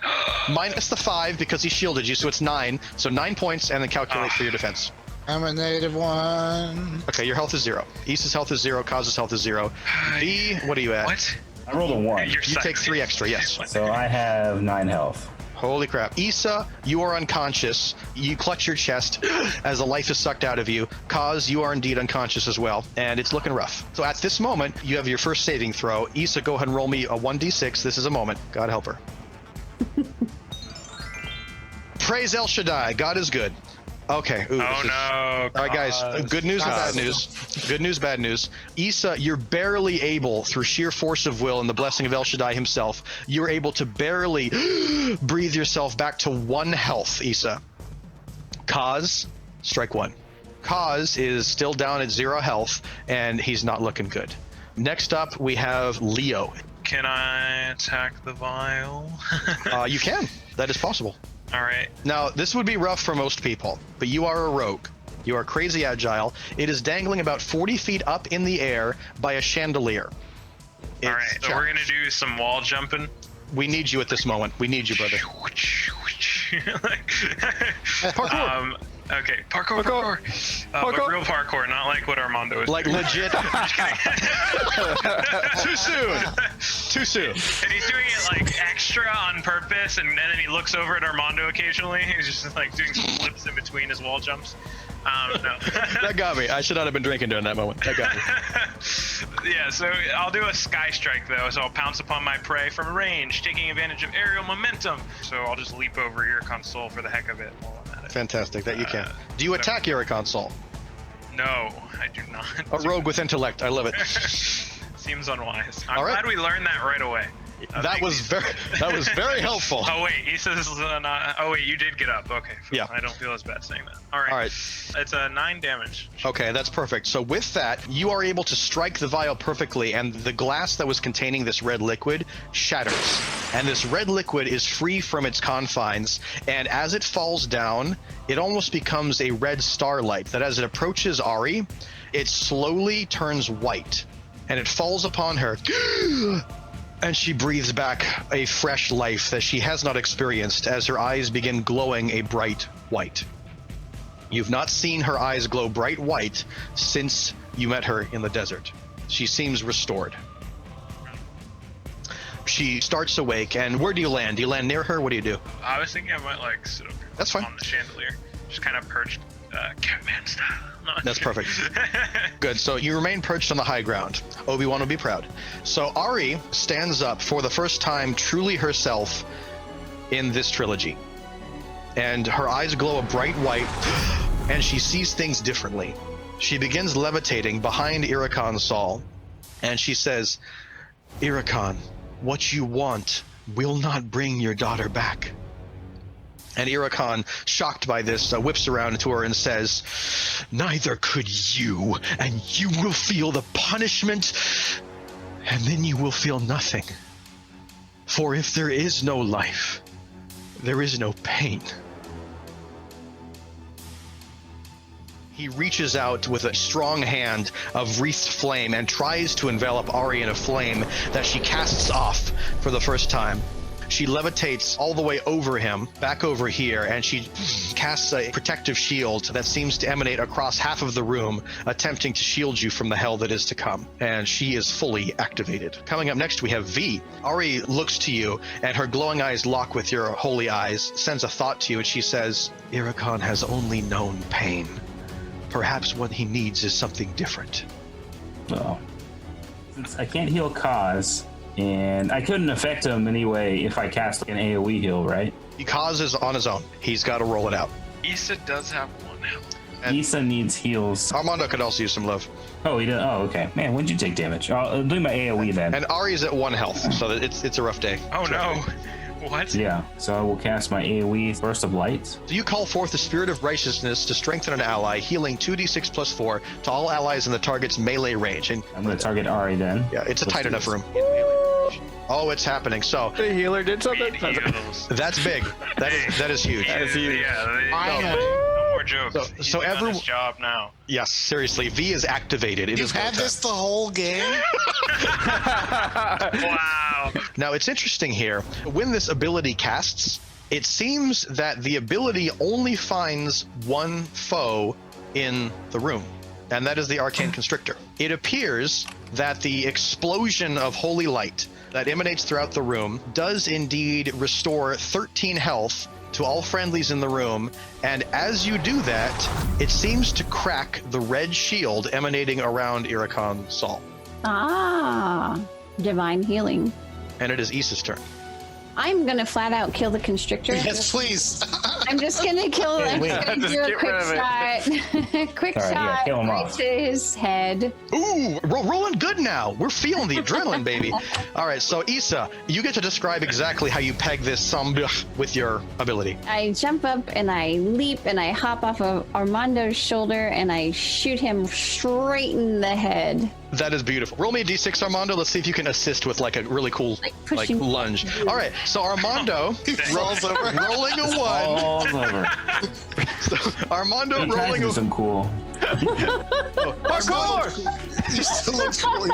Speaker 8: Minus the 5 because he shielded you, so it's 9. So 9 points, and then calculate for your defense.
Speaker 9: I'm a -1.
Speaker 8: Okay, your health is 0. Issa's health is 0. Kaz's health is 0. V, what are you at?
Speaker 11: What?
Speaker 14: I rolled a 1.
Speaker 8: You take 3 extra, yes.
Speaker 14: So I have 9 health.
Speaker 8: Holy crap. Issa, you are unconscious. You clutch your chest as the life is sucked out of you. Kaz, you are indeed unconscious as well, and it's looking rough. So at this moment, you have your first saving throw. Issa, go ahead and roll me a 1d6. This is a moment. God help her. Praise El Shaddai. God is good. Okay. Ooh,
Speaker 11: no.
Speaker 8: All right, guys. Good news and bad news. Good news, bad news. Issa, you're barely able, through sheer force of will and the blessing of El Shaddai himself, you're able to barely breathe yourself back to 1 health, Issa. Kaz, strike 1. Kaz is still down at 0 health, and he's not looking good. Next up, we have Leo.
Speaker 11: Can I attack the vial?
Speaker 8: You can. That is possible.
Speaker 11: All right.
Speaker 8: Now, this would be rough for most people, but you are a rogue. You are crazy agile. It is dangling about 40 feet up in the air by a chandelier.
Speaker 11: All right, so we're going to do some wall jumping.
Speaker 8: We need you at this moment. We need you, brother. Parkour.
Speaker 11: Okay, parkour. But real parkour, not like what Armando is
Speaker 8: like
Speaker 11: doing.
Speaker 8: Legit. Too soon.
Speaker 11: And he's doing it like extra on purpose, and then he looks over at Armando occasionally. He's just like doing some flips in between his wall jumps. No.
Speaker 8: That got me. I should not have been drinking during that moment. That got me.
Speaker 11: Yeah, so I'll do a sky strike though. So I'll pounce upon my prey from range, taking advantage of aerial momentum. So I'll just leap over Iricon's soul for the heck of it while I'm at it.
Speaker 8: Fantastic, that you can. Do you attack Iricon soul?
Speaker 11: No, I do not.
Speaker 8: A rogue with intellect. I love it.
Speaker 11: Seems unwise. I'm glad we learned that right away.
Speaker 8: That was very helpful.
Speaker 11: Oh wait, he says not. Oh wait, you did get up. Okay.
Speaker 8: Yeah.
Speaker 11: I don't feel as bad saying that. All right. It's a 9 damage.
Speaker 8: Okay, that's perfect. So with that, you are able to strike the vial perfectly, and the glass that was containing this red liquid shatters. And this red liquid is free from its confines, and as it falls down, it almost becomes a red starlight that as it approaches Ari, it slowly turns white, and it falls upon her. And she breathes back a fresh life that she has not experienced as her eyes begin glowing a bright white. You've not seen her eyes glow bright white since you met her in the desert. She seems restored. She starts awake, and where do you land? Do you land near her? What do you do?
Speaker 11: I was thinking I might like sit up here.
Speaker 8: That's fine.
Speaker 11: On the chandelier. Just kind of perched Catman style. No,
Speaker 8: that's perfect. Good. So you remain perched on the high ground. Obi-Wan will be proud. So Ari stands up for the first time truly herself in this trilogy. And her eyes glow a bright white, and she sees things differently. She begins levitating behind Iricon's Saul, and she says, Iricon, what you want will not bring your daughter back. And Iricon, shocked by this, whips around to her and says, neither could you, and you will feel the punishment, and then you will feel nothing. For if there is no life, there is no pain. He reaches out with a strong hand of wreathed flame and tries to envelop Ari in a flame that she casts off for the first time. She levitates all the way over him, back over here, and she casts a protective shield that seems to emanate across half of the room, attempting to shield you from the hell that is to come. And she is fully activated. Coming up next, we have V. Ari looks to you, and her glowing eyes lock with your holy eyes, sends a thought to you, and she says, Iricon has only known pain. Perhaps what he needs is something different.
Speaker 14: Well, since I can't heal Kaz, and I couldn't affect him anyway if I cast an AoE heal, right?
Speaker 8: Kaz is on his own. He's got to roll it out.
Speaker 11: Issa does have 1 health.
Speaker 14: Issa needs heals.
Speaker 8: Armando could also use some love.
Speaker 14: Oh, he does? Oh, okay. Man, when did you take damage? I'll do my AoE then.
Speaker 8: And Ari's at 1 health, so it's a rough day.
Speaker 11: Oh, no. What?
Speaker 14: Yeah, so I will cast my AoE Burst of Light.
Speaker 8: So you call forth the Spirit of Righteousness to strengthen an ally, healing 2d6 plus 4 to all allies in the target's melee range. And
Speaker 14: I'm going to target Ari then.
Speaker 8: Yeah, it's a tight enough room. Oh, it's happening. So
Speaker 15: the healer did something.
Speaker 8: That's big. That is huge.
Speaker 15: That is huge.
Speaker 11: No more jokes.
Speaker 8: So everyone.
Speaker 11: Job now.
Speaker 8: Yes, seriously, V is activated.
Speaker 9: You've had this the whole game?
Speaker 11: Wow.
Speaker 8: Now, it's interesting here. When this ability casts, it seems that the ability only finds one foe in the room, and that is the Arcane Constrictor. It appears that the explosion of holy light that emanates throughout the room does indeed restore 13 health to all friendlies in the room, and as you do that, it seems to crack the red shield emanating around Iricon Sol.
Speaker 12: Ah, divine healing.
Speaker 8: And it is Issa's turn.
Speaker 12: I'm gonna flat out kill the constrictor.
Speaker 9: Yes, please.
Speaker 12: I'm just gonna kill him.
Speaker 15: wait.
Speaker 12: I'm gonna
Speaker 15: Just
Speaker 12: do a
Speaker 15: get
Speaker 12: quick
Speaker 15: rid of it.
Speaker 12: shot. Quick
Speaker 14: All right, yeah,
Speaker 12: shot
Speaker 14: kill him
Speaker 12: right
Speaker 14: off.
Speaker 12: to his head.
Speaker 8: Ooh, rolling good now. We're feeling the adrenaline, baby. All right, so Issa, you get to describe exactly how you peg this zombie with your ability.
Speaker 12: I jump up and I leap and I hop off of Armando's shoulder and I shoot him straight in the head.
Speaker 8: That is beautiful. Roll me a d6, Armando. Let's see if you can assist with like a really cool like lunge. All right, so Armando rolls over, rolling a 1.
Speaker 14: All over.
Speaker 8: So Armando
Speaker 14: I'm trying
Speaker 8: rolling
Speaker 14: to do
Speaker 8: a
Speaker 14: some cool.
Speaker 9: You still look cool.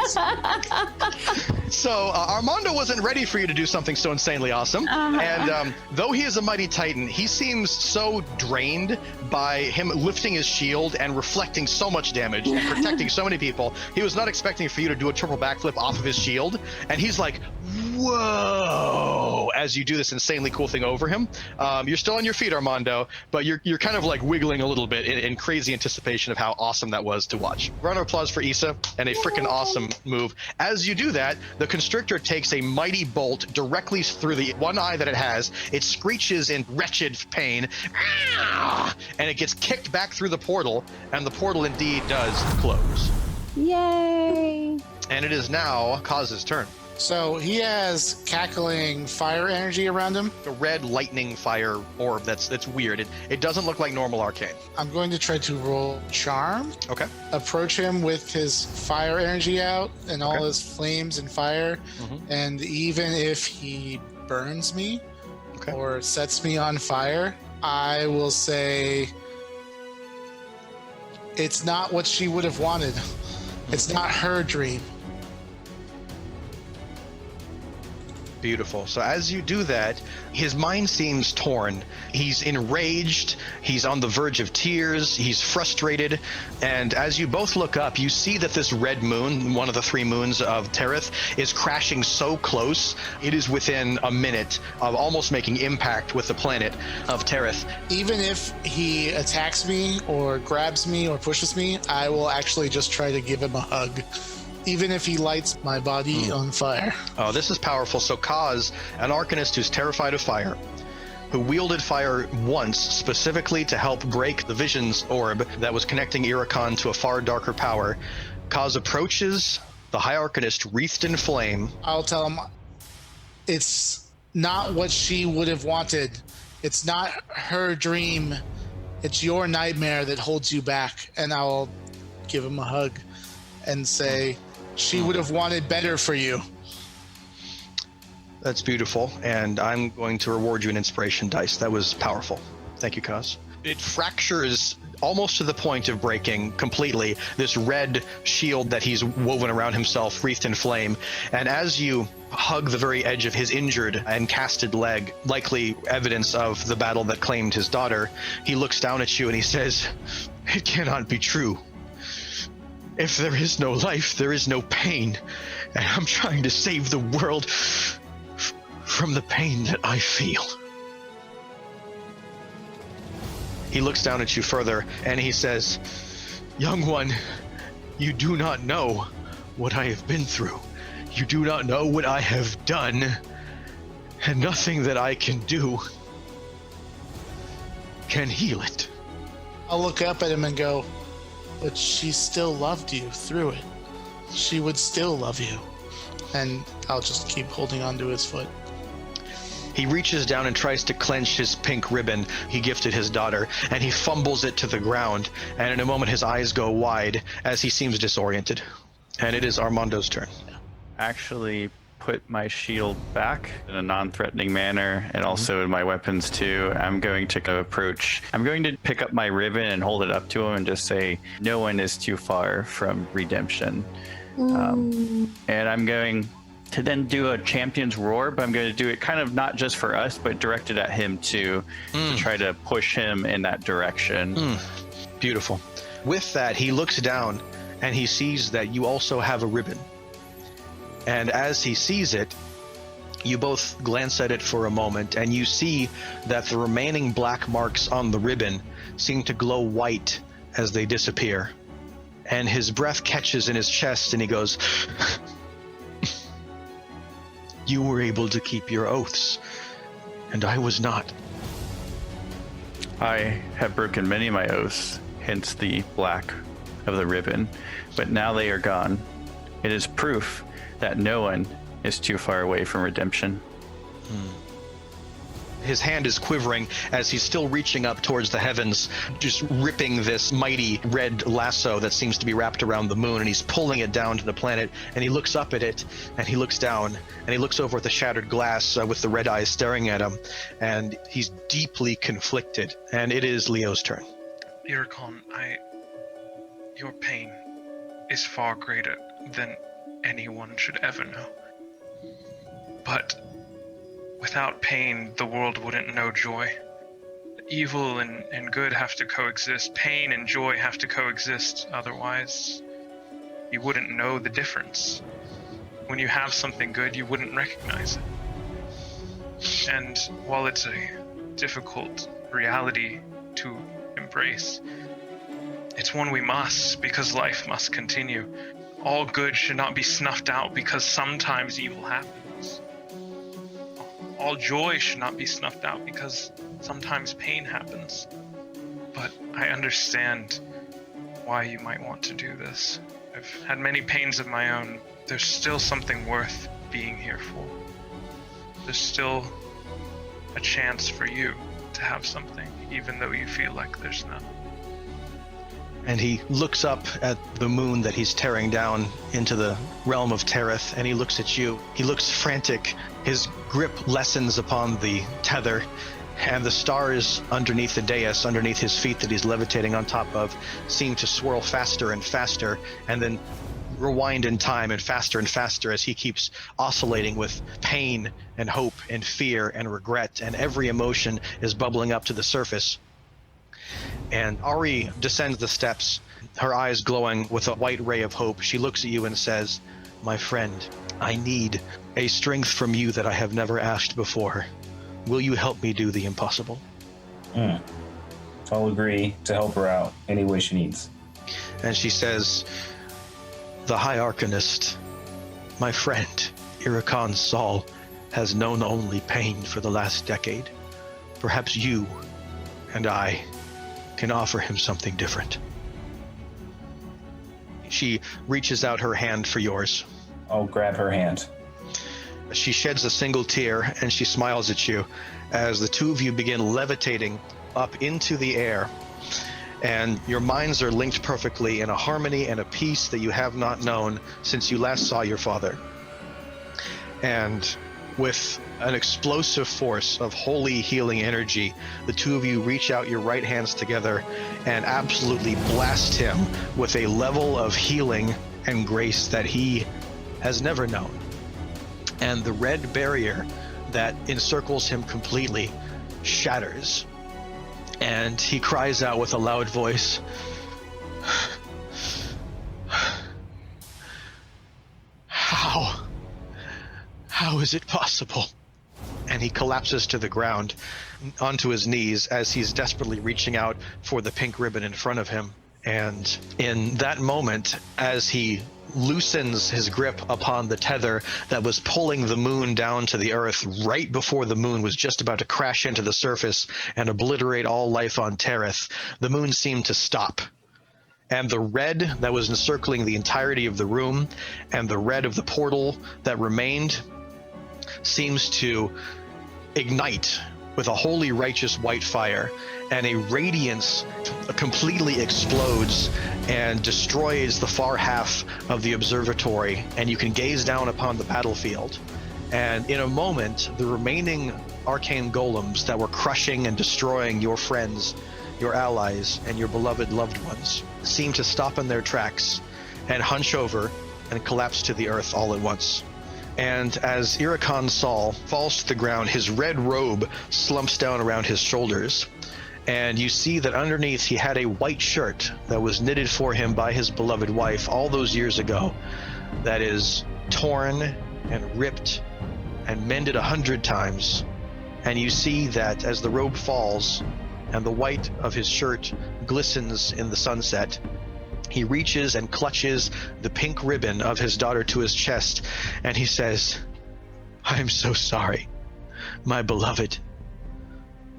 Speaker 8: So Armando wasn't ready for you to do something so insanely awesome. And though he is a mighty titan, he seems so drained by him lifting his shield and reflecting so much damage and protecting so many people. He was not expecting for you to do a triple backflip off of his shield. And he's like, whoa, as you do this insanely cool thing over him. You're still on your feet, Armando, but you're kind of like wiggling a little bit in crazy anticipation of how awesome that was to watch. Round of applause for Issa, and a freaking awesome move. As you do that, the constrictor takes a mighty bolt directly through the one eye that it has. It screeches in wretched pain, and it gets kicked back through the portal, and the portal indeed does close.
Speaker 12: Yay!
Speaker 8: And it is now Kaz's turn.
Speaker 9: So he has cackling fire energy around him.
Speaker 8: The red lightning fire orb, that's weird. It doesn't look like normal arcane.
Speaker 9: I'm going to try to roll charm.
Speaker 8: Okay.
Speaker 9: Approach him with his fire energy out and all his flames and fire. And even if he burns me or sets me on fire, I will say it's not what she would have wanted. It's not her dream.
Speaker 8: Beautiful. So as you do that, his mind seems torn. He's enraged. He's on the verge of tears. He's frustrated. And as you both look up, you see that this red moon, one of the 3 moons of Terrath, is crashing so close. It is within a minute of almost making impact with the planet of Terrath.
Speaker 9: Even if he attacks me or grabs me or pushes me, I will actually just try to give him a hug. Even if he lights my body on fire.
Speaker 8: Oh, this is powerful. So Kaz, an Arcanist who's terrified of fire, who wielded fire once specifically to help break the Vision's orb that was connecting Iricon to a far darker power, Kaz approaches the High Arcanist wreathed in flame.
Speaker 9: I'll tell him it's not what she would have wanted. It's not her dream. It's your nightmare that holds you back. And I'll give him a hug and say, she would have wanted better for you.
Speaker 8: That's beautiful, and I'm going to reward you an inspiration dice. That was powerful. Thank you, Kaz. It fractures almost to the point of breaking completely, this red shield that he's woven around himself, wreathed in flame. And as you hug the very edge of his injured and casted leg, likely evidence of the battle that claimed his daughter, he looks down at you and he says, "It cannot be true. If there is no life, there is no pain. And I'm trying to save the world from the pain that I feel." He looks down at you further and he says, "Young one, you do not know what I have been through. You do not know what I have done, and nothing that I can do can heal it."
Speaker 9: I'll look up at him and go, "But she still loved you through it. She would still love you." And I'll just keep holding onto his foot.
Speaker 8: He reaches down and tries to clench his pink ribbon he gifted his daughter, and he fumbles it to the ground, and in a moment his eyes go wide as he seems disoriented. And it is Armando's turn.
Speaker 15: Actually put my shield back in a non-threatening manner, and also in my weapons too. I'm going to pick up my ribbon and hold it up to him and just say, "No one is too far from redemption." And I'm going to then do a champion's roar, but I'm going to do it kind of not just for us, but directed at him too, to try to push him in that direction.
Speaker 8: Beautiful. With that, he looks down and he sees that you also have a ribbon. And as he sees it, you both glance at it for a moment, and you see that the remaining black marks on the ribbon seem to glow white as they disappear. And his breath catches in his chest and he goes, "You were able to keep your oaths, and I was not."
Speaker 15: I have broken many of my oaths, hence the black of the ribbon, but now they are gone. It is proof that no one is too far away from redemption.
Speaker 8: His hand is quivering as he's still reaching up towards the heavens, just ripping this mighty red lasso that seems to be wrapped around the moon, and he's pulling it down to the planet, and he looks up at it, and he looks down, and he looks over at the shattered glass with the red eyes staring at him, and he's deeply conflicted. And it is Leo's turn.
Speaker 11: Iricon, your pain is far greater than anyone should ever know. But without pain, the world wouldn't know joy. Evil and good have to coexist. Pain and joy have to coexist. Otherwise, you wouldn't know the difference. When you have something good, you wouldn't recognize it. And while it's a difficult reality to embrace, it's one we must, because life must continue. All good should not be snuffed out because sometimes evil happens. All joy should not be snuffed out because sometimes pain happens. But I understand why you might want to do this. I've had many pains of my own. There's still something worth being here for. There's still a chance for you to have something, even though you feel like there's none.
Speaker 8: And he looks up at the moon that he's tearing down into the realm of Terrath, and he looks at you. He looks frantic. His grip lessens upon the tether, and the stars underneath the dais, underneath his feet that he's levitating on top of, seem to swirl faster and faster, and then rewind in time and faster as he keeps oscillating with pain and hope and fear and regret, and every emotion is bubbling up to the surface. And Ari descends the steps, her eyes glowing with a white ray of hope. She looks at you and says, "My friend, I need a strength from you that I have never asked before. Will you help me do the impossible?"
Speaker 14: I'll agree to help her out any way she needs.
Speaker 8: And she says, "The High Arcanist, my friend, Iricon Saul, has known only pain for the last decade. Perhaps you and I can offer him something different." She reaches out her hand for yours.
Speaker 14: I'll grab her hand.
Speaker 8: She sheds a single tear and she smiles at you as the two of you begin levitating up into the air, and your minds are linked perfectly in a harmony and a peace that you have not known since you last saw your father. And with an explosive force of holy healing energy, the two of you reach out your right hands together and absolutely blast him with a level of healing and grace that he has never known. And the red barrier that encircles him completely shatters. And he cries out with a loud voice, How is it possible? And he collapses to the ground onto his knees as he's desperately reaching out for the pink ribbon in front of him. And in that moment, as he loosens his grip upon the tether that was pulling the moon down to the earth right before the moon was just about to crash into the surface and obliterate all life on Terrath, the moon seemed to stop. And the red that was encircling the entirety of the room and the red of the portal that remained seems to ignite with a holy righteous white fire, and a radiance completely explodes and destroys the far half of the observatory, and you can gaze down upon the battlefield. And in a moment, the remaining arcane golems that were crushing and destroying your friends, your allies, and your beloved loved ones seem to stop in their tracks and hunch over and collapse to the earth all at once. And as Iricon Sol falls to the ground, his red robe slumps down around his shoulders, and you see that underneath he had a white shirt that was knitted for him by his beloved wife all those years ago, that is torn and ripped and mended 100 times. And you see that as the robe falls and the white of his shirt glistens in the sunset, he reaches and clutches the pink ribbon of his daughter to his chest, and he says, I am so sorry, my beloved.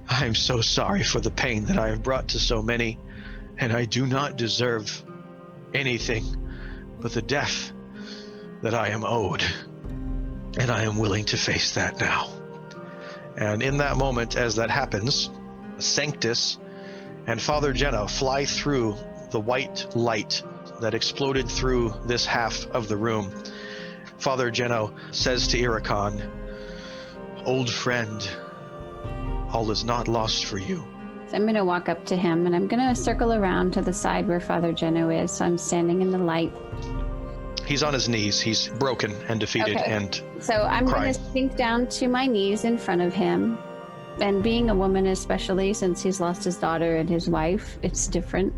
Speaker 8: I am so sorry for the pain that I have brought to so many, and I do not deserve anything but the death that I am owed, and I am willing to face that now. And in that moment, as that happens, Sanctus and Father Geno fly through the white light that exploded through this half of the room. Father Geno says to Iricon, Old friend, all is not lost for you.
Speaker 12: So I'm going to walk up to him, and I'm going to circle around to the side where Father Geno is, so I'm standing in the light.
Speaker 8: He's on his knees. He's broken and defeated and
Speaker 12: So I'm going
Speaker 8: crying.
Speaker 12: to sink down to my knees in front of him. And being a woman, especially since he's lost his daughter and his wife, it's different.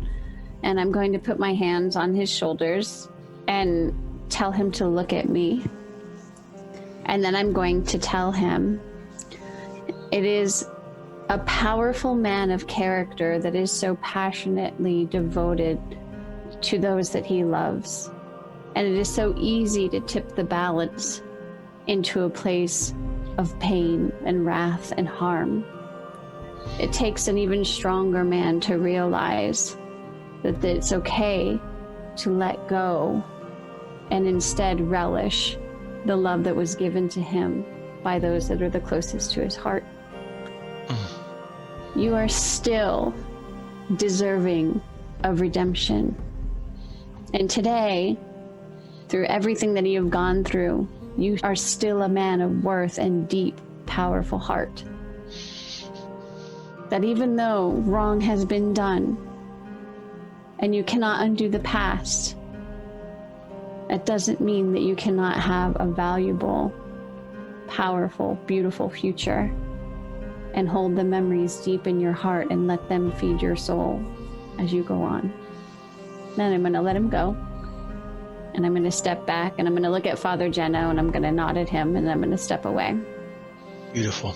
Speaker 12: And I'm going to put my hands on his shoulders and tell him to look at me. And then I'm going to tell him it is a powerful man of character that is so passionately devoted to those that he loves. And it is so easy to tip the balance into a place of pain and wrath and harm. It takes an even stronger man to realize that it's okay to let go and instead relish the love that was given to him by those that are the closest to his heart. You are still deserving of redemption. And today, through everything that you have gone through, you are still a man of worth and deep, powerful heart. That even though wrong has been done, and you cannot undo the past, that doesn't mean that you cannot have a valuable, powerful, beautiful future, and hold the memories deep in your heart and let them feed your soul as you go on. Then I'm going to let him go. And I'm going to step back, and I'm going to look at Father Geno, and I'm going to nod at him, and I'm going to step away.
Speaker 8: Beautiful.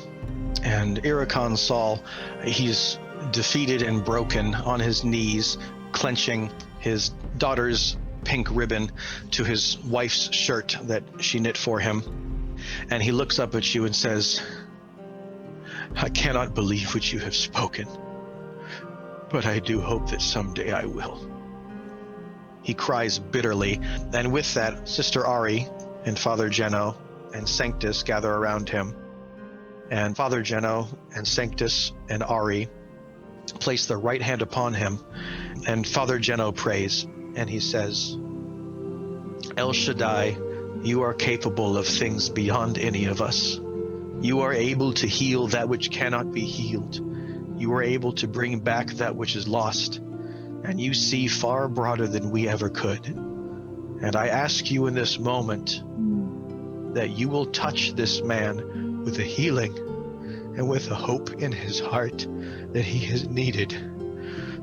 Speaker 8: And Iricon Sol, he's defeated and broken on his knees, clenching his daughter's pink ribbon to his wife's shirt that she knit for him. And he looks up at you and says, I cannot believe what you have spoken, but I do hope that someday I will. He cries bitterly, and with that, Sister Ari and Father Geno and Sanctus gather around him. And Father Geno and Sanctus and Ari place their right hand upon him, and Father Geno prays, and he says, El Shaddai, you are capable of things beyond any of us. You are able to heal that which cannot be healed. You are able to bring back that which is lost. And you see far broader than we ever could. And I ask you in this moment that you will touch this man with a healing and with a hope in his heart that he has needed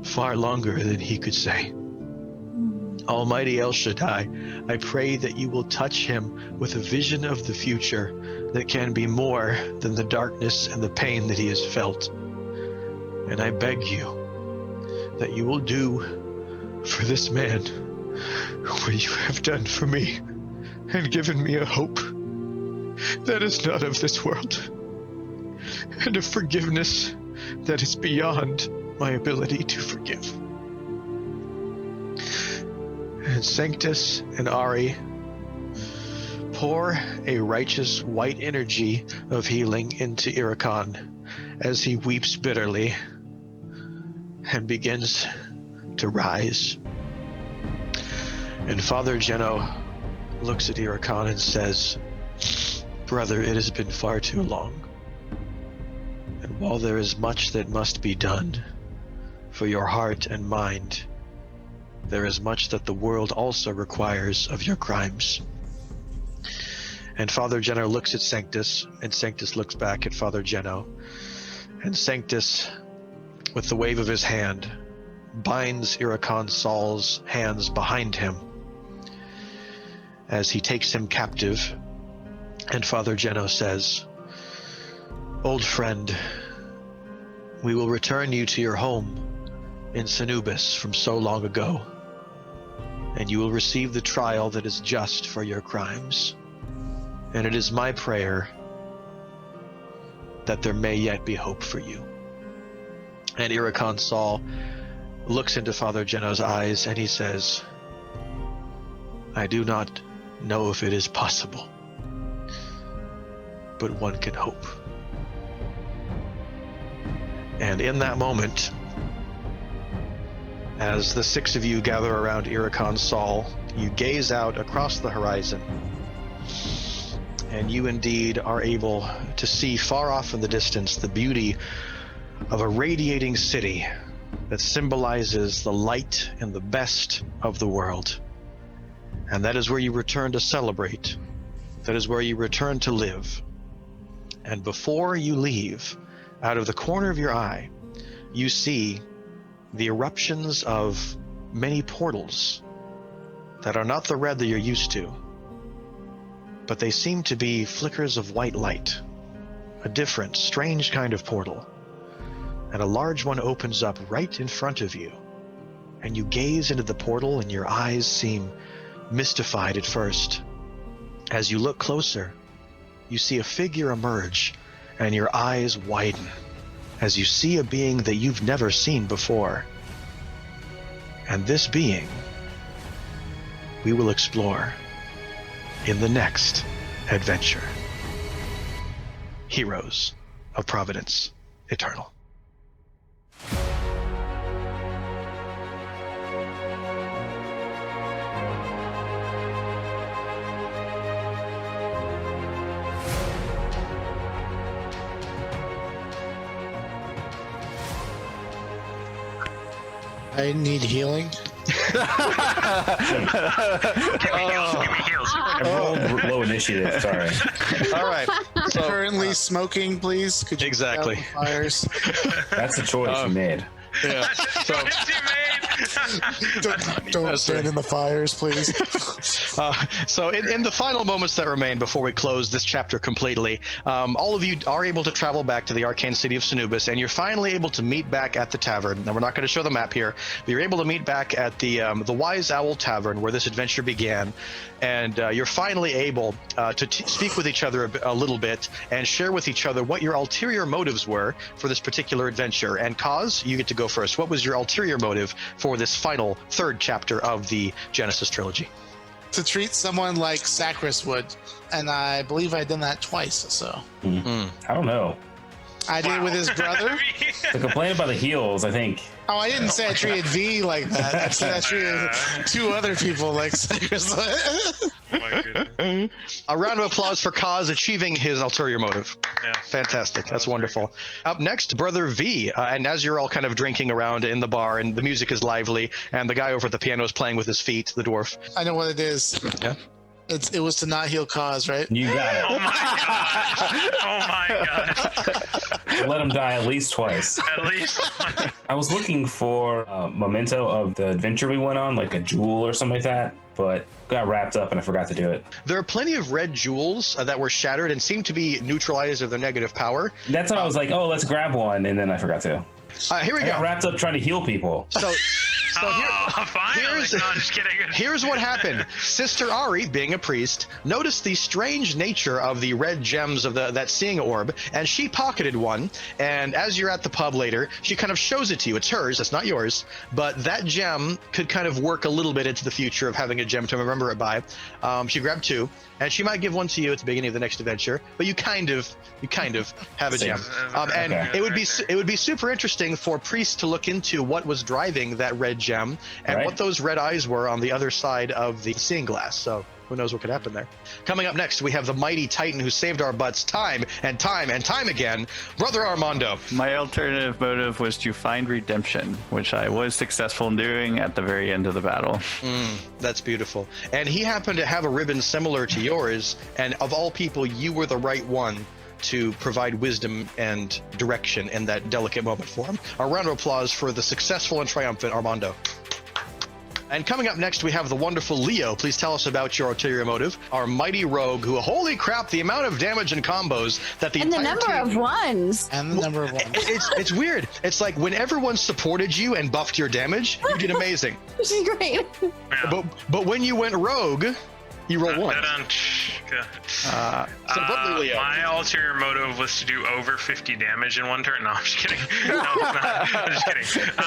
Speaker 8: far longer than he could say. Almighty El Shaddai, I pray that you will touch him with a vision of the future that can be more than the darkness and the pain that he has felt. And I beg you that you will do for this man what you have done for me and given me a hope that is not of this world and a forgiveness that is beyond my ability to forgive. And Sanctus and Ari pour a righteous white energy of healing into Iricon as he weeps bitterly and begins to rise. And Father Geno looks at Iricon and says, "Brother, it has been far too long. And while there is much that must be done for your heart and mind, there is much that the world also requires of your crimes." And Father Geno looks at Sanctus, and Sanctus looks back at Father Geno. And Sanctus, with the wave of his hand, binds Iricon Saul's hands behind him as he takes him captive. And Father Geno says, "Old friend, we will return you to your home in Sanubis from so long ago, and you will receive the trial that is just for your crimes. And it is my prayer that there may yet be hope for you." And Iricon Saul looks into Father Geno's eyes and he says, "I do not know if it is possible, but one can hope." And in that moment, as the six of you gather around Iricon Saul, you gaze out across the horizon, and you indeed are able to see far off in the distance the beauty of a radiating city that symbolizes the light and the best of the world. And that is where you return to celebrate. That is where you return to live. And before you leave, out of the corner of your eye, you see the eruptions of many portals that are not the red that you're used to, but they seem to be flickers of white light, a different, strange kind of portal. And a large one opens up right in front of you, and you gaze into the portal and your eyes seem mystified at first. As you look closer, you see a figure emerge and your eyes widen as you see a being that you've never seen before. And this being we will explore in the next adventure. Heroes of Providence Eternal.
Speaker 9: I need healing.
Speaker 14: I rolled low initiative, sorry.
Speaker 8: All right. So,
Speaker 9: Currently smoking, please. Could you
Speaker 8: exactly.
Speaker 9: put out the fires?
Speaker 14: That's a choice you made.
Speaker 8: Yeah. So,
Speaker 9: don't stand in the fires, please.
Speaker 8: So in the final moments that remain before we close this chapter completely, all of you are able to travel back to the arcane city of Sanubis, and you're finally able to meet back at the tavern. Now, we're not going to show the map here, but you're able to meet back at the Wise Owl Tavern where this adventure began, and you're finally able to speak with each other a little bit and share with each other what your ulterior motives were for this particular adventure. And Kaz, you get to go first. What was your ulterior motive for this final third chapter of the Genesis trilogy?
Speaker 9: To treat someone like Sacris would, and I believe I've done that twice. So
Speaker 14: I don't know.
Speaker 9: I did with his brother.
Speaker 14: To complain about the heels, I think.
Speaker 9: Oh, I didn't say I treated V like that. I said I treated two other people like Sacris.
Speaker 11: My goodness.
Speaker 8: A round of applause for Kaz achieving his ulterior motive.
Speaker 11: Yeah.
Speaker 8: Fantastic. That's wonderful. Up next, Brother V. And as you're all kind of drinking around in the bar and the music is lively and the guy over at the piano is playing with his feet, the dwarf.
Speaker 9: I know what it is.
Speaker 8: Yeah.
Speaker 9: It was to not heal Cause, right?
Speaker 14: You got it.
Speaker 11: Oh my gosh.
Speaker 14: Let him die at least twice.
Speaker 11: At least.
Speaker 14: I was looking for a memento of the adventure we went on, like a jewel or something like that, but got wrapped up and I forgot to do it.
Speaker 8: There are plenty of red jewels that were shattered and seem to be neutralized of their negative power.
Speaker 14: That's why I was like, oh, let's grab one, and then I forgot to.
Speaker 8: Here we
Speaker 14: I
Speaker 8: go.
Speaker 14: got wrapped up trying to heal people.
Speaker 8: So
Speaker 11: finally. No, I'm just kidding.
Speaker 8: Here's what happened. Sister Ari, being a priest, noticed the strange nature of the red gems of that seeing orb, and she pocketed one. And as you're at the pub later, she kind of shows it to you. It's hers, it's not yours, but that gem could kind of work a little bit into the future of having a gem to remember it by. She grabbed two, and she might give one to you at the beginning of the next adventure, but you kind of have a gem. And it would be super interesting for priests to look into what was driving that red gem and what those red eyes were on the other side of the seeing glass. So who knows what could happen there. Coming up next, we have the mighty titan who saved our butts time and time and time again, Brother Armando.
Speaker 15: My alternative motive was to find redemption, which I was successful in doing at the very end of the battle.
Speaker 8: That's beautiful. And he happened to have a ribbon similar to yours, and of all people, you were the right one to provide wisdom and direction in that delicate moment for him. A round of applause for the successful and triumphant Armando. And coming up next, we have the wonderful Leo. Please tell us about your ulterior motive. Our mighty rogue who, holy crap, the amount of damage and combos that the
Speaker 12: And the
Speaker 8: entire
Speaker 12: number
Speaker 8: team...
Speaker 12: of ones.
Speaker 9: And the number of ones.
Speaker 8: It's weird. It's like when everyone supported you and buffed your damage, you did amazing.
Speaker 12: Which is great.
Speaker 8: But when you went rogue, you roll one.
Speaker 11: My ulterior motive was to do over 50 damage in one turn. No, I'm just kidding. No, it's not. I'm just kidding. No.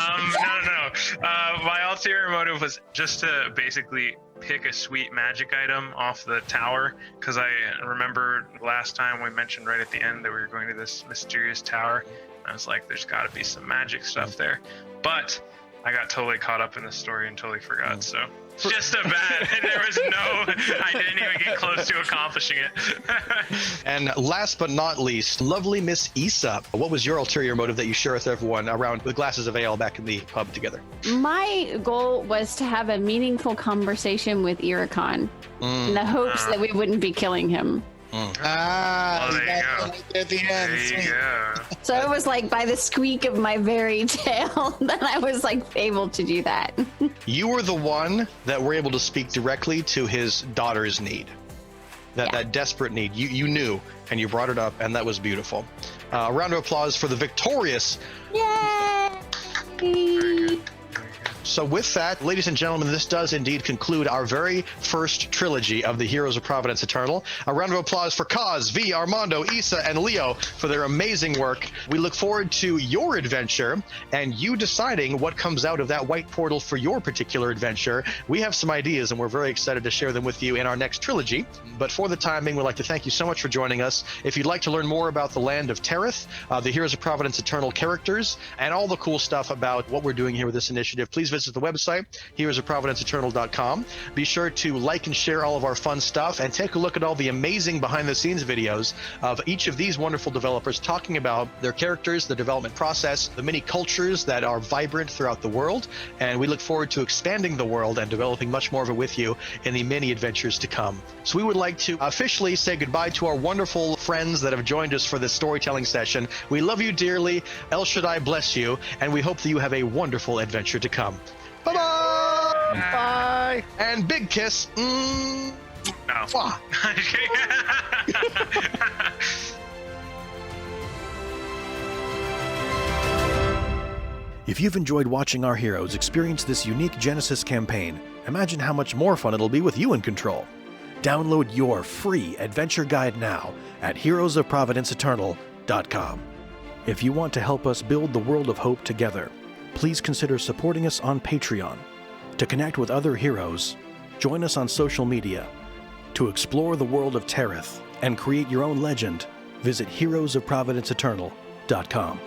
Speaker 11: My ulterior motive was just to basically pick a sweet magic item off the tower, because I remember last time we mentioned right at the end that we were going to this mysterious tower. I was like, there's got to be some magic stuff there. But I got totally caught up in the story and totally forgot, so... Just a bad. I didn't even get close to accomplishing it.
Speaker 8: And last but not least, lovely Miss Issa. What was your ulterior motive that you share with everyone around with glasses of ale back in the pub together?
Speaker 12: My goal was to have a meaningful conversation with Iricon in the hopes that we wouldn't be killing him.
Speaker 11: There you go.
Speaker 9: At the end.
Speaker 11: There you go.
Speaker 12: So it was like by the squeak of my very tail that I was like able to do that.
Speaker 8: You were the one that were able to speak directly to his daughter's need. That desperate need. You knew, and you brought it up, and that was beautiful. A round of applause for the victorious.
Speaker 12: Yay!
Speaker 8: So with that, ladies and gentlemen, this does indeed conclude our very first trilogy of the Heroes of Providence Eternal. A round of applause for Kaz, V, Armando, Issa, and Leo for their amazing work. We look forward to your adventure and you deciding what comes out of that white portal for your particular adventure. We have some ideas and we're very excited to share them with you in our next trilogy. But for the time being, we'd like to thank you so much for joining us. If you'd like to learn more about the land of Terrath, the Heroes of Providence Eternal characters, and all the cool stuff about what we're doing here with this initiative, please visit the website, heroesofprovidenceeternal.com. Be sure to like and share all of our fun stuff and take a look at all the amazing behind-the-scenes videos of each of these wonderful developers talking about their characters, the development process, the many cultures that are vibrant throughout the world, and we look forward to expanding the world and developing much more of it with you in the many adventures to come. So we would like to officially say goodbye to our wonderful friends that have joined us for this storytelling session. We love you dearly. El Shaddai bless you, and we hope that you have a wonderful adventure to come. Bye-bye! Bye! And big kiss.
Speaker 11: No.
Speaker 1: If you've enjoyed watching our heroes experience this unique Genesis campaign, imagine how much more fun it'll be with you in control. Download your free adventure guide now at heroesofprovidenceeternal.com. If you want to help us build the world of hope together, please consider supporting us on Patreon. To connect with other heroes, join us on social media. To explore the world of Terrath and create your own legend, visit heroesofprovidenceeternal.com.